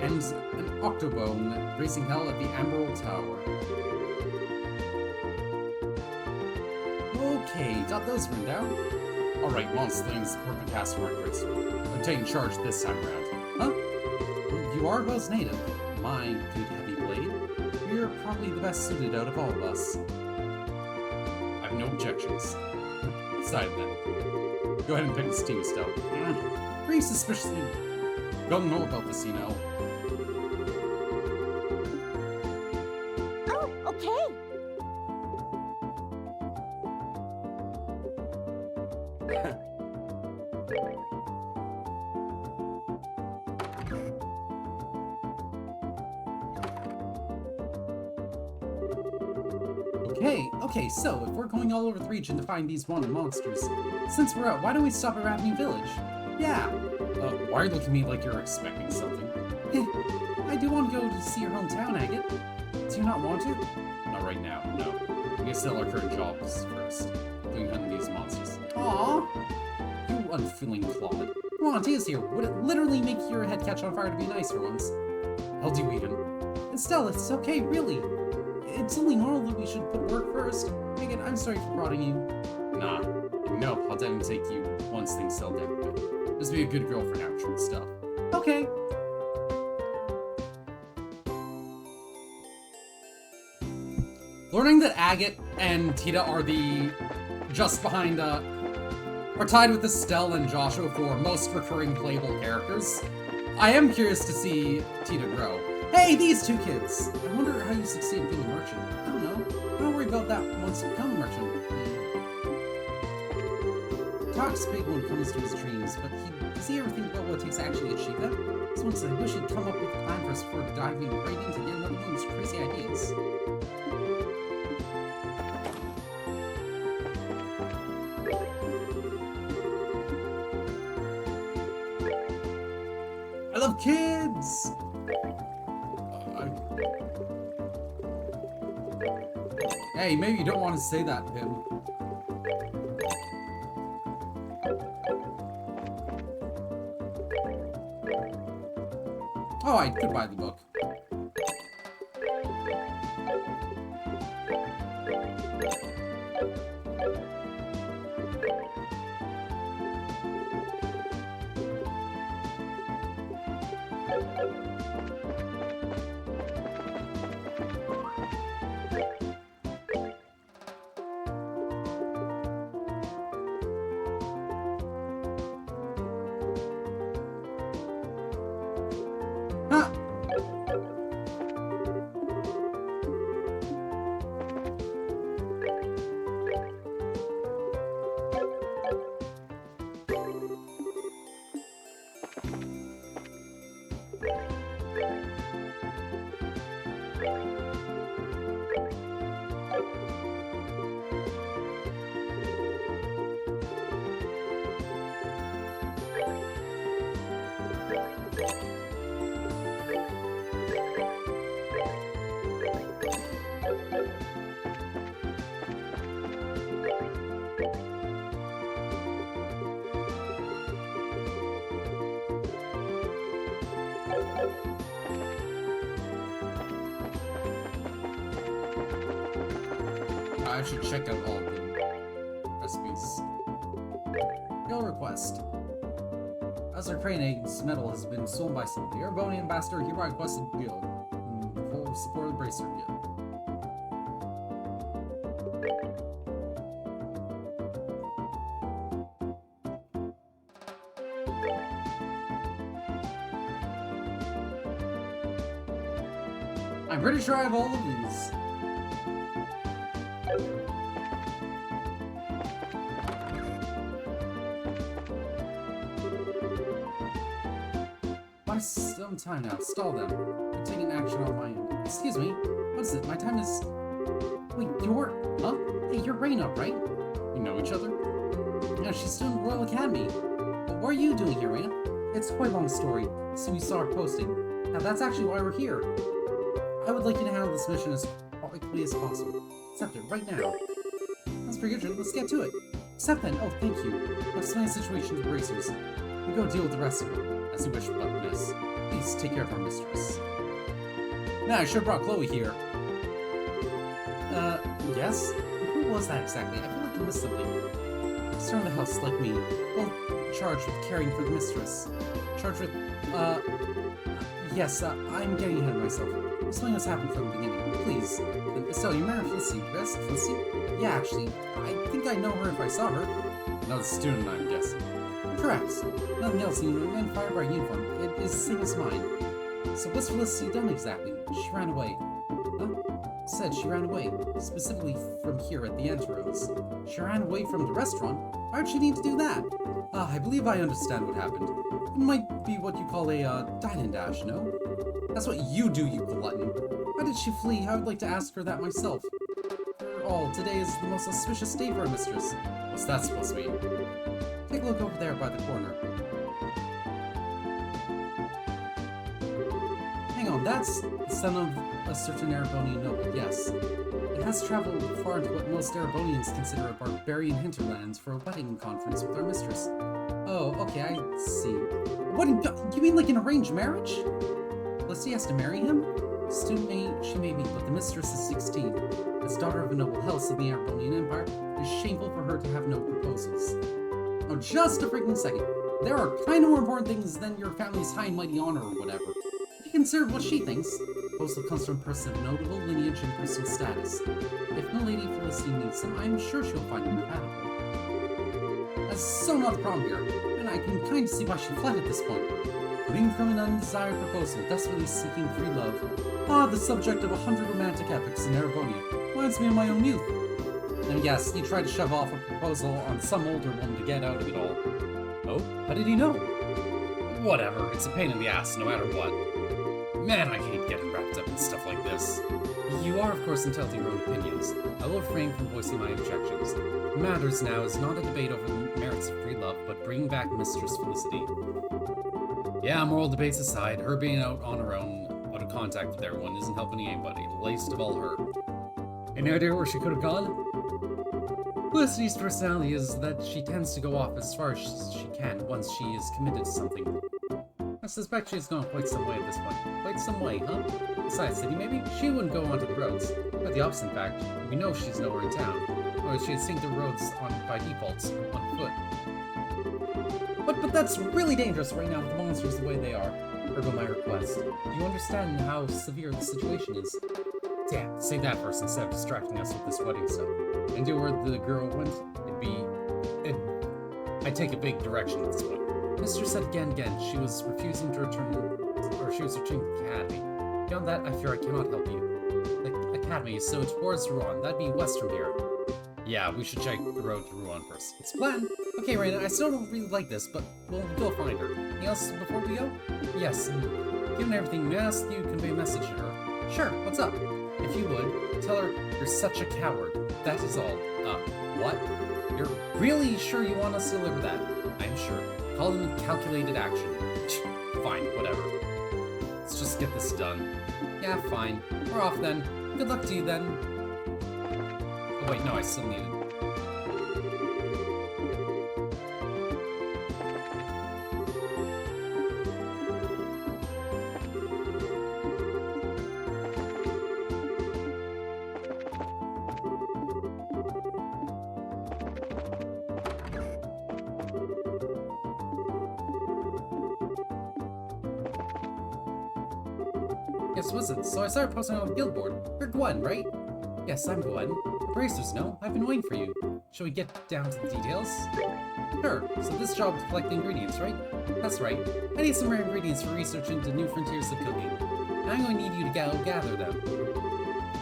And an Octobone racing hell at the Amberl Tower. Okay, got those written down. Alright, Monsterling's perfect task for Chris. I'm taking charge this time around. Huh? You are Bose native. My good heavy blade. You're probably the best suited out of all of us. I have no objections. Decided then. Go ahead and pick this team stone. Pretty suspiciously. Don't know about this, you know. Oh, okay. Okay, so if we're going all over the region to find these wanted monsters, since we're out, why don't we stop at Ravney Village? Yeah. Why are you looking at me like you're expecting something? I do want to go to see your hometown, Agate. Do you not want to? Not right now, no. We gotta settle our current jobs first, including hunting these monsters. Aww! You unfeeling clod. Come on, Tia's here. Would it literally make your head catch on fire to be nice for once? I'll do even. Estelle, it's okay, really. It's only normal that we should put work first. Megan, I'm sorry for prodding you. Nah. No, I'll definitely take you once things settle down. Just be a good girl for now, and stuff. Okay. Learning that Agate and Tita are just behind, are tied with Estelle and Joshua for most recurring playable characters, I am curious to see Tita grow. Hey, these 2 kids! I wonder how you succeed in being a merchant. I don't know. Don't worry about that once you become a merchant. Talk's big when it comes to his dreams, but he Does he ever think about what it takes to actually achieve them? So once I wish he'd come up with a plan for us before diving right into the other one's crazy ideas. I love kids! Hey, maybe you don't want to say that, Pim. Oh, I could buy the book. Huh. I should check out all the recipes. Your request. As our Crane's medal has been stolen by some, the Erebonian ambassador hereby requested Guild in full support of the Bracer Guild. I'm pretty sure I have all of these. By some time now, stall them. I'm taking action on my end. Excuse me, what is it? My time is... Wait, you're... Huh? Hey, you're Reina, right? You know each other? Yeah, she's still in the Royal Academy. But what are you doing here, Reina? It's quite a long story, so we saw her posting. Now that's actually why we're here. I would like you to handle this mission as quickly as possible. Accept it right now. That's pretty good, let's get to it. Accept then. Oh, thank you. I'll explain the situation to the Bracers. We go deal with the rest of them. As you wish, but miss. Please take care of our mistress. Now, I should have brought Chloe here. Yes? Who was that exactly? I feel like I missed something. Stir in the house like me. Both charged with caring for the mistress. Charged with, yes, I'm getting ahead of myself. Explain what's happened from the beginning, please. So, you remember Felicity, yes? Felicity? Yeah, actually, I think I know her if I saw her. Another student, I'm guessing. Correct. Nothing else in your identified by uniform. It is the same as mine. So what's Felicity done exactly? She ran away. Huh? Said she ran away. Specifically from here at the Anterose. She ran away from the restaurant? Why would she need to do that? I believe I understand what happened. It might be what you call a, dine and dash, no? That's what you do, you glutton. Why did she flee? I would like to ask her that myself. After all, today is the most auspicious day for our mistress. What's that supposed to be? Take a look over there by the corner. Hang on, that's the son of a certain Erebonian noble, yes. It has traveled far into what most Erebonians consider a barbarian hinterlands for a wedding conference with our mistress. Oh, okay, I see. What, you mean like an arranged marriage? Felicity has to marry him? Student she may be, but the mistress is 16. As daughter of a noble house of the Erebonian Empire, it is shameful for her to have no proposals. Oh, just a freaking second. There are kind of more important things than your family's high and mighty honor or whatever. You consider what she thinks. Proposal comes from a person of notable lineage and personal status. If Milady Felicity meets him, I'm sure she'll find him compatible. That's so not the problem here, and I can kind of see why she fled at this point. Fleeing from an undesired proposal, desperately seeking free love. The subject of 100 romantic epics in Erebonia. Reminds me of my own youth. And yes, he tried to shove off a proposal on some older woman to get out of it all. Oh, how did he know? Whatever, it's a pain in the ass no matter what. Man, I hate getting wrapped up in stuff like this. You are, of course, entitled to your own opinions. I will refrain from voicing my objections. What matters now is not a debate over the merits of free love, but bringing back Mistress Felicity. Yeah, moral debates aside, her being out on her own, out of contact with everyone, isn't helping anybody, least of all her. Any idea where she could have gone? Felicity's personality is that she tends to go off as far as she can once she is committed to something. I suspect she's gone quite some way at this point. Quite some way, huh? Besides, City, maybe she wouldn't go onto the roads. But the opposite, in fact, we know she's nowhere in town. Or she'd sink the roads by default, on foot. But that's really dangerous right now with the monsters the way they are. Ergo my request. Do you understand how severe the situation is? Damn, say that first instead of distracting us with this wedding stuff. And do where the girl went, I'd take a big direction at this point. Mister said again, she was refusing to return, or she was returning to the academy. Beyond that, I fear I cannot help you. The academy, so towards Ruan, that'd be west from here. Yeah, we should check the road to Ruan first. It's a plan. Okay, Raina, I still don't really like this, but we'll go find her. Anything else before we go? Yes, given everything, may I ask you to convey a message to her? Sure, what's up? If you would, tell her you're such a coward. That is all. What? You're really sure you want us to deliver that? I'm sure. Call it calculated action. Fine, whatever. Let's just get this done. Yeah, fine. We're off then. Good luck to you then. Oh wait, no, I still need it. Yes, was it? So I started posting on the guild board. You're Gwen, right? Yes, I'm Gwen. The Bracers know. I've been waiting for you. Shall we get down to the details? Sure. So this job is collecting ingredients, right? That's right. I need some rare ingredients for research into new frontiers of cooking. And I'm going to need you to go gather them.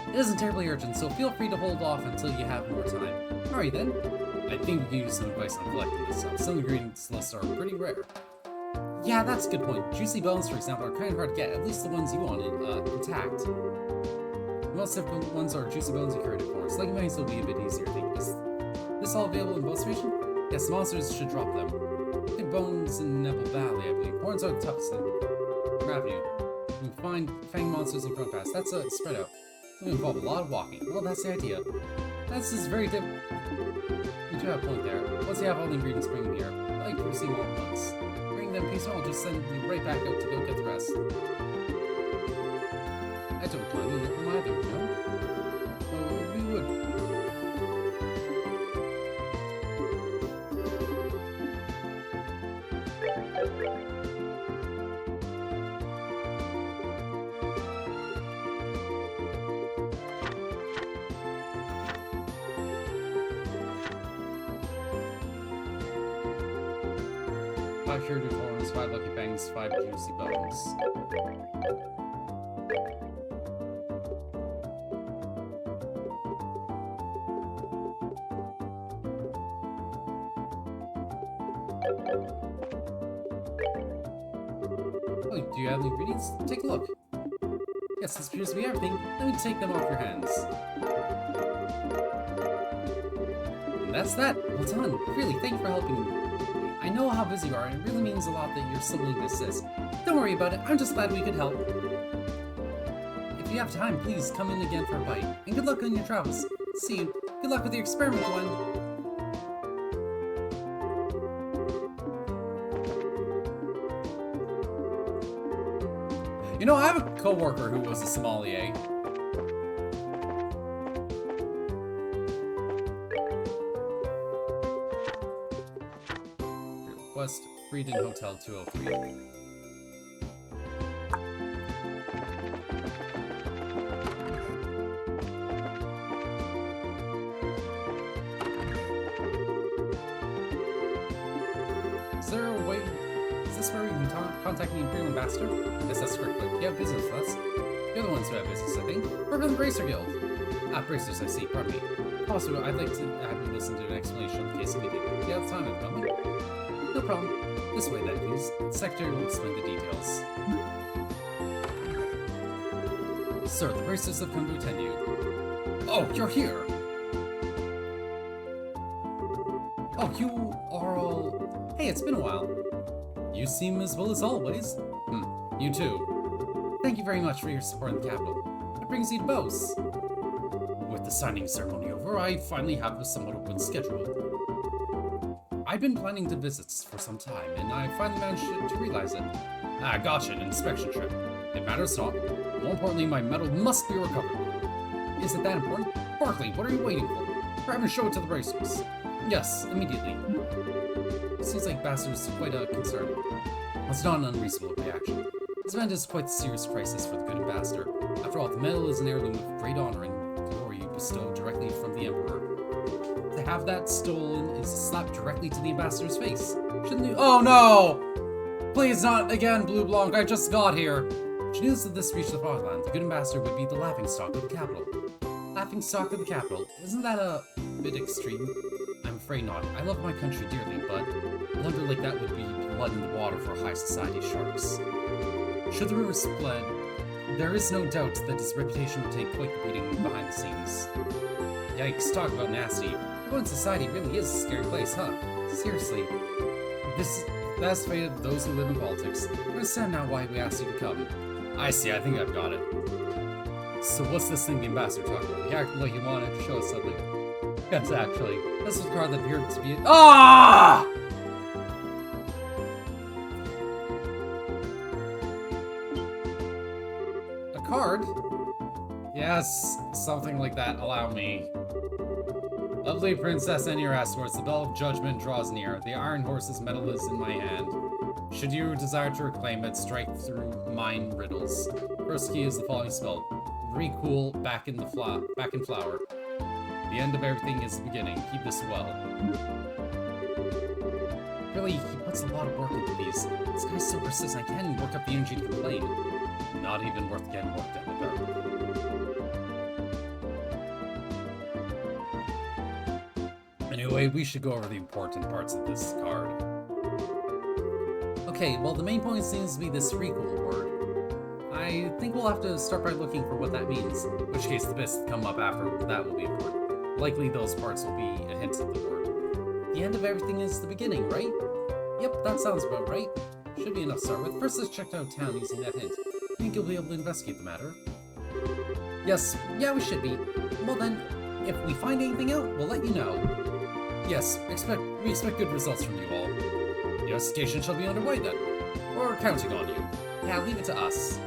It isn't terribly urgent, so feel free to hold off until you have more time. Alright then. I think we can use some advice on collecting this stuff. Some ingredients lists are pretty rare. Yeah, that's a good point. Juicy bones, for example, are kind of hard to get, at least the ones you wanted, intact. Most difficult ones are juicy bones and curative forms, like might still be a bit easier to think. Is this all available in Boast Region? Yes, the monsters should drop them. Good bones in Neville Valley, I believe. Horns are the toughest in Ravenue. You can find fang monsters in Front Pass. That's a spread out. It's going to involve a lot of walking. Well, that's the idea. This is very different. You do have a point there. Once you have all the ingredients, bring them here. I like to receive all at once. Bring them peaceful, I'll just send you right back out to go get the rest. I don't plan to look them either, no? Oh, we would. Five curative forms, 5 lucky fangs, 5 juicy bones. Oh, do you have the ingredients? Take a look. Yes, this appears to be everything. Let me take them off your hands. And that's that. Well done. Really, thank you for helping me. I know how busy you are, and it really means a lot that you're so willing to assist. Don't worry about it, I'm just glad we could help. If you have time, please come in again for a bite. And good luck on your travels. See you. Good luck with your experiment, Gwen. You know, I have a coworker who was a sommelier. West Frieden Hotel 203. Is there a way? Is this where we can contact the Imperial Ambassador? Yes, that's correct, but you have business with us. You're the ones who have business, I think. We're from the Bracer Guild. Ah, Bracers, I see, pardon me. Also, I'd like to have you listen to an explanation of the case immediately. Do you have time at the moment? No problem. This way then, please. The secretary will explain the details. Sir, the bracers have come to attend you. Oh, you're here! Oh, you are all... Hey, it's been a while. You seem as well as always. You too. Thank you very much for your support in the capital. What brings you to Bose? With the signing ceremony over, I finally have a somewhat open schedule. I've been planning to visit for some time, and I finally managed to realize it. Ah, gotcha, an inspection trip. It matters not. More importantly, my medal must be recovered. Is it that important? Barkley, what are you waiting for? Grab and show it to the racers. Yes, immediately. Seems like Bastard's quite concerned. It's not an unreasonable reaction. This event is quite a serious crisis for the good ambassador. After all, the medal is an heirloom of great honor and glory bestowed directly from the Emperor. To have that stolen is a slap directly to the ambassador's face. Shouldn't you— Oh no! Please not again, Blue Blanc, I just got here! Should news of this reach the fatherland, the good ambassador would be the laughingstock of the capital. Laughingstock of the capital? Isn't that a bit extreme? I'm afraid not. I love my country dearly, but blunder like that would be blood in the water for high society sharks. Should the rumors spread, there is no doubt that his reputation would take quite the beating behind the scenes. Yikes, talk about nasty. Everyone society really is a scary place, huh? Seriously. That's the fate of those who live in politics. I understand now why we asked you to come. I see, I think I've got it. So what's this thing the ambassador talked about? He acted like he wanted to show us something. Yes, actually. This was the card that appeared to be— Ah! A card? Yes, something like that. Allow me. Lovely Princess and your escorts, the bell of judgment draws near. The Iron Horse's medal is in my hand. Should you desire to reclaim it, strike through mine riddles. First key is the following spell. Recool back in flower. The end of everything is the beginning. Keep this well. Really, he puts a lot of work into these. This guy's so persistent, I can't even work up the energy to complain. Not even worth getting worked up about. Anyway, we should go over the important parts of this card. Okay, well, the main point seems to be this recool word. I think we'll have to start by looking for what that means, in which case the bits that come up after that will be important. Likely those parts will be a hint of the word. The end of everything is the beginning, right? Yep, that sounds about right. Should be enough to start with. First, let's check out town using that hint. Think you'll be able to investigate the matter? Yes, yeah, we should be. Well then, if we find anything out, we'll let you know. Yes, we expect good results from you all. The investigation shall be underway then. We're counting on you. Yeah, leave it to us.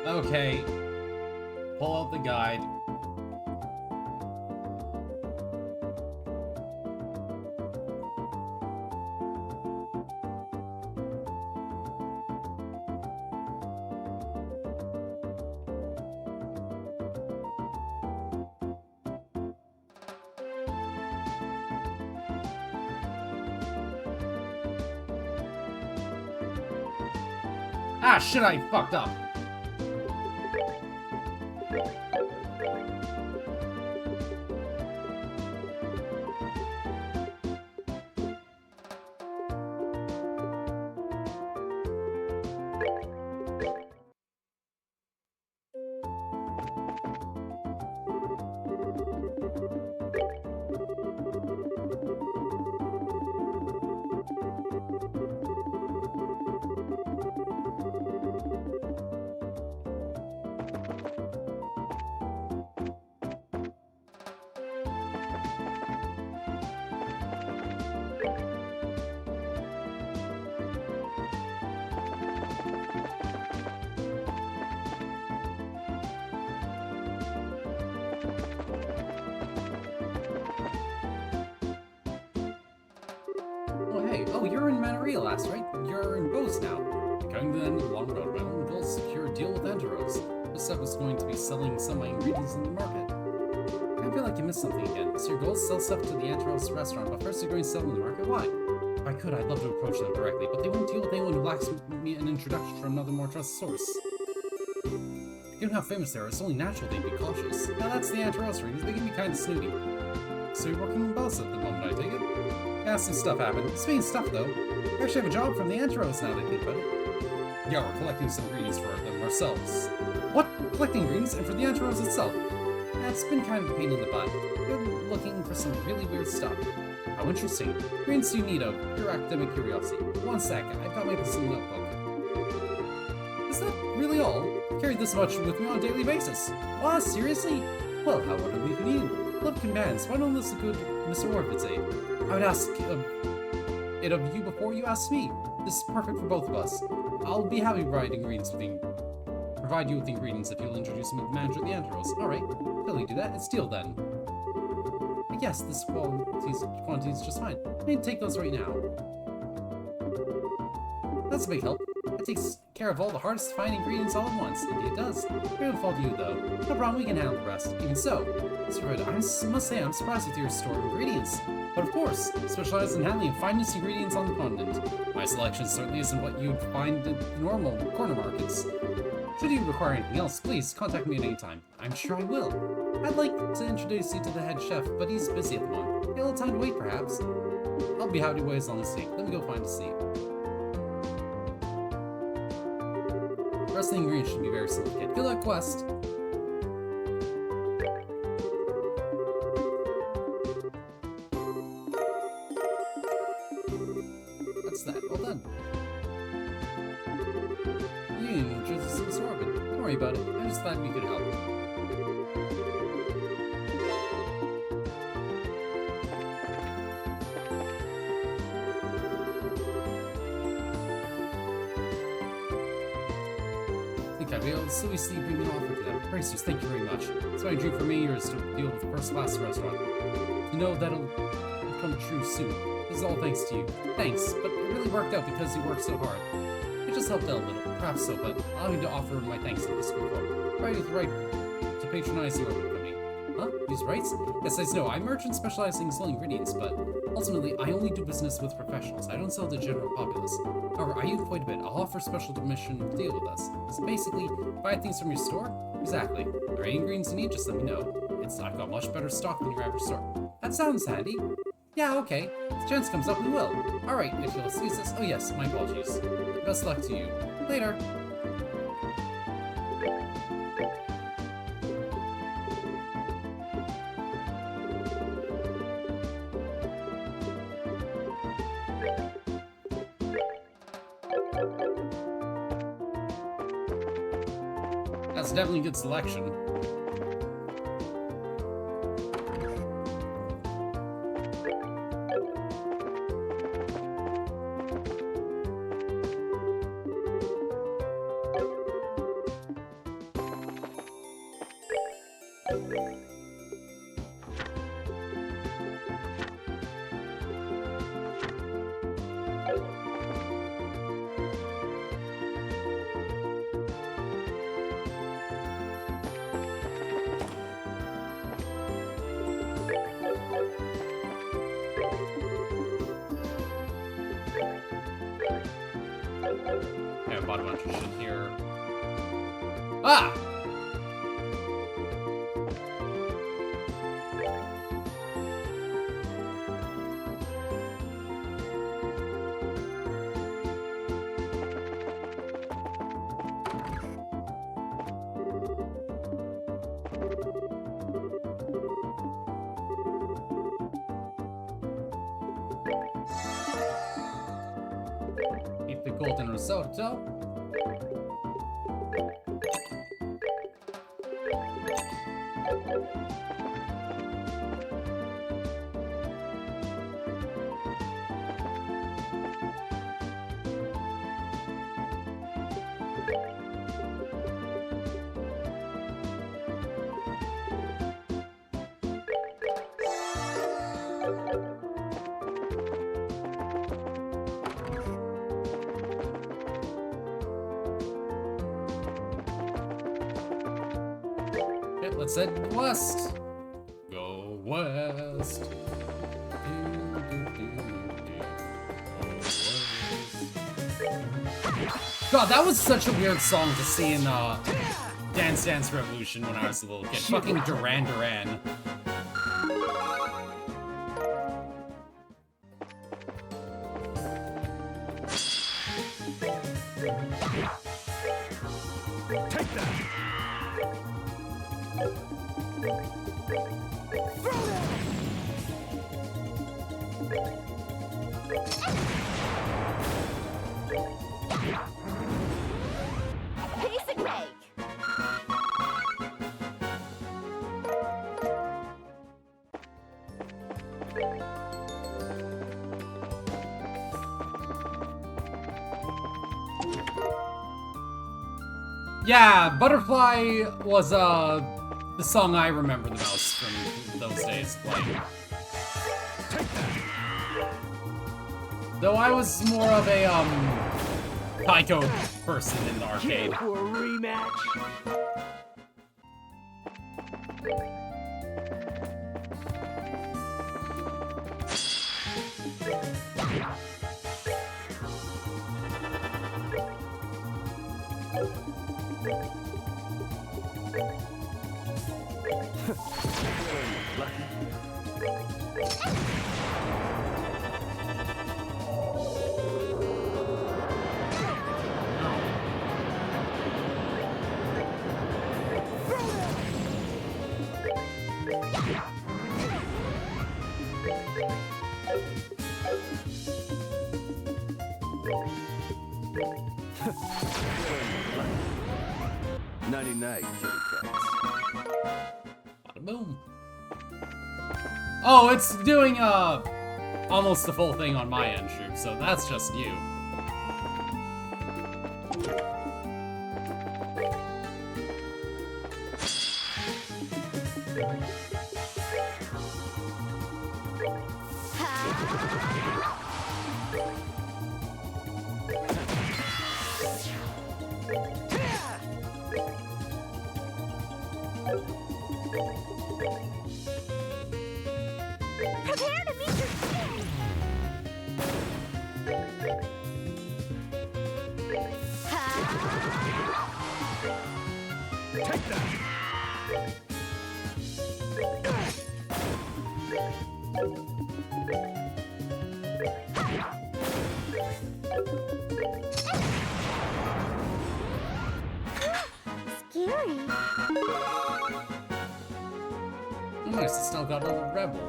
Okay. Pull out the guide. Ah, shit, I fucked up. Oh, you're in Manaria last, right? You're in Bose now. Going to the end of the long road, my own goal is to secure a deal with Enteros. This stuff was going to be selling some of my ingredients in the market. I feel like you missed something again. So your goal is to sell stuff to the Anteros restaurant, but first you're going to sell in the market? Why? If I could, I'd love to approach them directly, but they won't deal with anyone who lacks me an introduction from another more trusted source. Given how famous they are, it's only natural they'd be cautious. Now that's the Anteros rings, they can be kinda snooty. So you're working in Belsa at the moment, I take it? Yeah, some stuff happened. Speaking of stuff, though, I actually have a job from the Anteros now that I think about it. Yeah, we're collecting some ingredients for them ourselves. What? Collecting ingredients? And for the Anteros itself? That's been kind of a pain in the butt. We're looking for some really weird stuff. How interesting. Ingredients you need of pure academic curiosity. One sec, I've got my little notebook. Is that really all? I carry this much with me on a daily basis. Wow, seriously? Well, how would we need? Love commands. Why don't listen to Mr. Orphan say? I would ask it of you before you ask me. This is perfect for both of us. I'll be happy to provide you with ingredients if you'll introduce me to the manager of the Anteros. Alright, totally do that. It's deal then. Yes, this quantity is just fine. I need to take those right now. That's a big help. That takes care of all the hardest to find ingredients all at once. Indeed it does. We don't fault you though. No problem, we can handle the rest. Even so, Mr. Red, I must say I'm surprised with your store of ingredients. But of course, specialized in handling the finest ingredients on the continent. My selection certainly isn't what you'd find at the normal corner markets. Should you require anything else, please contact me at any time. I'm sure I will. I'd like to introduce you to the head chef, but he's busy at the moment. You have a little time to wait, perhaps. I'll be happy to wait as long as you take. Let me go find a seat. The rest of the ingredients should be very simple, kid. Good luck, quest! What's that? Well done. You just absorb it. Don't worry about it. I'm just glad we could help. I'd be able to seriously bring an offer to them. Racers, thank you very much. It's what I dream for many years to deal with a first-class restaurant. You know that'll become true soon. This is all thanks to you. Thanks, but it really worked out because you worked so hard. It just helped out a little, perhaps so, but allow me to offer my thanks to this group. Right with the right to patronize your company. Huh? These rights? Yes, I know. I'm a merchant specializing in selling ingredients, but ultimately, I only do business with professionals. I don't sell to the general populace. However, I use quite a bit. I'll offer special permission to deal with us. It's basically, buy things from your store? Exactly. If there are any ingredients you need, just let me know. I've got much better stock than your average store. That sounds handy. Yeah, okay. If the chance comes up, we will. Alright, if you'll excuse us. Oh yes, my apologies. Best luck to you. Later. That's definitely a good selection. Yeah, I bought a bunch of shit here. Ah! Eat the golden risotto. Let's head west. Go God, that was such a weird song to see in Dance Dance Revolution when I was a little kid. Fucking Duran Duran. Take that! Piece of cake. Yeah, Butterfly was the song I remember the most from those days playing. Though I was more of a Taiko person in the arcade. For a rematch? Night-night, kitty cats. Bada boom. Oh, it's doing almost the full thing on my end, Troop, so that's just you. Prepare to meet your king. Take that! Scary. Nice, I still got a little Rebel.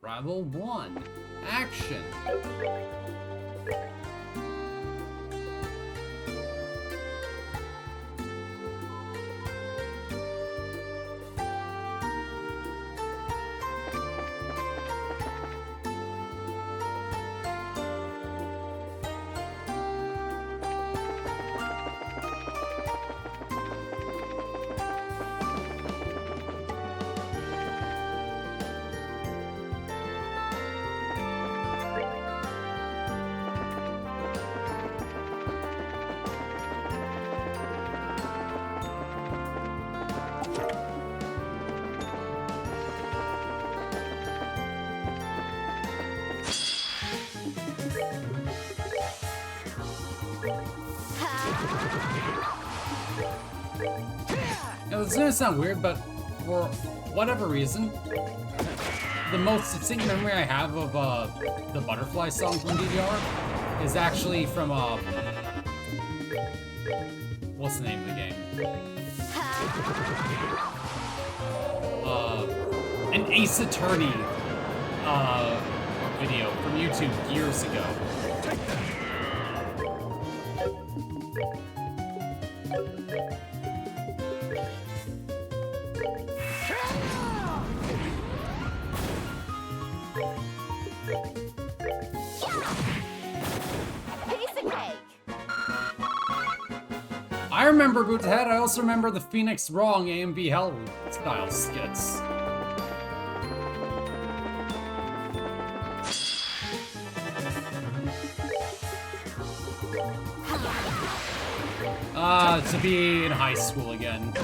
Rebel 1. Action. Now, this is gonna sound weird, but for whatever reason, the most distinct memory I have of the Butterfly song from DDR is actually from what's the name of the game? An Ace Attorney video from YouTube years ago. Piece of cake. I remember Boot Head. I also remember the Phoenix Wrong AMV Hell style skits. To be in high school again. Go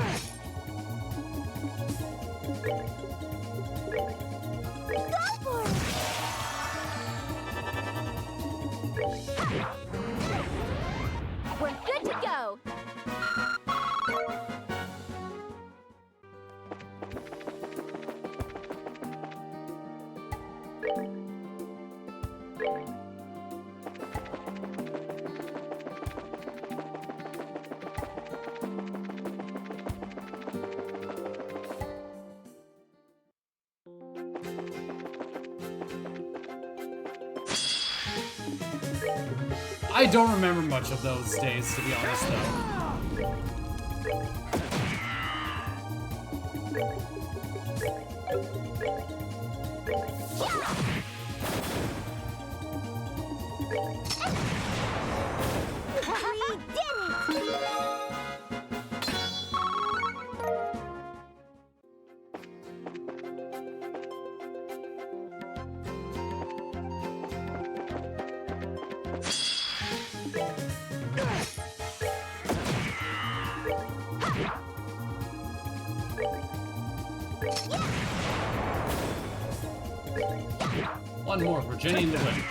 for it. We're good to go. I don't remember much of those days, to be honest, though. We did it! One more for Jenny and the win.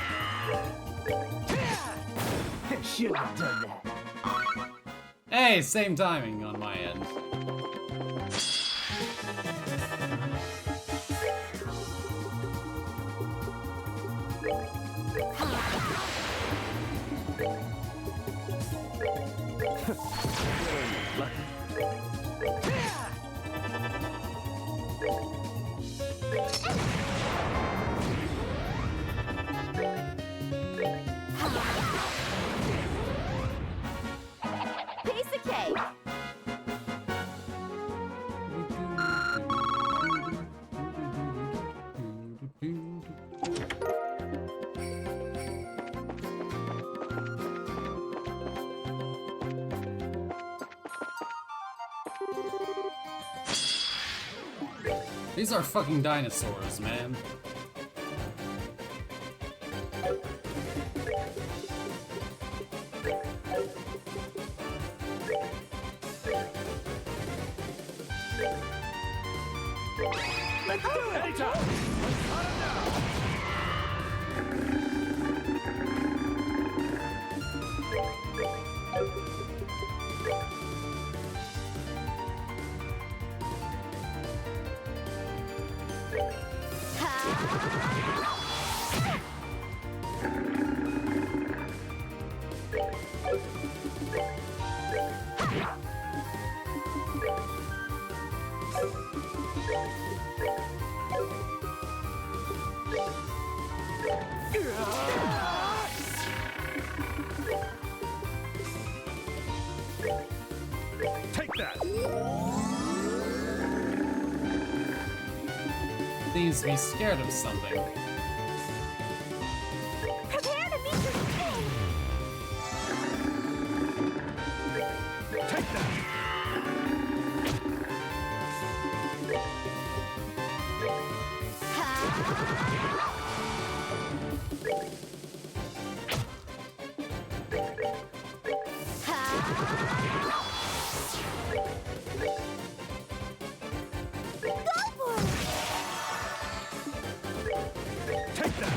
Should have done that. Hey, same timing on my end. Piece of cake. These are fucking dinosaurs, man. Let's do it! Anytime! Take that! Seems to be scared of something. Prepare to meet your spin. Take that! Go for it. Take that!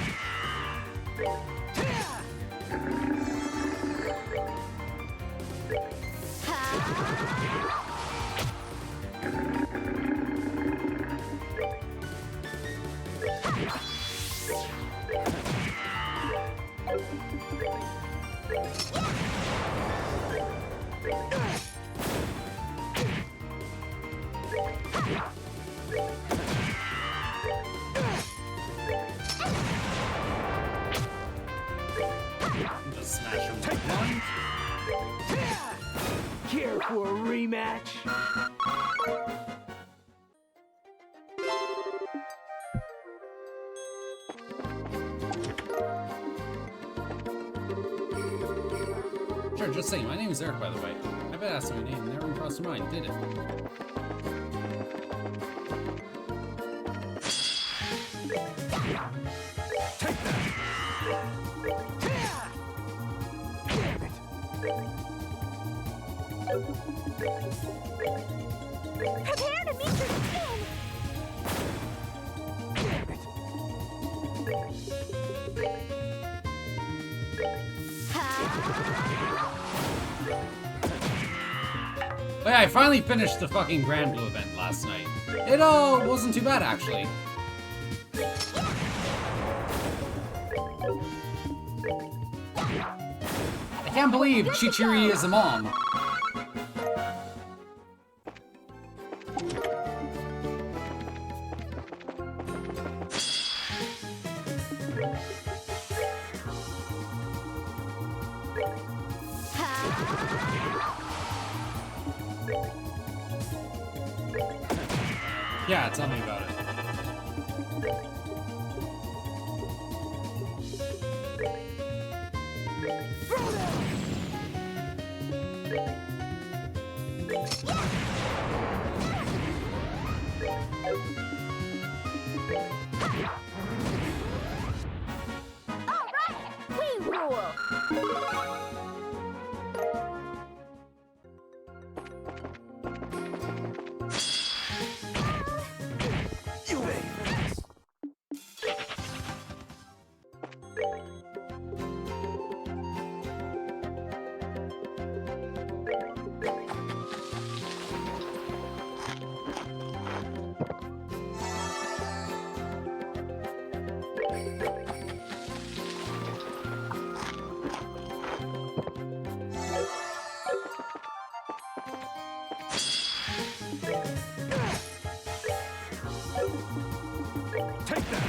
Just smash him with one. Care for a rematch? Sure, just saying. My name is Eric, by the way. I bet asking my name never crossed your mind, did it? Take that! Damn it! Prepare to meet your spin. Damn it! But yeah, I finally finished the fucking Grand Blue event last night. It wasn't too bad, actually. I can't believe Chichiri is a mom. Yeah, tell me about it. We rule. Take that!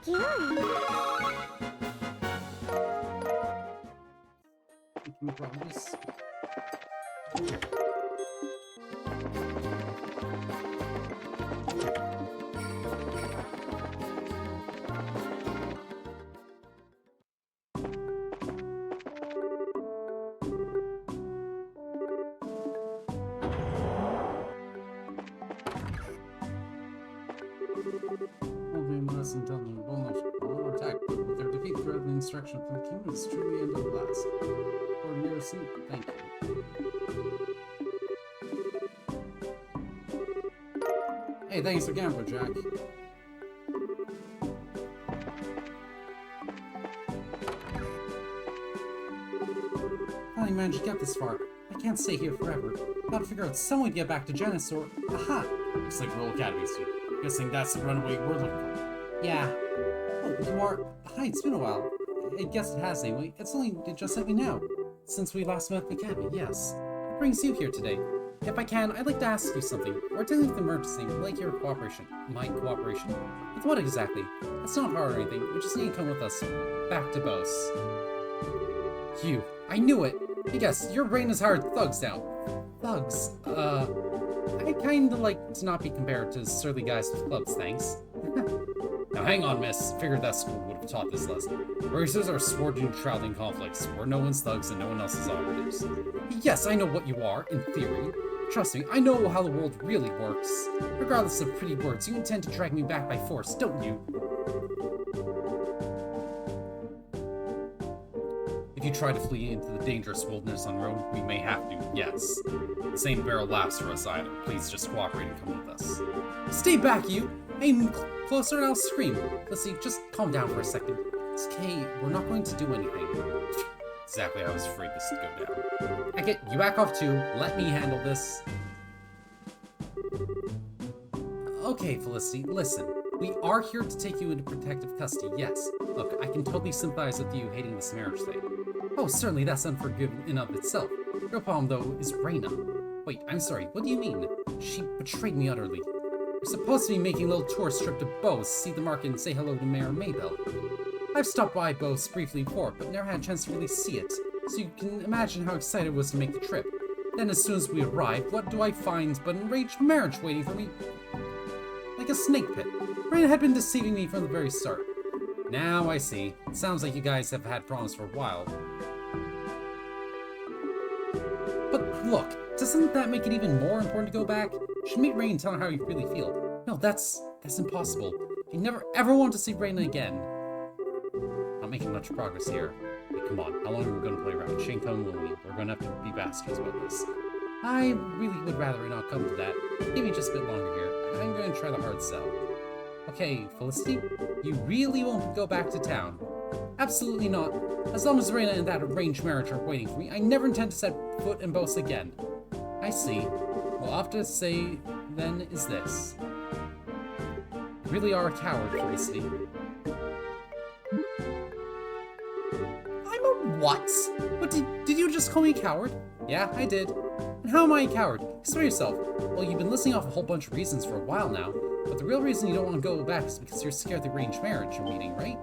Scary. Can we promise? And tell them will attack, but with their defeat threatened the instruction from the king is truly end of the last. For Miracine, thank you. Hey, thanks again for Jack. Finally managed to get this far. I can't stay here forever. Gotta figure out some way to get back to Genis or... Aha! Looks like Royal Academy student. Guessing that's the runaway we're looking for. Yeah. Oh, you are... Hi, it's been a while. I guess it has anyway. It's only just like me now. Since we last met at the academy, yes. What brings you here today? If I can, I'd like to ask you something. We're dealing with an emergency. We'd like your cooperation. My cooperation? With what exactly? It's not hard or anything. We just need to come with us. Back to Bose. You. I knew it! Yes, your brain is hired thugs now. Thugs? I kinda like to not be compared to surly guys with clubs, thanks. Now hang on, miss. Figured that school would have taught this lesson. Races are sworn to neutrality in conflicts, where no one's thugs and no one else is operatives. Yes, I know what you are, in theory. Trust me, I know how the world really works. Regardless of pretty words, you intend to drag me back by force, don't you? If you try to flee into the dangerous wilderness on road, we may have to, yes. This ain't a barrel laughs for us either. Please just cooperate and come with us. Stay back, you! Aim closer and I'll scream. Let's see, just calm down for a second. It's okay, we're not going to do anything. Exactly how I was afraid this would go down. I get you back off too. Let me handle this. Okay, Felicity, listen. We are here to take you into protective custody, yes. Look, I can totally sympathize with you hating this marriage thing. Oh, certainly that's unforgivable in of itself. Real problem, though, is Reina. Wait, I'm sorry, what do you mean? She betrayed me utterly. We're supposed to be making a little tourist trip to Bose, see the market, and say hello to Mayor Maybell. I've stopped by Bose briefly before, but never had a chance to really see it, so you can imagine how excited I was to make the trip. Then as soon as we arrived, what do I find but an enraged marriage waiting for me? Like a snake pit. Reina had been deceiving me from the very start. Now I see. Sounds like you guys have had problems for a while. But look, doesn't that make it even more important to go back? You should meet Rain and tell her how you really feel. No, that's impossible. I never ever want to see Reina again. Not making much progress here. Hey, come on, how long are we going to play around? Shane come will leave. We're going to have to be bastards about this. I really would rather it not come to that. Give me just a bit longer here. I'm going to try the hard sell. Okay, Felicity, you really won't go back to town. Absolutely not. As long as Reina and that arranged marriage are waiting for me, I never intend to set foot in Bos again. I see. Well, all I have to say then is this. You really are a coward, Felicity. I'm a what? What, did you just call me a coward? Yeah, I did. And how am I a coward? Explain yourself. Well, you've been listing off a whole bunch of reasons for a while now, but the real reason you don't want to go back is because you're scared of the arranged marriage you're meeting, right?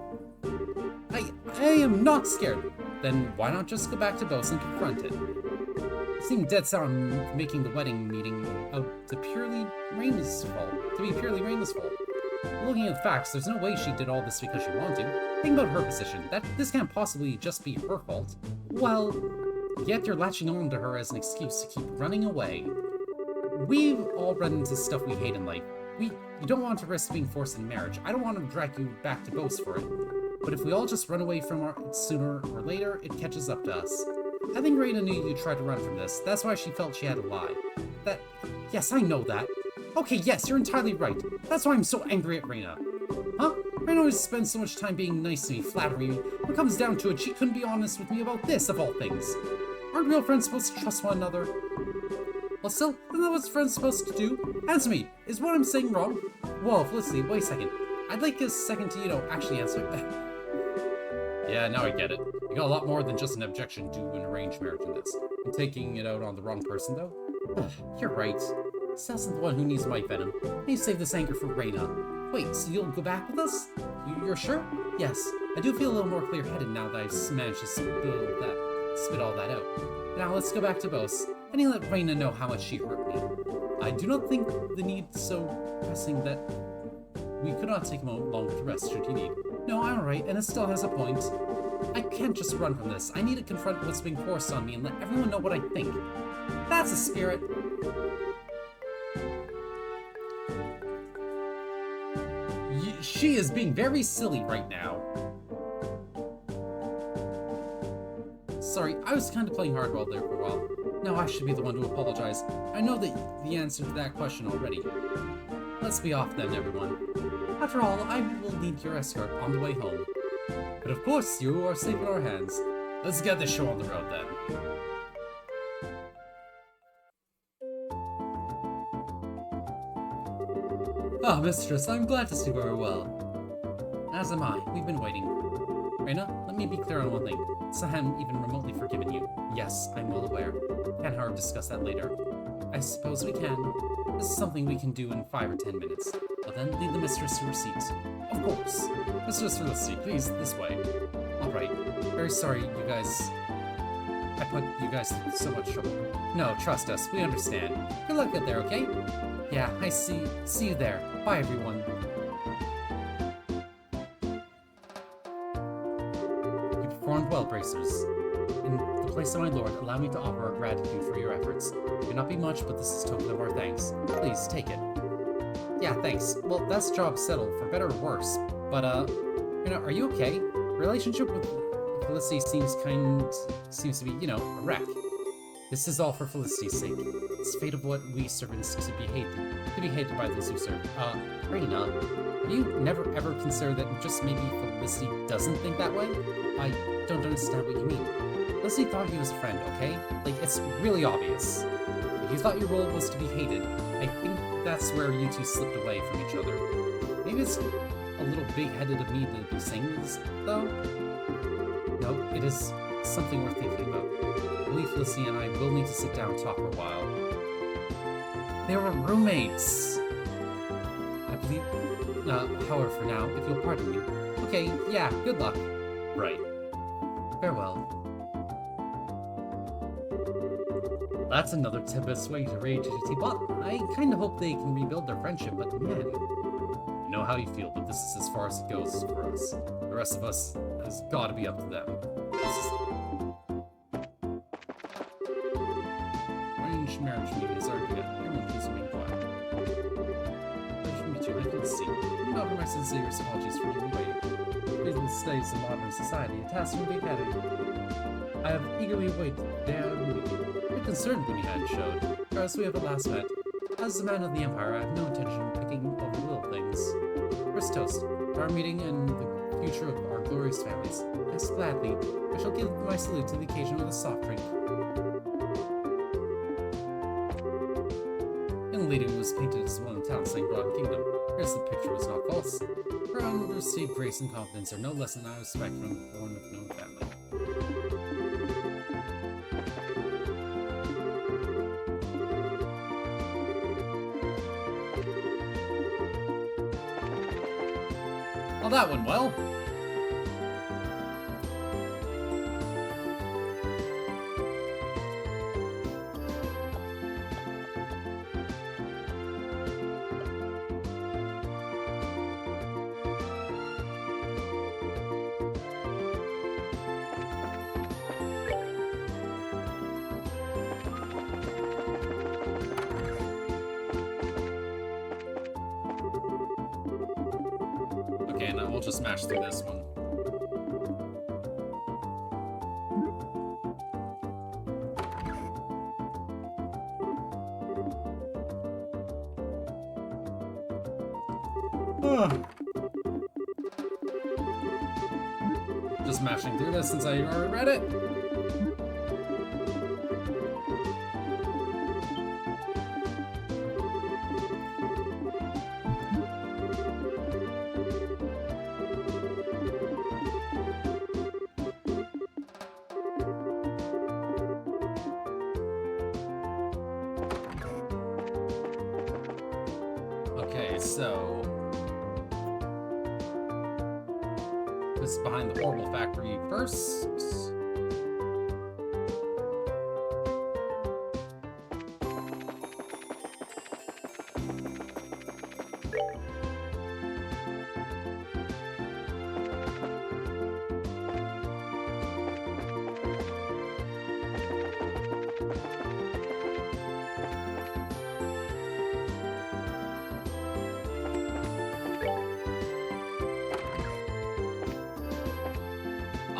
I am not scared. Then why not just go back to Bos and confront it? You seem dead set on making the wedding meeting out to be purely Reina's fault. Looking at the facts, there's no way she did all this because she wanted to. Think about her position. This can't possibly just be her fault. Well, yet you're latching on to her as an excuse to keep running away. We've all run into stuff we hate in life. You don't want to risk being forced in marriage. I don't want to drag you back to Bos for it. But if we all just run away from it sooner or later, it catches up to us. I think Reina knew you tried to run from this. That's why she felt she had to lie. Yes, I know that. Okay, yes, you're entirely right. That's why I'm so angry at Reina. Huh? Reina always spends so much time being nice to me, flattering me. When it comes down to it, she couldn't be honest with me about this, of all things. Aren't real friends supposed to trust one another? Well, still, isn't that what friends supposed to do? Answer me, is what I'm saying wrong? Whoa, Felicity, wait a second. I'd like a second to, actually answer. Yeah, now I get it. You got a lot more than just an objection to an arranged marriage in this. I'm taking it out on the wrong person, though. You're right. Seth's the one who needs my venom. I need to save this anger for Reina. Wait, so you'll go back with us? You're sure? Yes. I do feel a little more clear-headed now that I've managed to spit all that out. Now let's go back to Bos. I need to let Reina know how much she hurt me. I do not think the need so pressing that we could not take a moment longer to rest should you need. No, I'm alright, and it still has a point. I can't just run from this. I need to confront what's being forced on me and let everyone know what I think. That's a spirit. She is being very silly right now. Sorry, I was kind of playing hardball there for a while. Now I should be the one to apologize. I know the answer to that question already. Let's be off then, everyone. After all, I will need your escort on the way home. But of course, you are safe in our hands. Let's get this show on the road then. Ah, mistress, I'm glad to see you are well. As am I. We've been waiting. Reina, let me be clear on one thing. I haven't even remotely forgiven you. Yes, I'm well aware. Can't however discuss that later. I suppose we can. This is something we can do in 5 or 10 minutes. Well then, lead the mistress to her seat. Of course. Mistress Felicity, please, this way. Alright. Very sorry, you guys. I put you guys through so much trouble. No, trust us, we understand. Good luck out there, okay? Yeah, I see. See you there. Bye, everyone. You performed well, Bracers. In the place of my lord, allow me to offer our gratitude for your efforts. It may not be much, but this is a token of our thanks. Please, take it. Yeah, thanks. Well, that's job settled, for better or worse. But, are you okay? Relationship with Felicity seems to be, a wreck. This is all for Felicity's sake. It's the fate of what we servants to be hated by those who serve. Reina, have you never ever considered that just maybe Felicity doesn't think that way? I don't understand what you mean. Felicity thought he was a friend, okay? Like, it's really obvious. If you thought your role was to be hated, I think that's where you two slipped away from each other. Maybe it's a little big-headed of me to be saying this, though? No, it is something worth thinking about. I believe Felicity and I will need to sit down and talk for a while. They were roommates! I believe... however, for now, if you'll pardon me. Okay, yeah, good luck. Right. Farewell. That's another typical way to rage at a teapot. I kinda hope they can rebuild their friendship, but man... know how you feel, but this is as far as it goes for us. The rest of us has gotta be up to them. Arranged marriage meetings are good. Everyone keeps me quiet. Pleasure to meet you. I can see. You offer my sincerest apologies for being waiting. Facing the studies of modern society, a task from Big Daddy. I have eagerly awaited their meeting. A concerned Bunnyhead showed. As we have at last met. As a man of the Empire, I have no intention of picking over little things. First toast, to our meeting and the future of our glorious families. Yes, gladly. I shall give my salute to the occasion with a soft drink. Young lady who was painted as one of the town's St. Broad Kingdom. Here's the picture was not false. Her unreceived grace and confidence are no less than I expect from one of no family. Well, that went well. Okay, now we'll just smash through this one. Just mashing through this since I already read it. Okay, so this is behind the horrible factory first.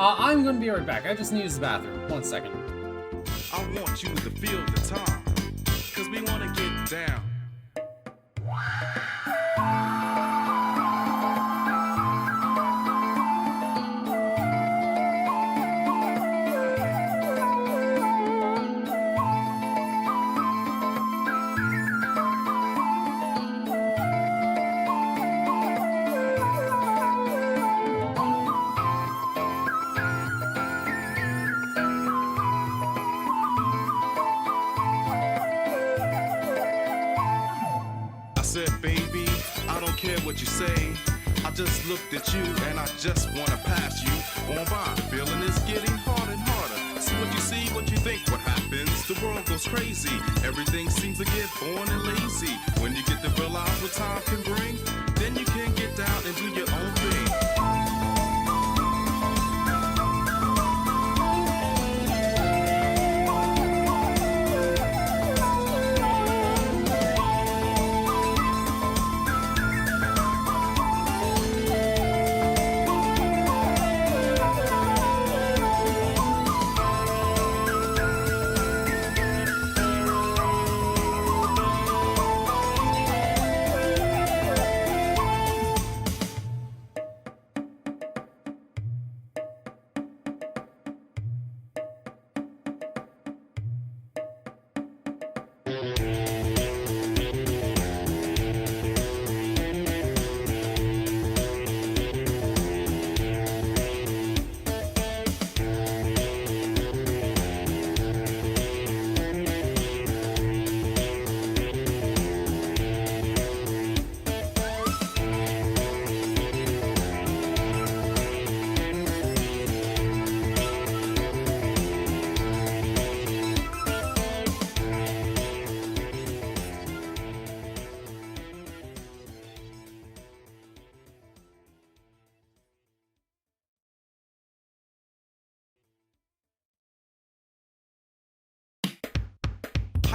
I'm gonna be right back. I just need to use the bathroom. 1 second. I want you to feel the time, cause we wanna get down. I said, baby, I don't care what you say. I just looked at you and I just wanna pass you on by. Feeling is getting harder and harder. See what you see, what you think, what happens. The world goes crazy. Everything seems to get boring and lazy. When you get to realize what time can bring, then you can get down and do your own thing.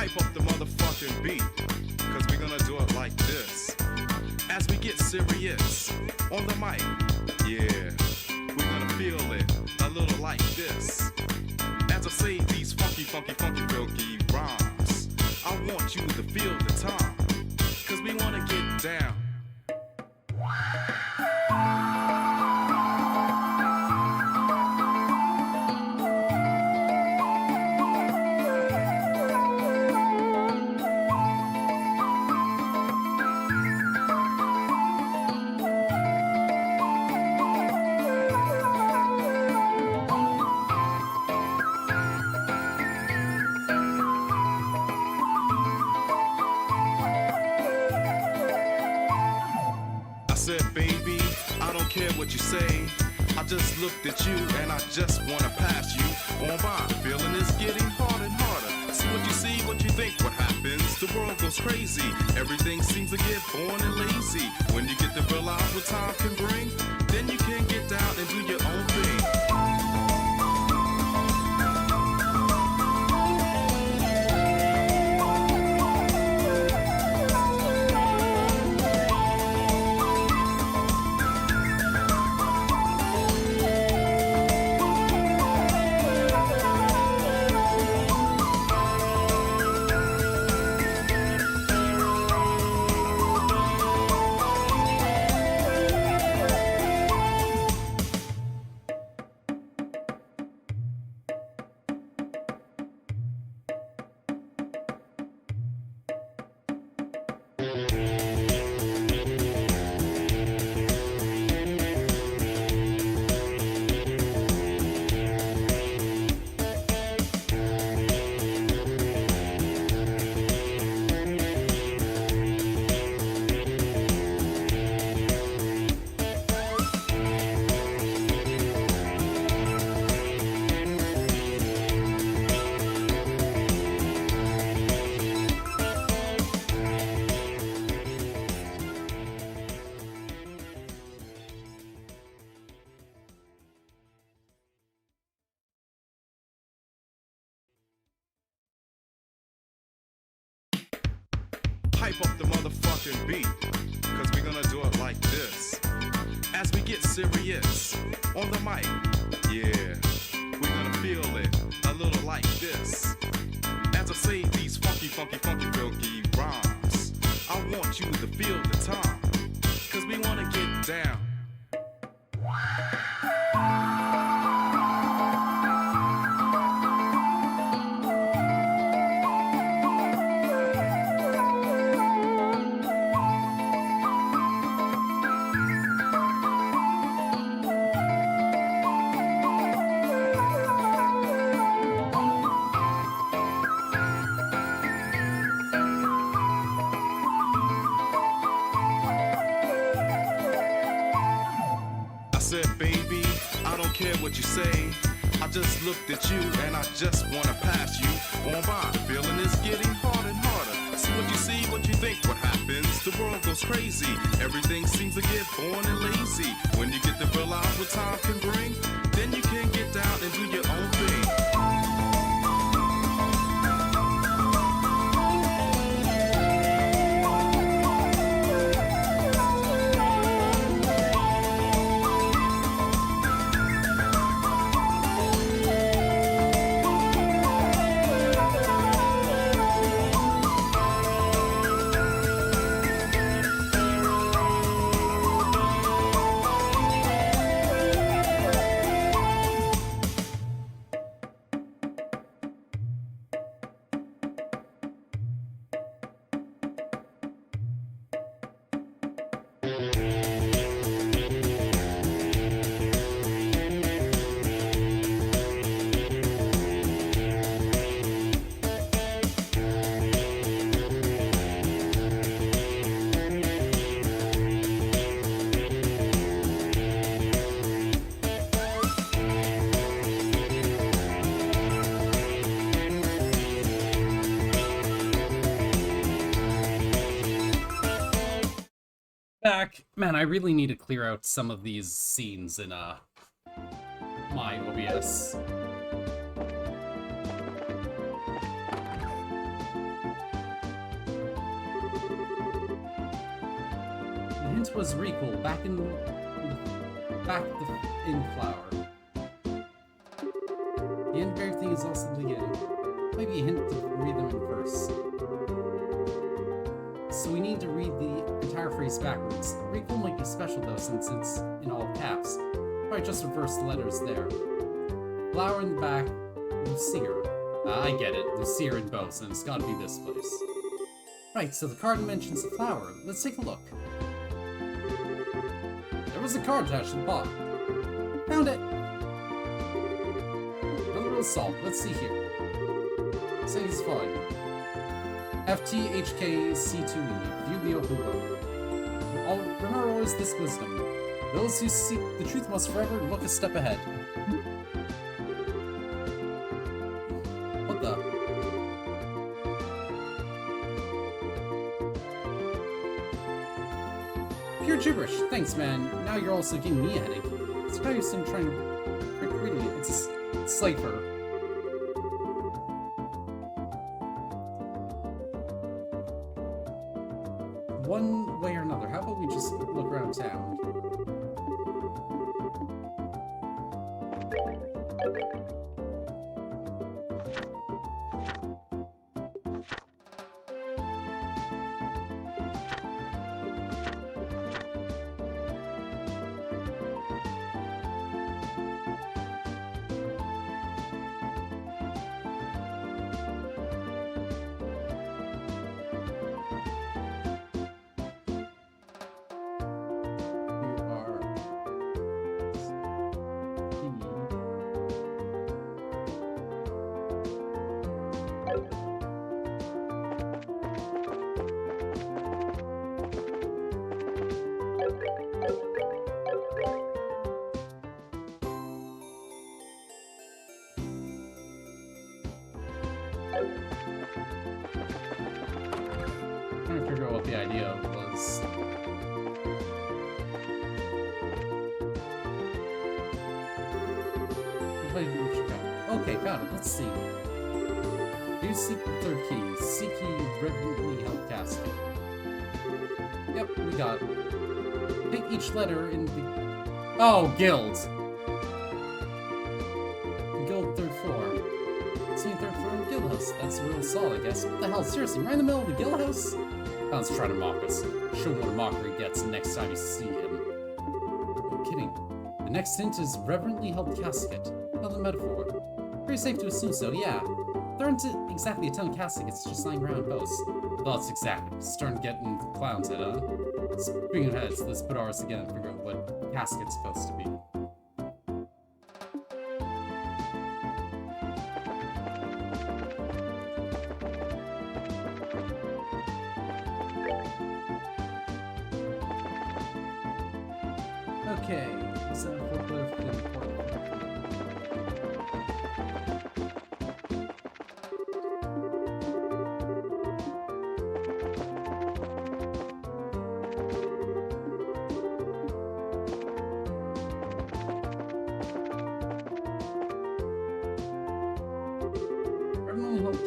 Hype up the motherfucking beat, cause we gonna do it like this. As we get serious on the mic, yeah, we're gonna feel it a little like this. As I say these funky, funky, funky, funky rhymes, I want you to feel the time, cause we wanna get down. I said, baby, I don't care what you say. I just looked at you and I just wanna pass you on by. Feeling is getting harder and harder. See what you see, what you think, what happens. The world goes crazy. Everything seems to get boring and lazy. When you get to realize what time can bring, then you can get down and do your own thing. Hype up the motherfucking beat, cause we gonna do it like this. As we get serious on the mic, yeah, we gonna feel it a little like this. As I say these funky, funky, funky, funky rhymes, I want you to feel the time, cause we wanna get down. I said, baby, I don't care what you say. I just looked at you and I just wanna pass you on by. Feeling is getting harder and harder. See what you see, what you think, what happens. The world goes crazy. Everything seems to get boring and lazy. When you get to realize what time can bring, then you can get down and do your own thing. Back. Man, I really need to clear out some of these scenes in my OBS. was Recall in Flower. The end of everything is also the beginning. Maybe a hint to read them in verse. So we need to read the entire phrase backwards. Recall might be special though, since it's in all caps. Probably just reverse the letters there. Flower in the back, Lucier. I get it, Lucier and Bosun. It's gotta be this place. Right, so the card mentions the flower. Let's take a look. There was a card attached to the bottom. Found it! Another little salt. Let's see here. Saying it's fine. FTHKC2E. View the open book. Remember always this wisdom. Those who seek the truth must forever look a step ahead. What the? Pure gibberish. Thanks, man. Now you're also giving me a headache. It's probably some trying to trick reading it. It's a cipher. One way or another. How about we just look around town? Trying to figure out what the idea was. Okay, found it. Let's see. You seek the third key. Seek key reverently held casket. Yep, we got it. Pick each letter in the... Oh, guild! Guild third floor. See third floor in the guild house. That's a real solid, I guess. What the hell? Seriously, right in the middle of the guild house? Khan's trying to mock us. Show him what a mockery gets the next time you see him. No kidding. The next hint is reverently held casket. Another metaphor. Pretty safe to assume so, yeah. There aren't exactly a ton of caskets just lying around both. That's exactly. Starting to get in the clown's head, huh? Speaking of heads, let's put ours again and figure out what casket's supposed to be. Okay, is that a forklift important?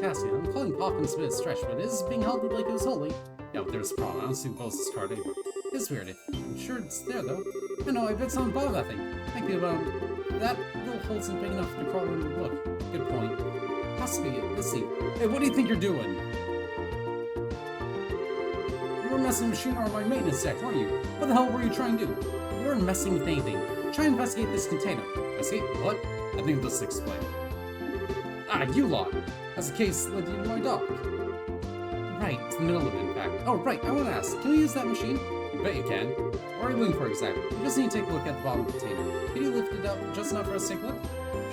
Cassie, I'm calling Poppins a bit of a stretch, but it is being held like it was holy. Yeah, but there's a problem. I don't see Bose's card anywhere. It's weird. I'm sure it's there, though. I know, I bet it's on the bottom of that thing. Thank you, that little hole isn't big enough to crawl in and look. Good point. Has to be it. Let's see. Hey, what do you think you're doing? You were messing with machine or my maintenance tech, weren't you? What the hell were you trying to do? You weren't messing with anything. Try and investigate this container. Investigate? What? I think this explain. Ah, you lot! As the case led you to my dock. Right, it's the middle of it, in fact. Oh, right, I want to ask, can we use that machine? You bet you can. What are you looking for exactly? We just need to take a look at the bottom of the container. Can you lift it up just enough for us to take a look?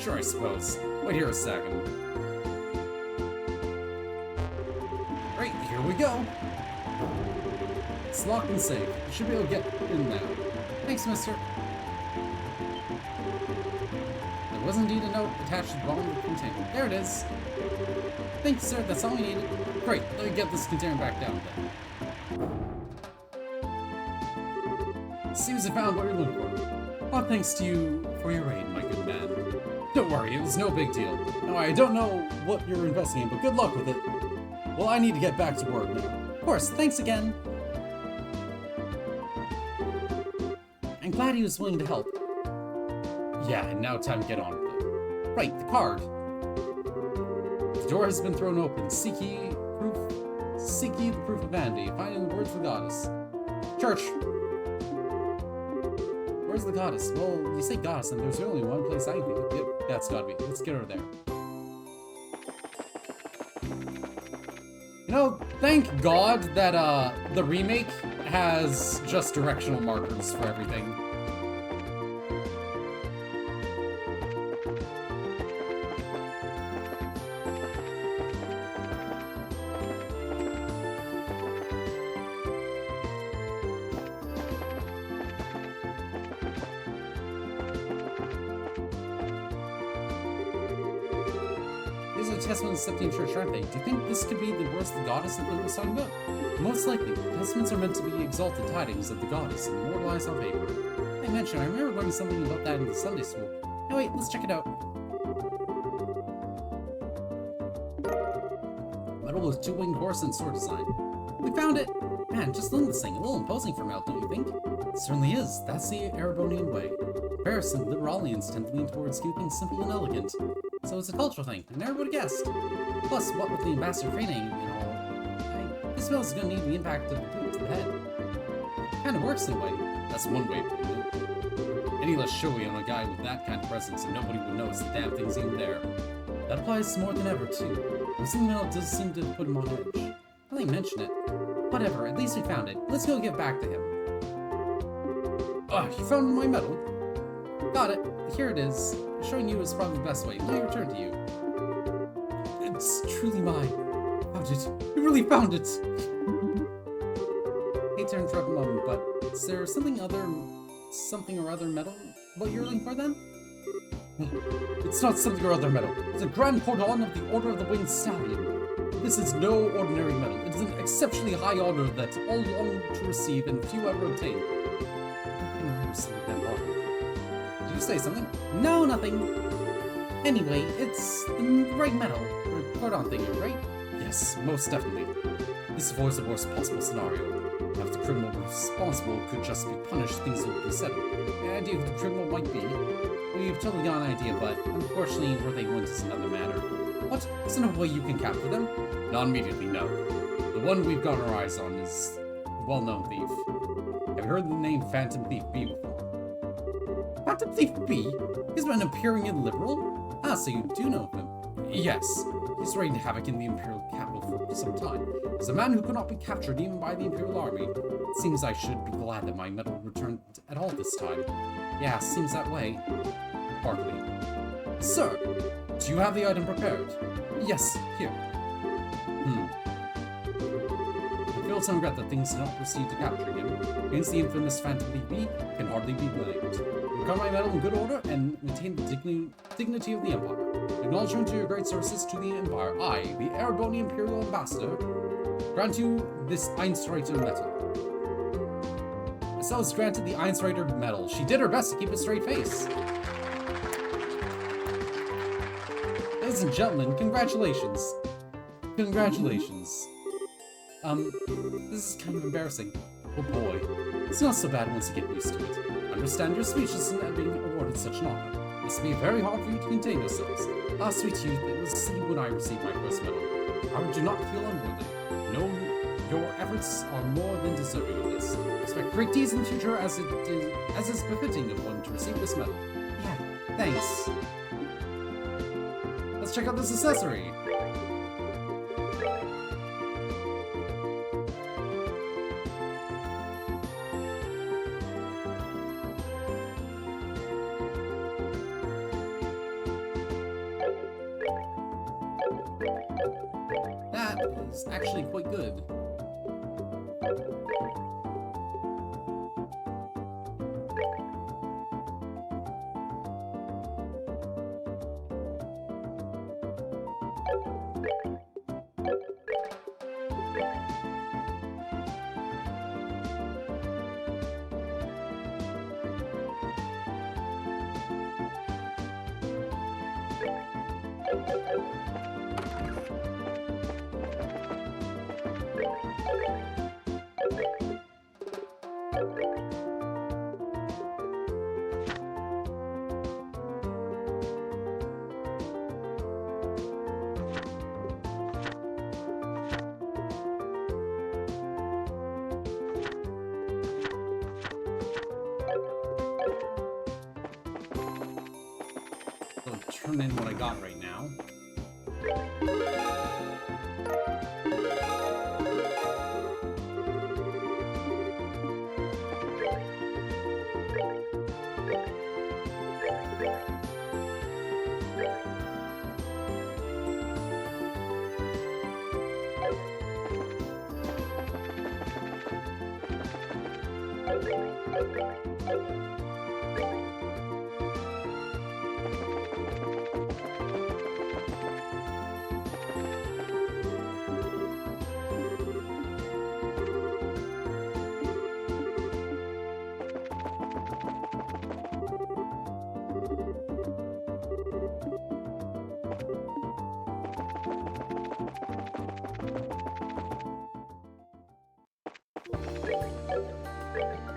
Sure, I suppose. Wait here a second. Right, here we go. It's locked and safe. You should be able to get in now. Thanks, mister. There was indeed a note attached to the bottom of the container. There it is. Thank you, sir. That's all we needed. Great. Let me get this container back down then. Seems I found what you're looking for. Well, thanks to you for your aid, my good man. Don't worry, it was no big deal. Now, I don't know what you're investigating, but good luck with it. Well, I need to get back to work now. Of course, thanks again. glad he was willing to help. Yeah, and now time to get on with it. Right, the card. The door has been thrown open. Seek ye the proof of vanity, finding the words of the goddess. Church! Where's the goddess? Well, you say goddess, and there's only one place I can think of. Yep, that's gotta be. Let's get her there. You know, thank God that the remake has just directional markers for everything. These are testaments of the 17th church, aren't they? Do you think this could be the worst the goddess that Luke was talking about? Most likely. Testaments are meant to be exalted tidings of the goddess and immortalized on paper. I mentioned, I remember learning something about that in the Sunday school. Now wait, let's check it out. Metal with two-winged horse and sword design. We found it! Man, just look at this thing. A little imposing for metal, don't you think? It certainly is. That's the Erebonian way. Paris and Liberalians tend to lean towards keeping simple and elegant. So it's a cultural thing. I never would have guessed. Plus, what with the ambassador training and all, this metal is going to need the impact of the boot to the head. Kind of works in a way. That's one way of putting it. Any less showy on a guy with that kind of presence, and nobody would notice the damn thing's even there. That applies more than ever, too. Using metal does seem to put him on edge. I didn't mention it. Whatever, at least we found it. Let's go get back to him. You found my medal? Got it. Here it is. Showing you is probably the best way. Let me return to you. It's truly mine. Found it. We really found it. Hate to interrupt a moment, but is there something or other metal? What you're looking for then? It's not something or other metal. It's a grand cordon of the Order of the Winged Stallion. This is no ordinary medal. It is an exceptionally high honor that all long to receive and few ever obtain. Did you say something? No, nothing. Anyway, it's the right metal. Or cordon thing, right? Yes, most definitely. This avoids the worst possible scenario. If the criminal responsible could just be punished, things would be settled. The idea of who the criminal might be, we've totally got an idea, but unfortunately, where they went is another matter. What? Is there no way you can capture them? Not immediately, no. The one we've got our eyes on is a well-known thief. Have you heard the name Phantom Thief B before? Phantom Thief B? He's been appearing in Liberal? Ah, so you do know him. Yes. He's wreaking havoc in the Imperial capital for some time. He's a man who could not be captured even by the Imperial army. It seems I should be glad that my medal returned at all this time. Yeah, seems that way. Partly. Sir, do you have the item prepared? Yes, here. I feel some regret that things did not proceed to capturing him. Against the infamous Phantom Thief B can hardly be blamed. Recover my medal in good order and maintain the dignity of the Empire. Acknowledgement to your great services to the Empire, I, the Erebonian Imperial Ambassador, grant you this Einstreiter medal. Estelle is granted the Einstreiter medal. She did her best to keep a straight face. Ladies and gentlemen, congratulations. Congratulations. This is kind of embarrassing. Oh boy. It's not so bad once you get used to it. I understand you're speechless in being awarded such an honor. This will be very hard for you to contain yourselves. Ah, sweet youth, it was the same when I received my first medal. I do not feel unworthy. No, your efforts are more than deserving of this. Expect great deeds in the future as is befitting of one to receive this medal. Yeah, thanks. Let's check out this accessory. That is actually quite good. turn in what I got right now.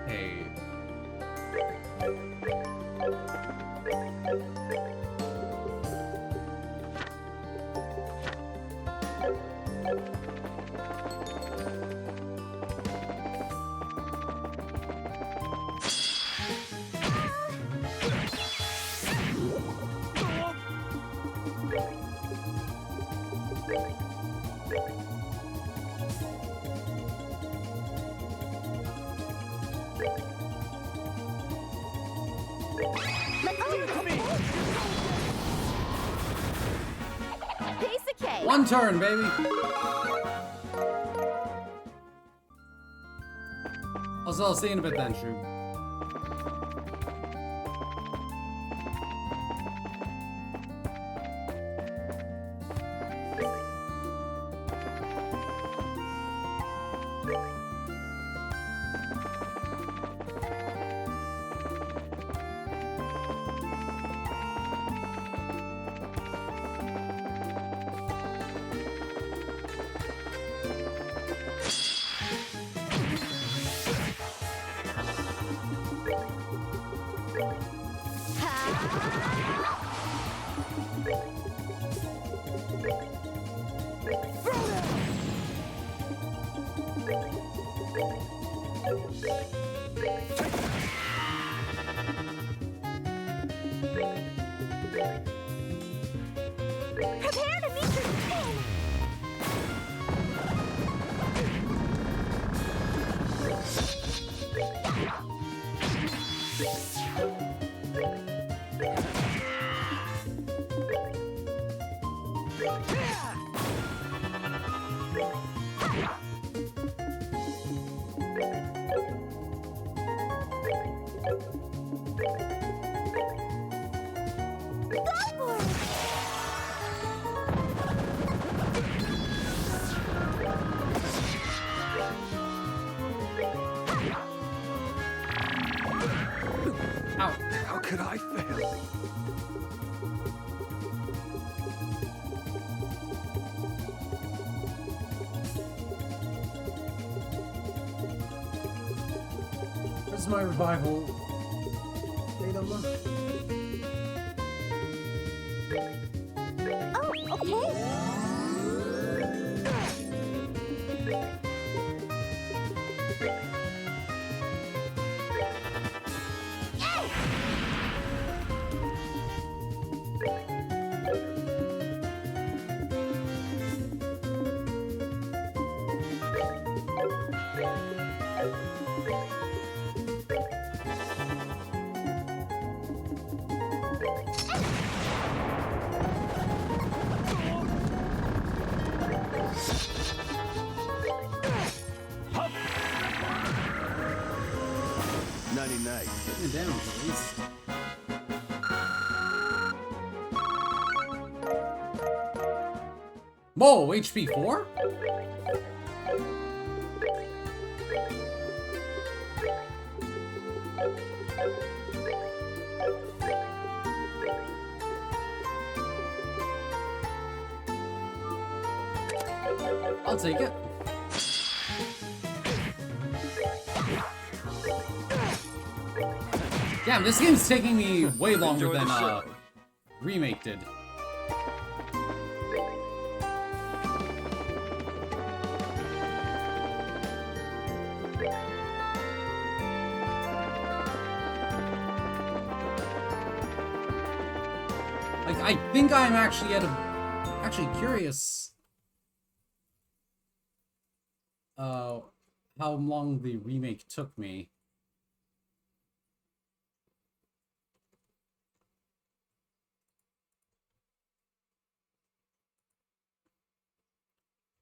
Hey. Let's do this. Piece of cake. One turn, baby! Also, I'll see you in a bit then, Shrew. Prepare to meet your king. Go for it. Ow. How could I fail? This is my revival. Datum. Oh, okay. Nighty night. Getting it down, please. Whoa, HP 4? I'll take it. Damn, this game's taking me way longer Enjoy the than show. Remake did. Like, I think I'm actually curious how long the remake took me.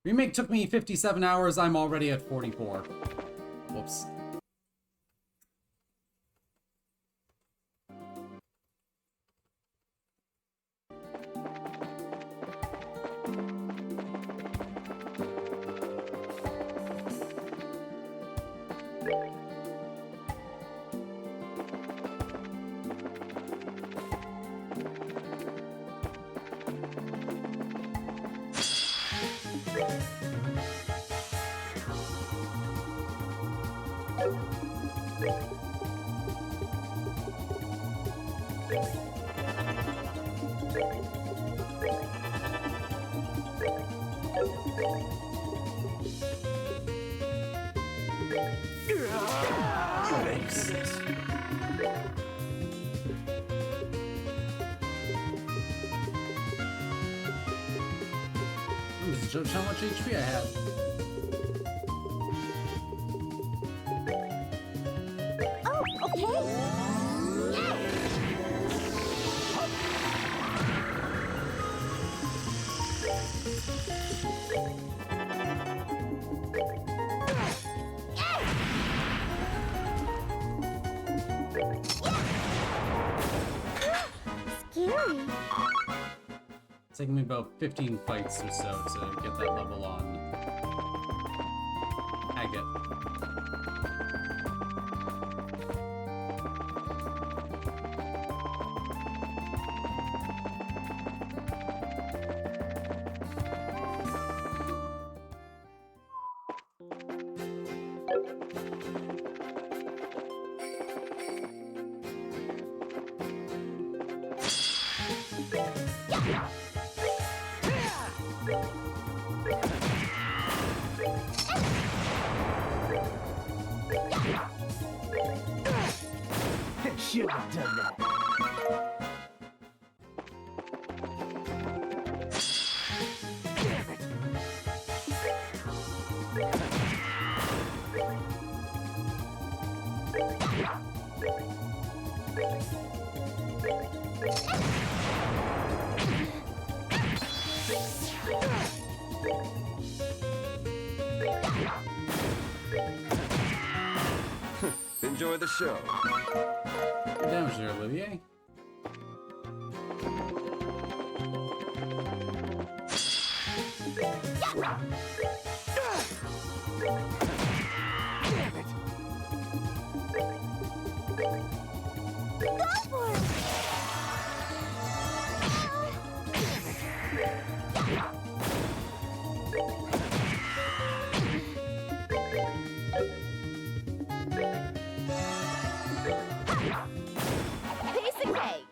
Remake took me 57 hours, I'm already at 44. Whoops. I'm just judging how much HP I have. Oh, okay. Scary. It's taken me about 15 fights or so to get that level on Agate. Should have done that. Damn it. Enjoy the show. Good damage there, Olivier. Damn it. Go for it. Piece of cake.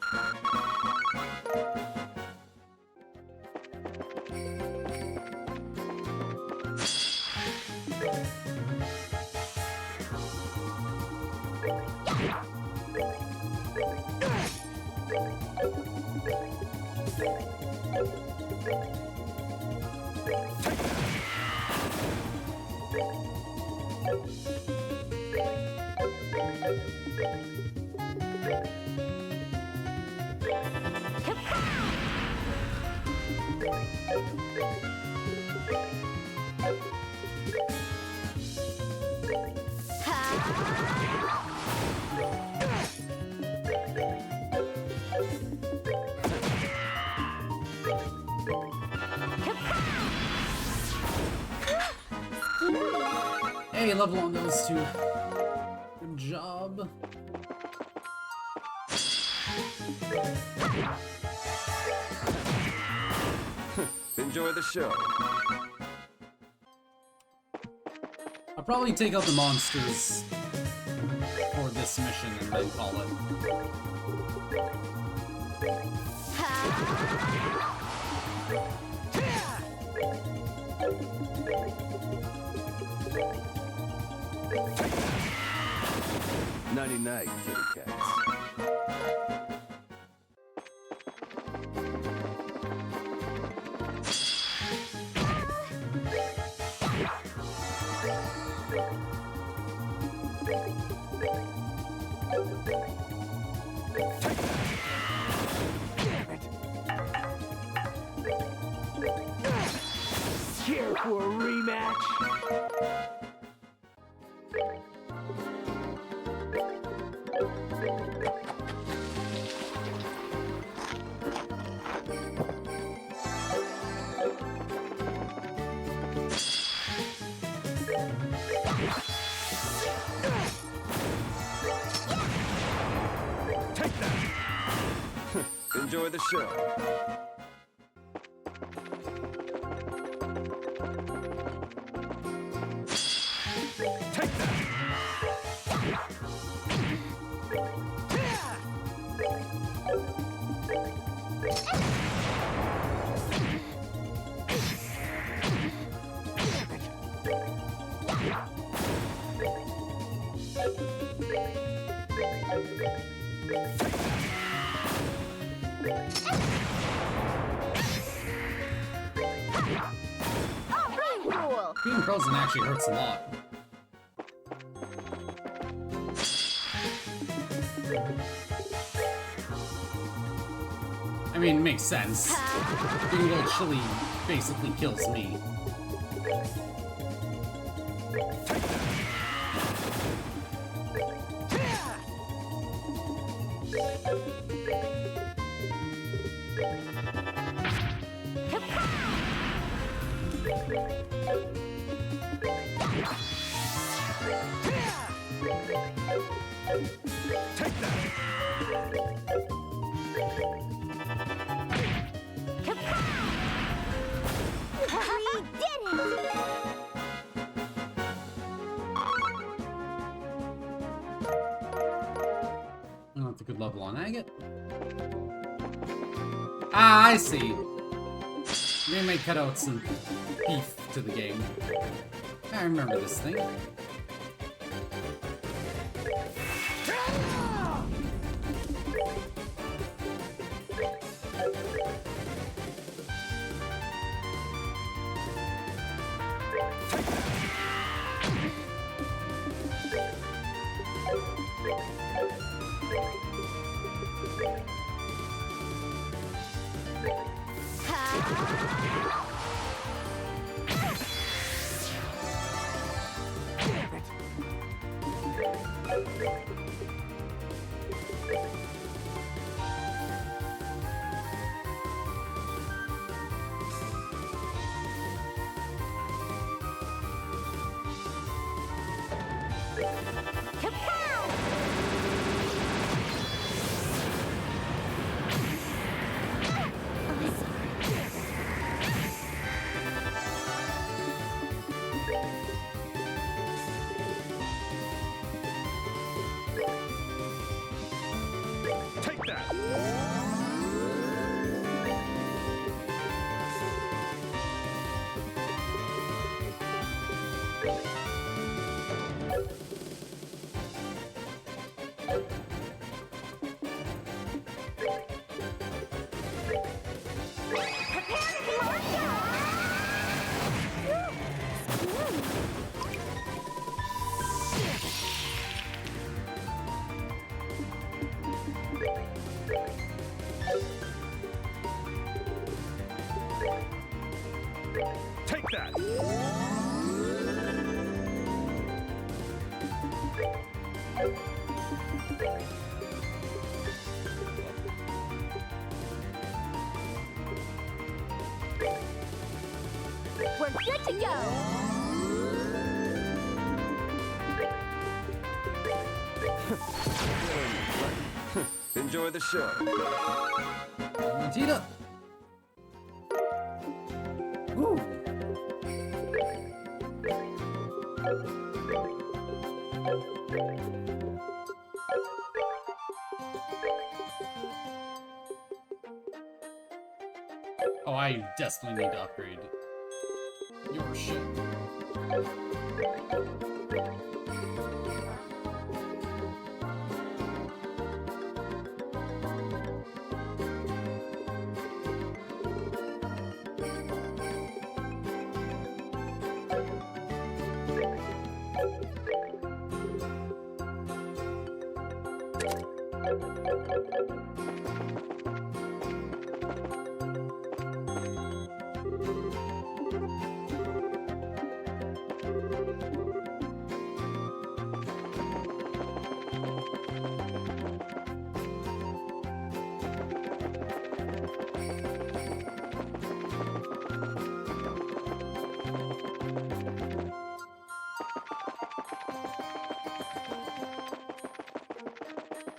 Hey, level on those two. Good job. Enjoy the show. I'll probably take out the monsters for this mission and then call it. Nighty night, kitty cats. Here for a rematch? Take that! Enjoy the show. Take that! Alright, cool. Being frozen actually hurts a lot. I mean, it makes sense. Being a little chilly basically kills me. Take that! We did it! Oh, that's a good level on Agate. Ah, I see. They may cut out some beef to the game. I remember this thing. Take that! Prepare to march! Take that! We're good to go! Enjoy the show. Vegeta! Woo! Oh, I desperately need to upgrade your ship.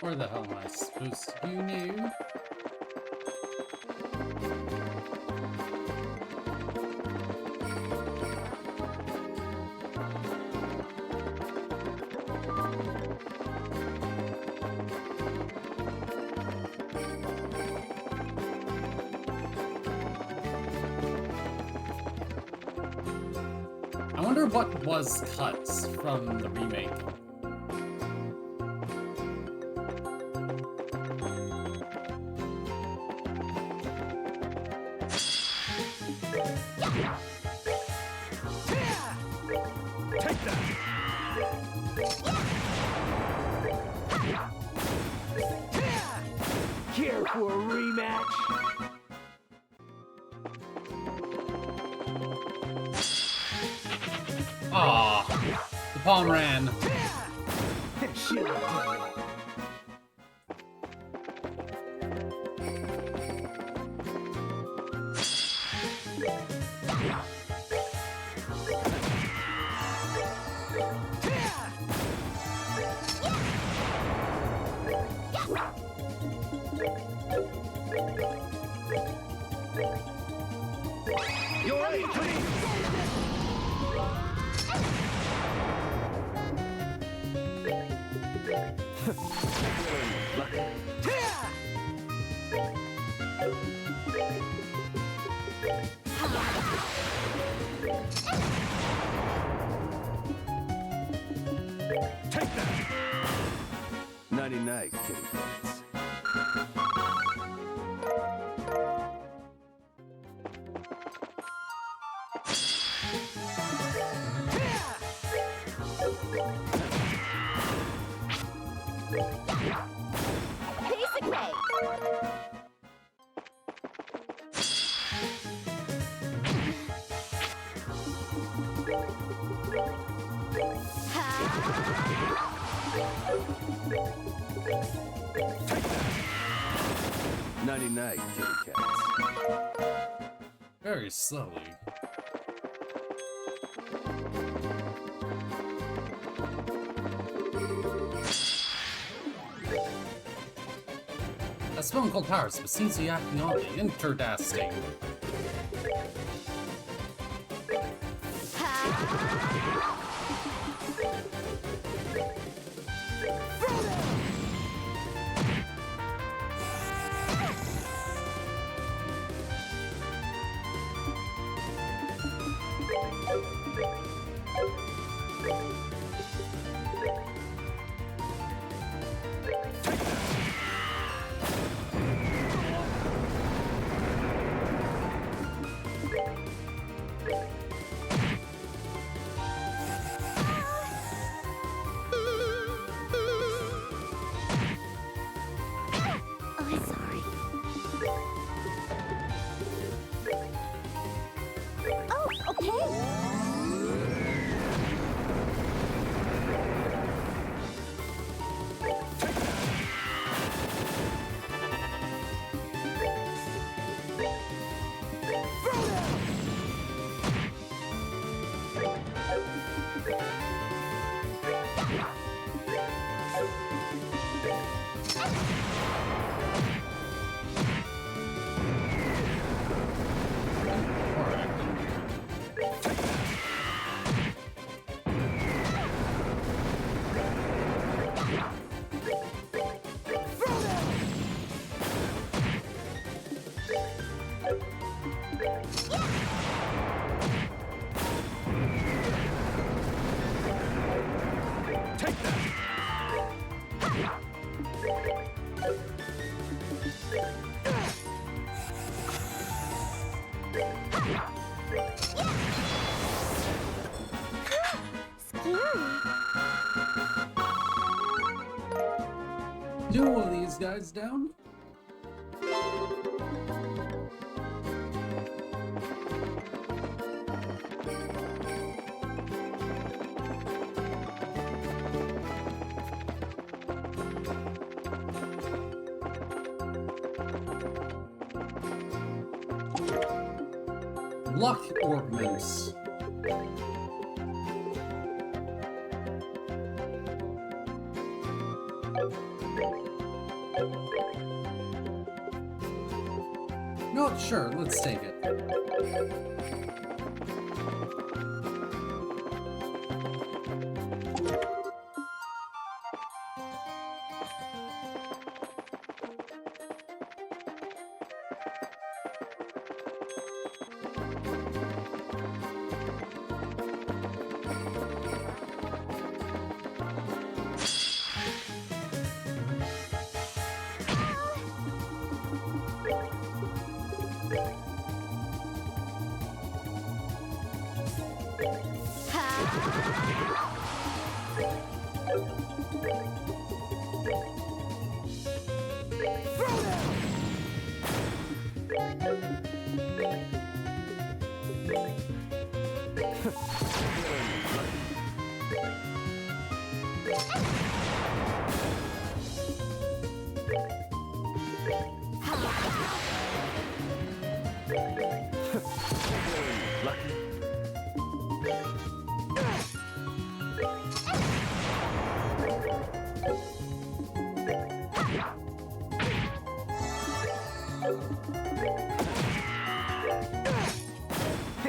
Where the hell am I supposed to do now? I wonder what was cut from the remake. Take that! Care for a rematch? Ah, the palm ran. Should have done it. You're ready, please! Take that! Nighty night, kitty cats. Piece of cake. Nighty night, kitty cats. Very slowly. A spell called Powers, but seems to be acting on the interdasting. I'm sorry. Oh, okay. Take that! Scary. Do all these guys down? Luck ornaments. No, sure, let's take it.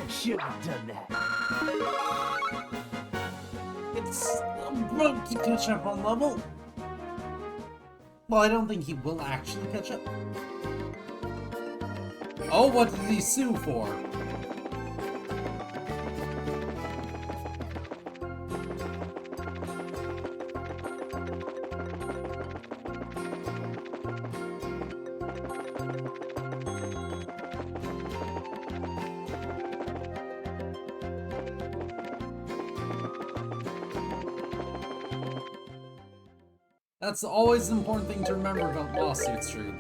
Should have done that. It's about to catch up on level. Well, I don't think he will actually catch up. Oh, what did he sue for? That's always an important thing to remember about lawsuits, Drew.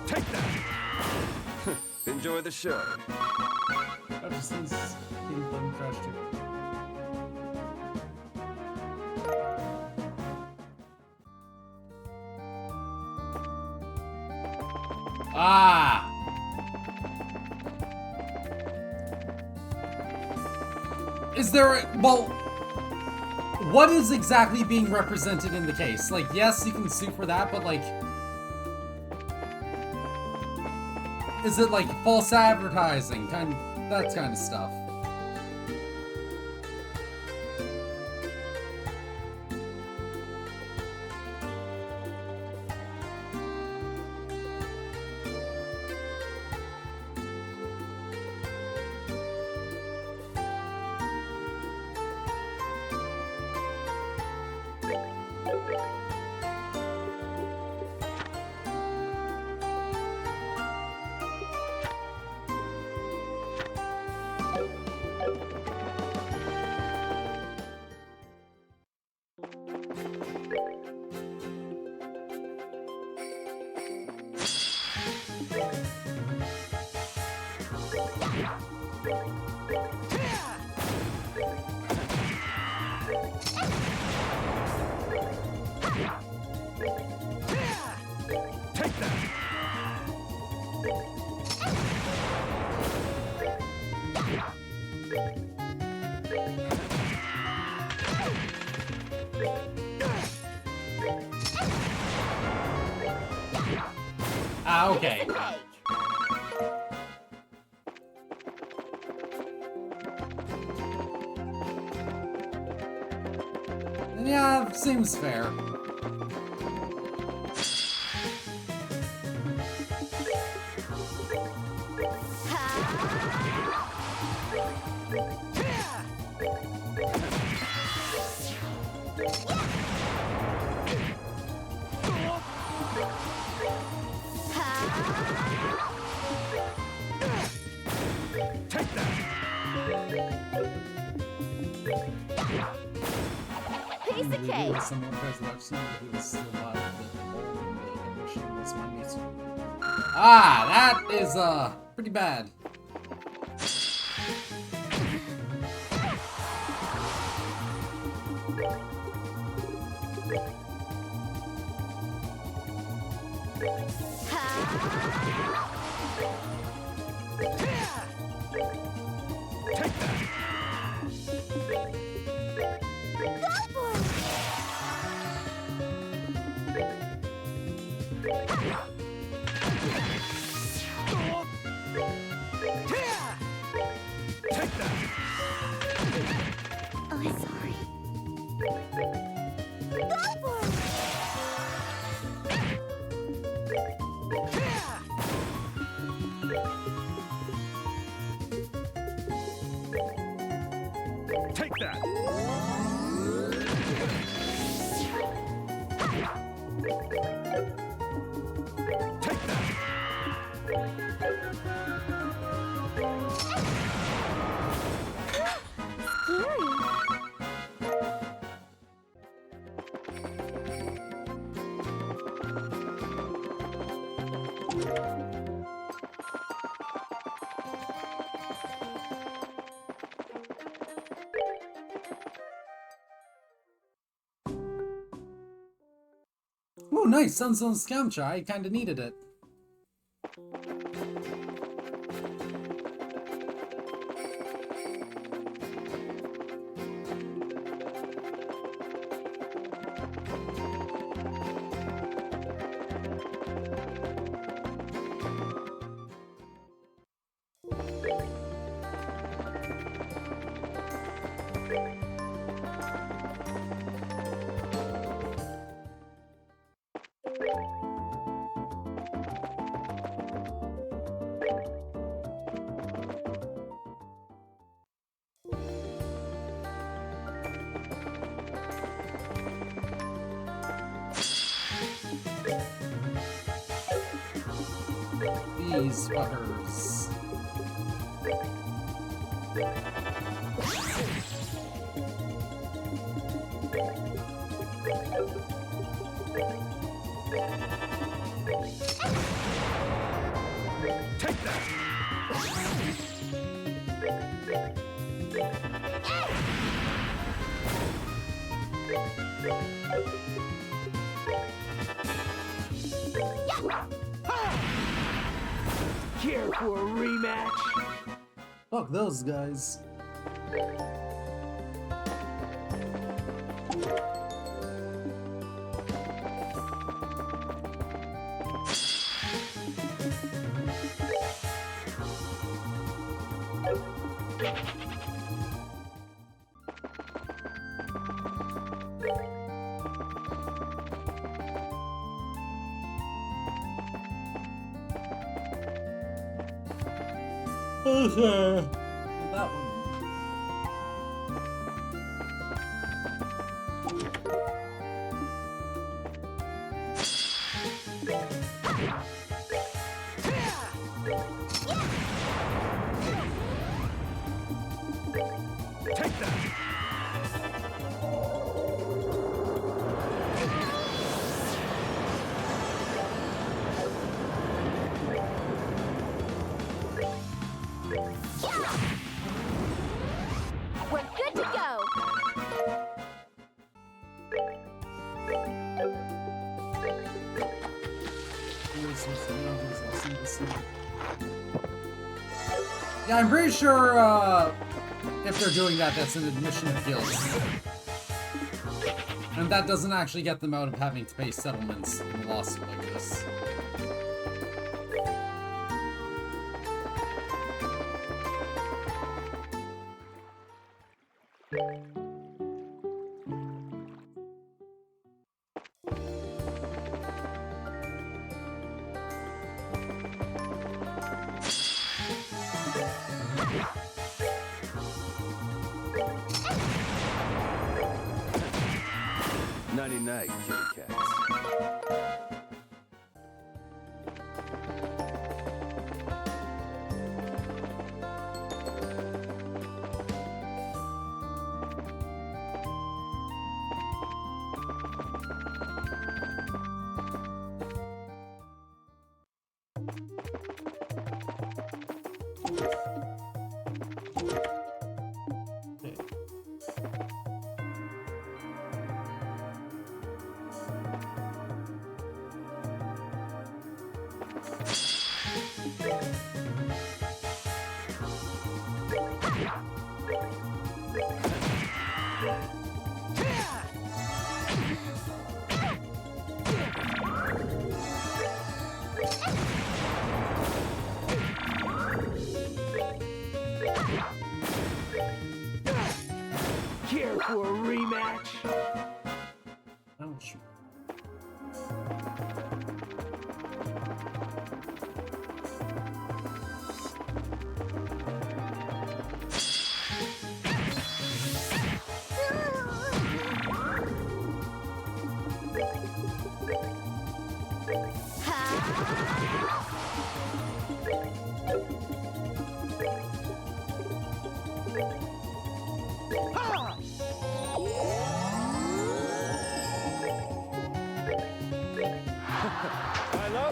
Take that! Enjoy the show. Ever since King Button Crash 2. Ah! Is there a, well, what is exactly being represented in the case? Like, yes, you can sue for that, but like, is it like false advertising, that kind of stuff? Take that! Ah, okay. Yeah, seems fair. Take that! Piece of cake. Someone tries to watch something, but he was still alive, but only the mission was my miss. Ah, that is, pretty bad. Take that! Take that! Oh, sorry. Go for it! Take that! Take that! Oh, nice! Sunstone Scamcha. I kinda needed it. These fuckers. Take that! Care for a rematch? Fuck those guys. Okay. That one. Take that! We're good to go. Yeah, I'm pretty sure if they're doing that, that's an admission of guilt. And that doesn't actually get them out of having to pay settlements in a lawsuit like this. Nighty night, kitty cats.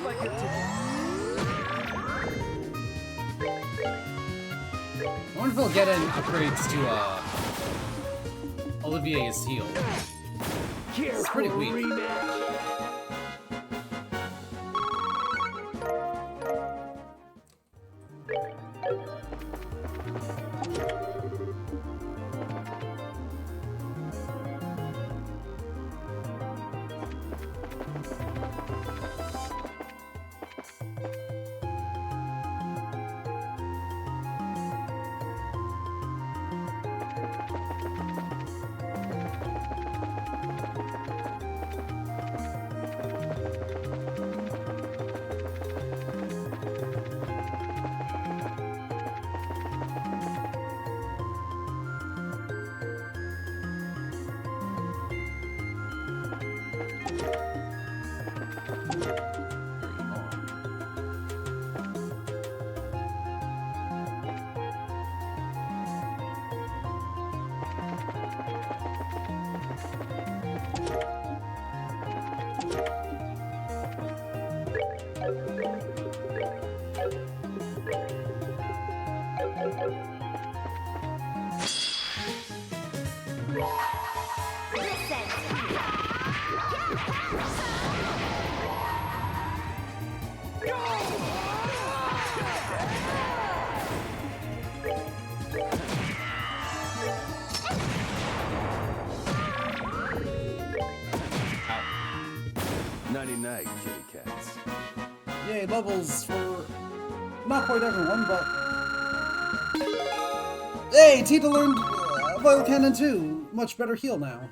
love I give to I wonder if he'll get any upgrades to Olivier's heal. Care It's pretty for a weak. rematch? Nighty night, kitty cats. Yay, levels for not quite everyone, but hey, Tita learned Vital Cannon 2. Much better heal now.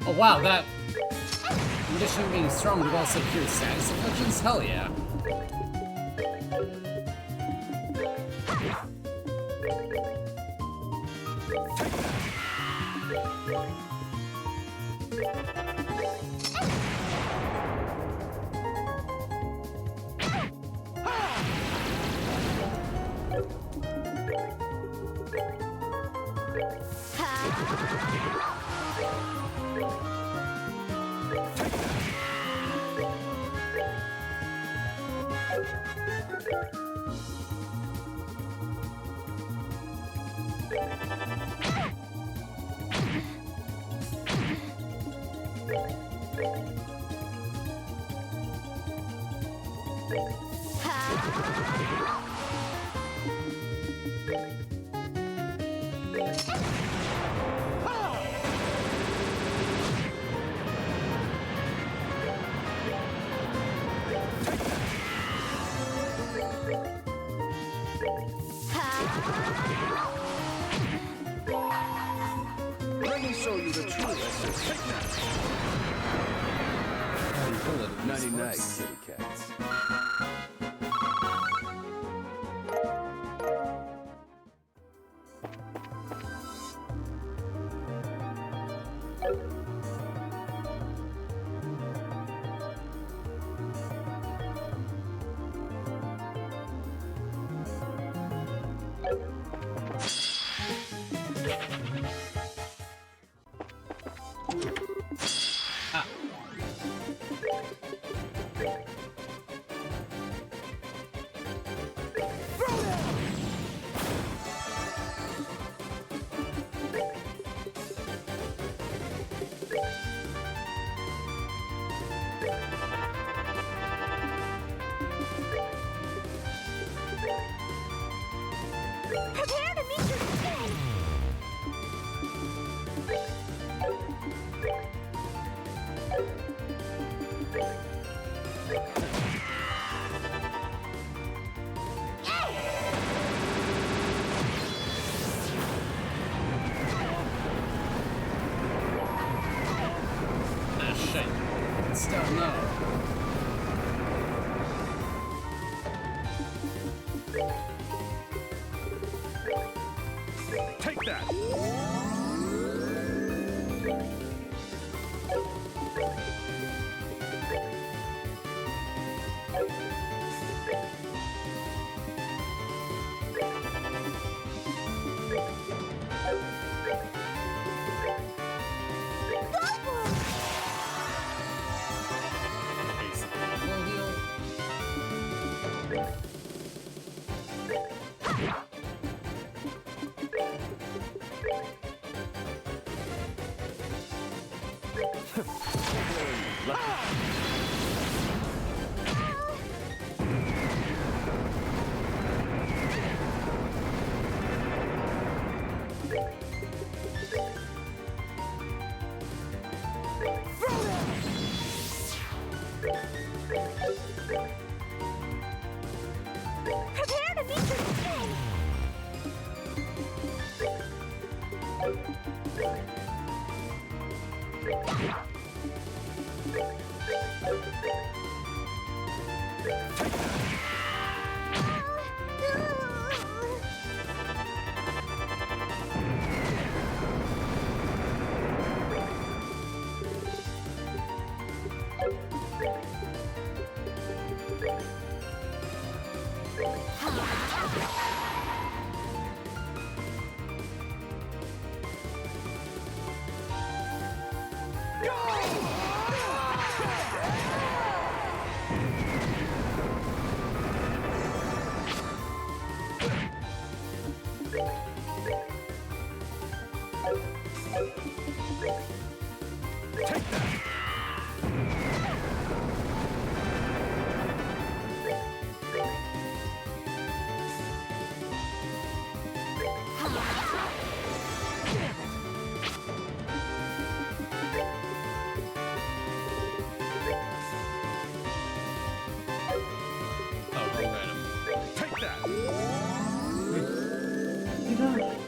Oh wow, that condition being strong would also cure status afflictions? Hell yeah. Let me show you the truth. Take that. Nighty night, kitty cats. stuff, no. Take that! Full heal. Prepare to meet your fate. Oh, wrong item. Take that! You know,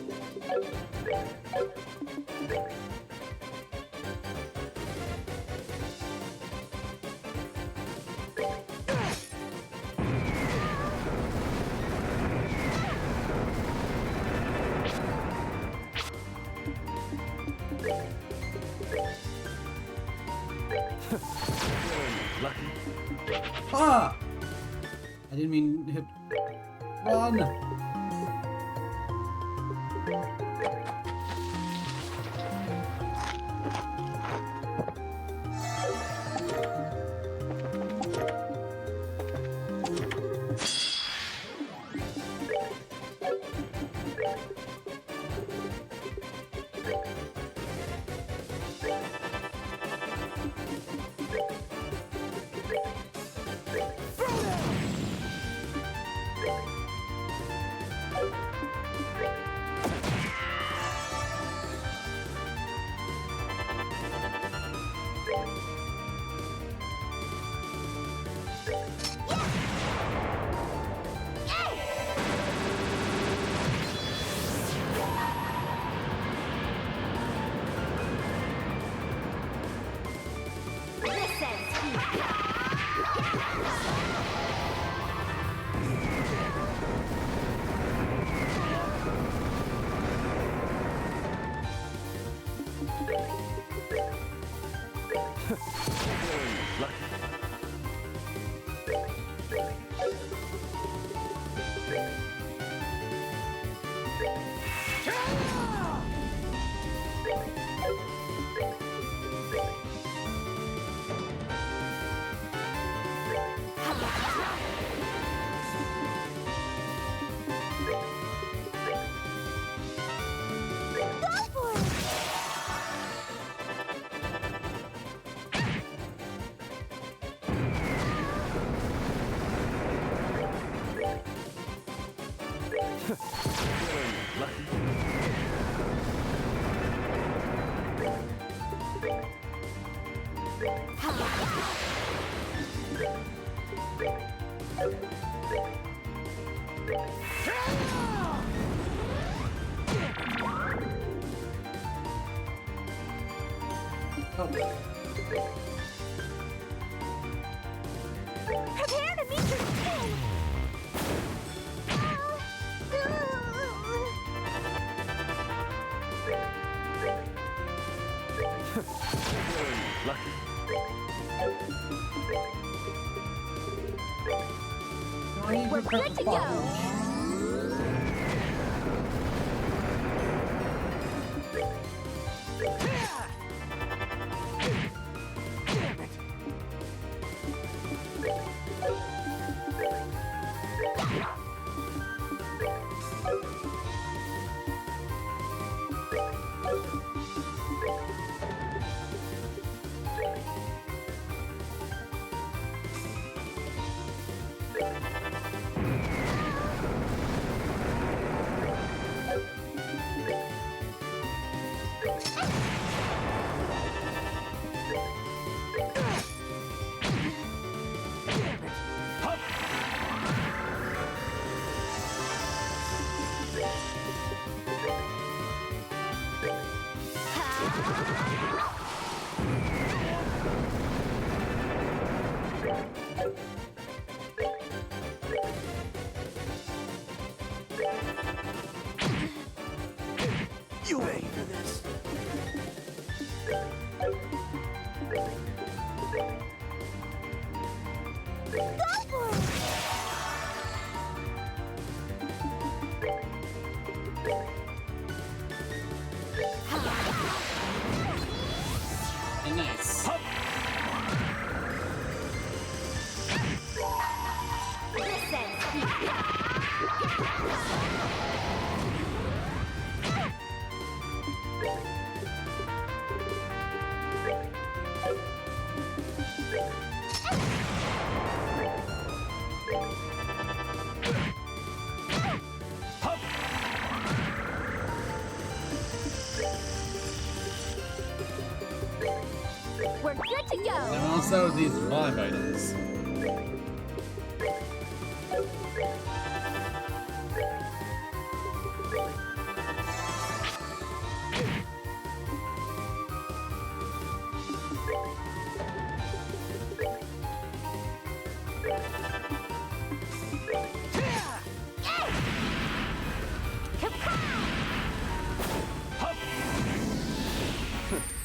Lucky. ah! I didn't mean to hit. Run! This ends here. Go for it. Oh. Prepare to meet your king! Lucky. I need We're to prep good the to bottle. go! You ready for this? Go for it! Hey, nice. This ends here! We're good to go! And also these revive items.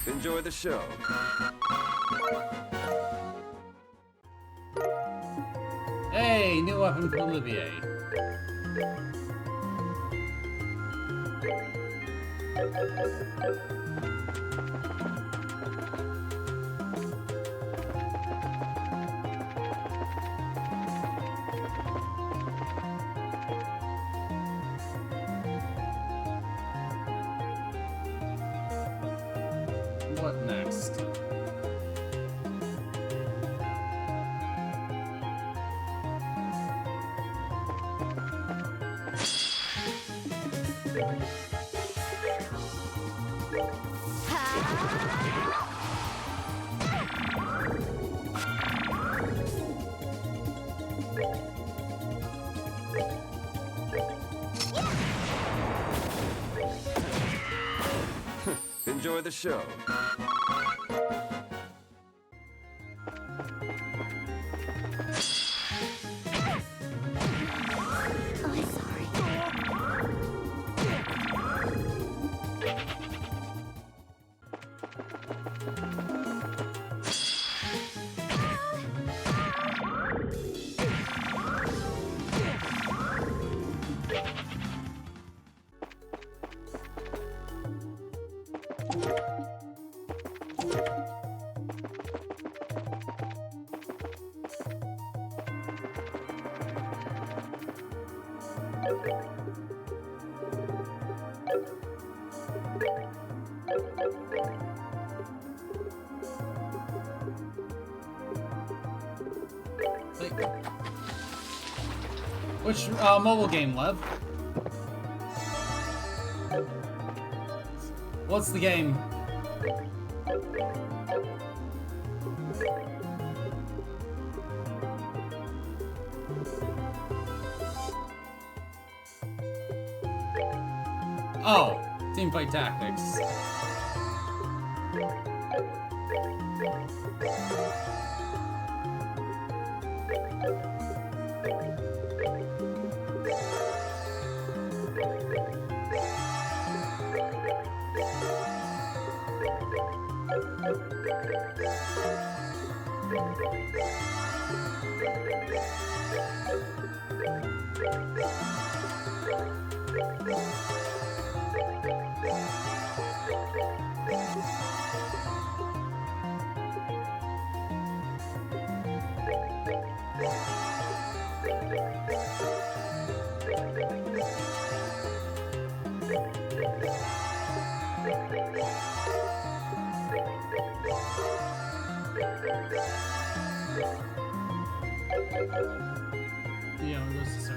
Enjoy the show. Hey, new weapon for Olivier. What next? Enjoy the show. Oh, sorry. Wait. Which mobile game, Lev? What's the game? Oh, Teamfight Tactics. Yeah, we're supposed to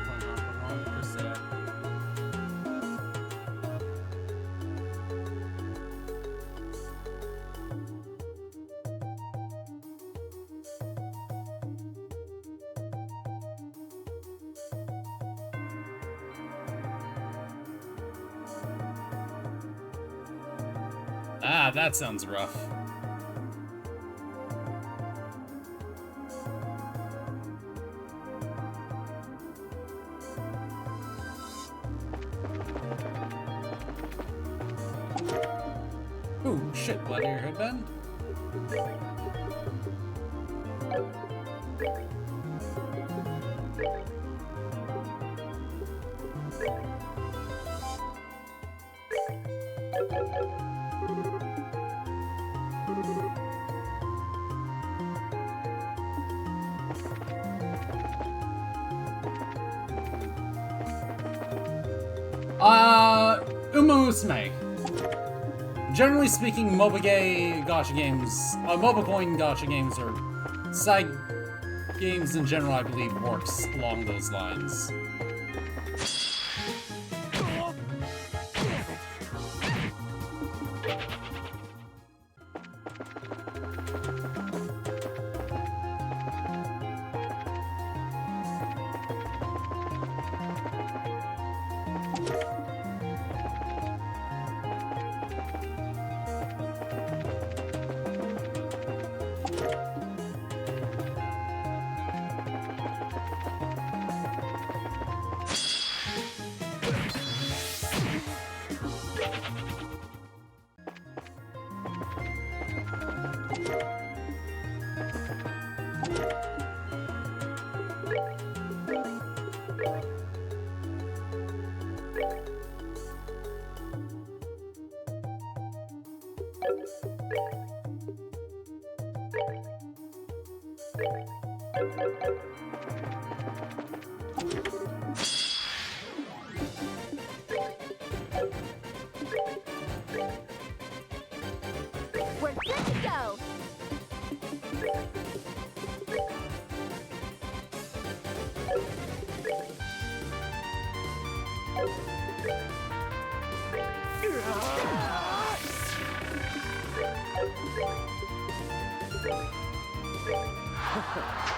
start doing hard percent. Ah, that sounds rough. Ooh, shit, bloody your headband? Uma Musume. Generally speaking, MOBA gacha games, MOBA coin gacha games, or side games in general, I believe, works along those lines. We're good to go.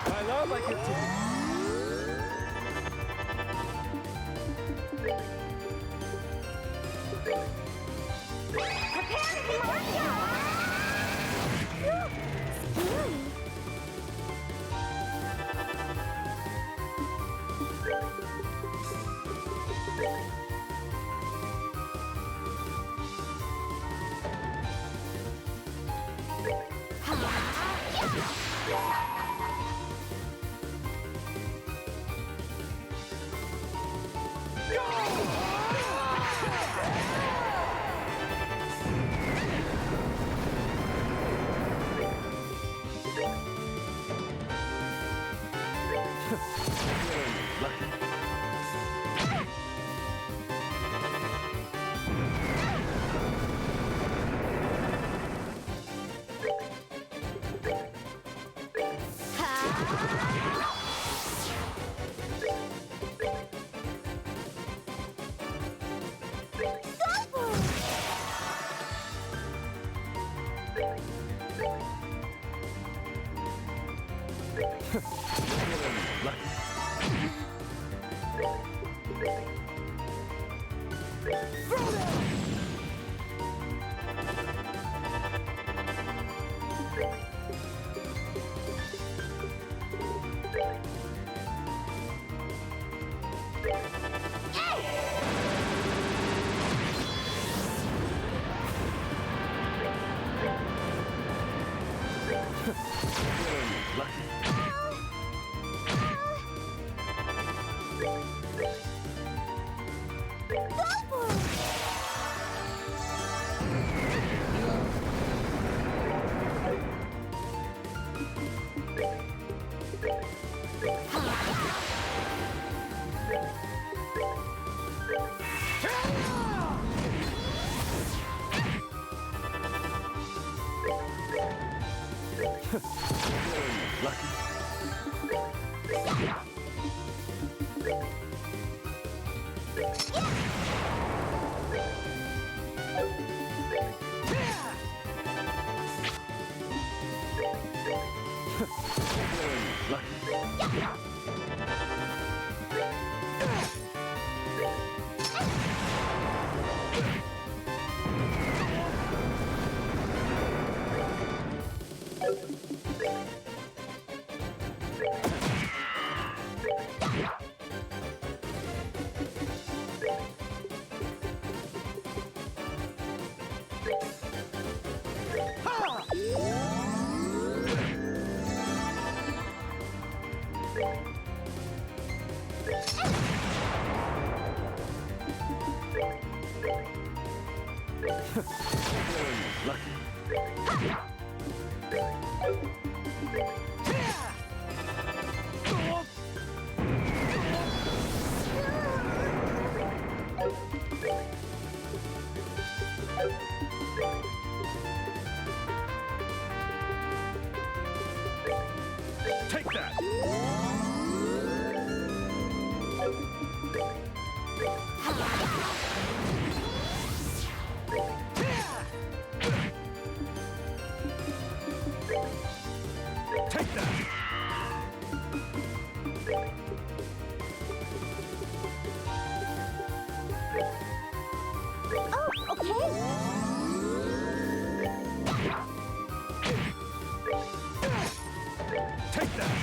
My love, I continue. Prepare to march out. Scary. Take that! Take that! Oh, okay. Take that!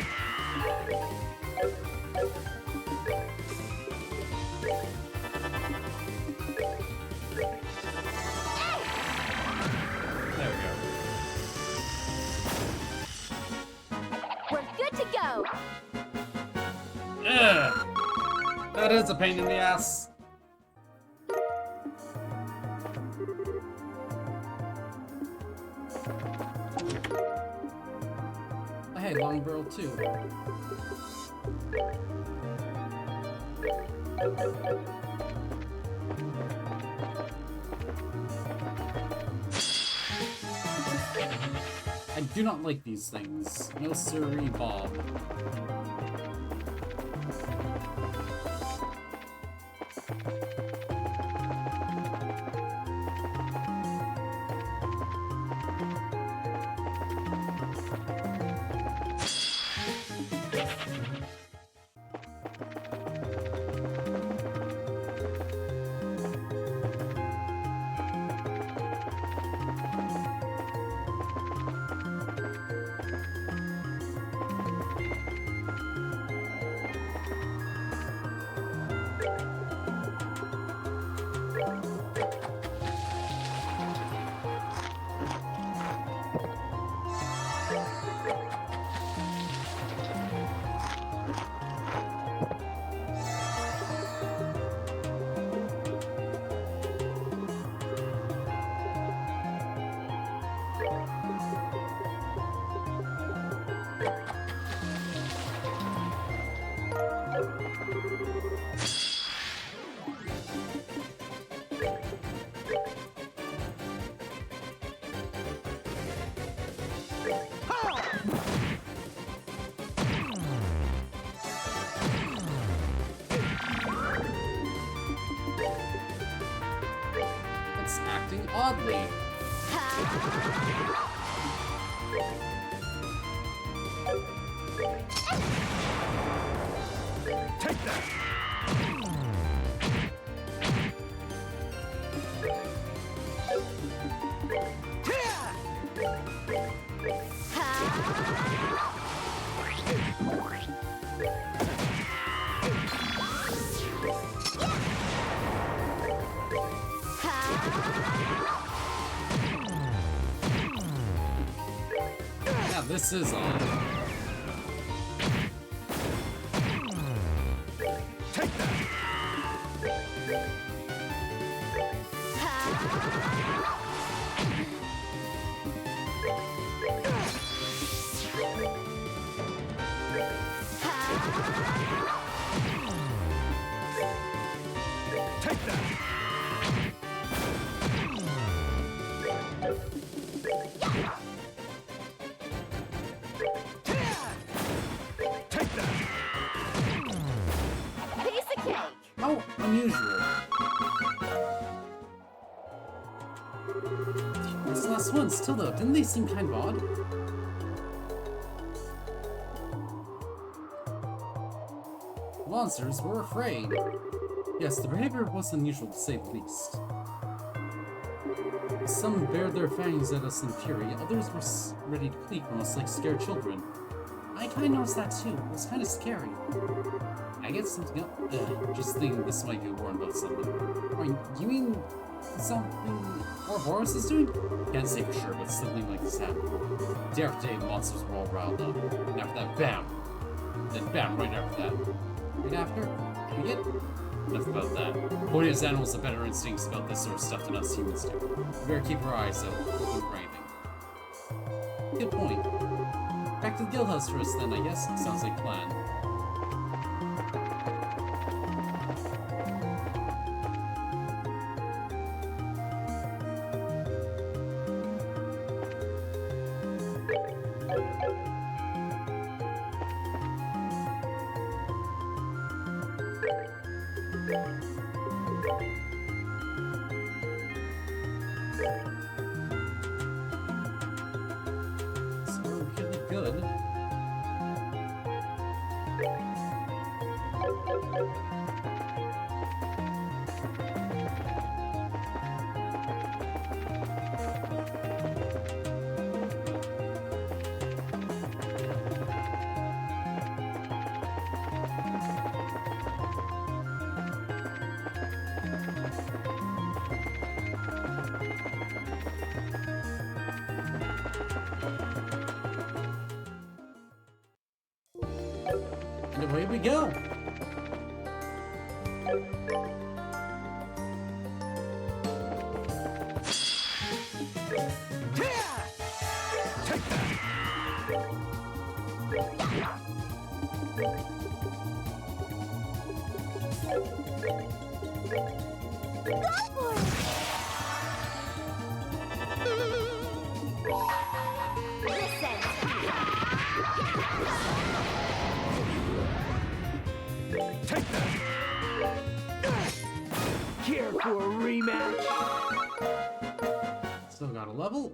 There we go. We're good to go. Ugh. That is a pain in the ass. Hey, long barrel too. I do not like these things. No siree, Bob. It's acting oddly. Take that! Yeah, this is on. Take that! Take that! Take that! Piece of cake. How unusual. This last one, still though, didn't they seem kind of odd? Monsters were afraid. Yes, the behavior was unusual to say the least. Some bared their fangs at us in fury, others were ready to flee from us like scared children. I kinda noticed that too. It was kinda scary. I get something else. Just thinking this might be a warning about something. Wait, you mean something Ouroboros is doing? Can't say for sure, but something like this happened. Day after day, the monsters were all riled up. And after that, bam! Then bam, right after that. Right after? Forget? Enough about that. Point is, animals have better instincts about this sort of stuff than us humans do. We better keep our eyes out, open for anything. Good point. Back to the guild house first then, I guess. Sounds like a plan. So really good. And away we go! Take that! Go for it. Listen. Take that! Care for a rematch? Still got a level.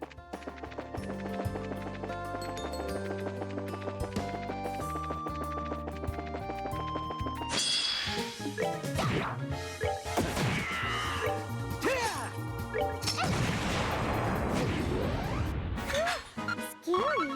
Scary.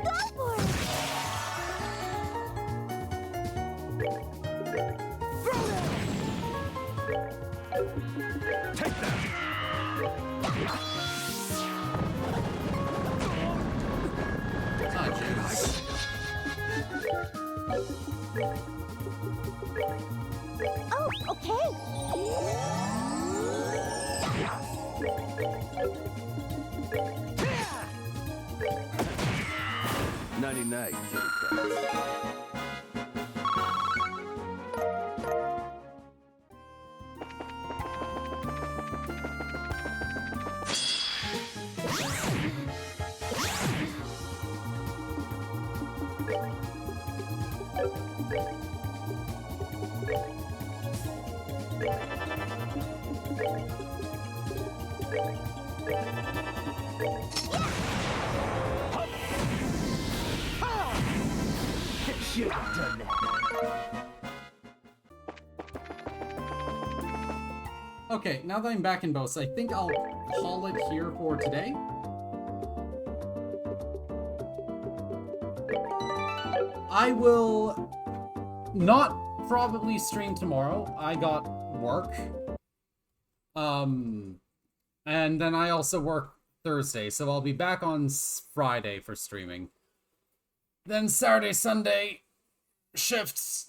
Go for it. Take that! It's not James. Oh, okay. Nighty night, kitty cats. Should have done that. Okay, now that I'm back in Bosa, I think I'll call it here for today. I will not probably stream tomorrow. I got work. And then I also work Thursday, so I'll be back on Friday for streaming. Then Saturday, Sunday, shifts.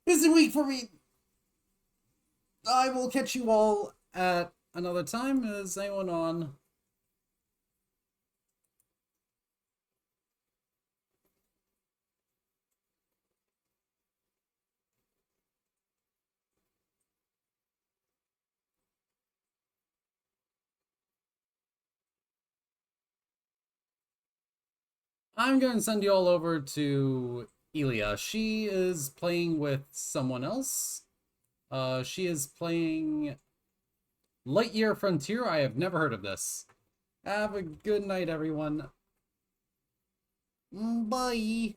Busy week for me. I will catch you all at another time. Is anyone on? I'm going to send you all over to Elia. She is playing with someone else. She is playing Lightyear Frontier. I have never heard of this. Have a good night, everyone. Bye.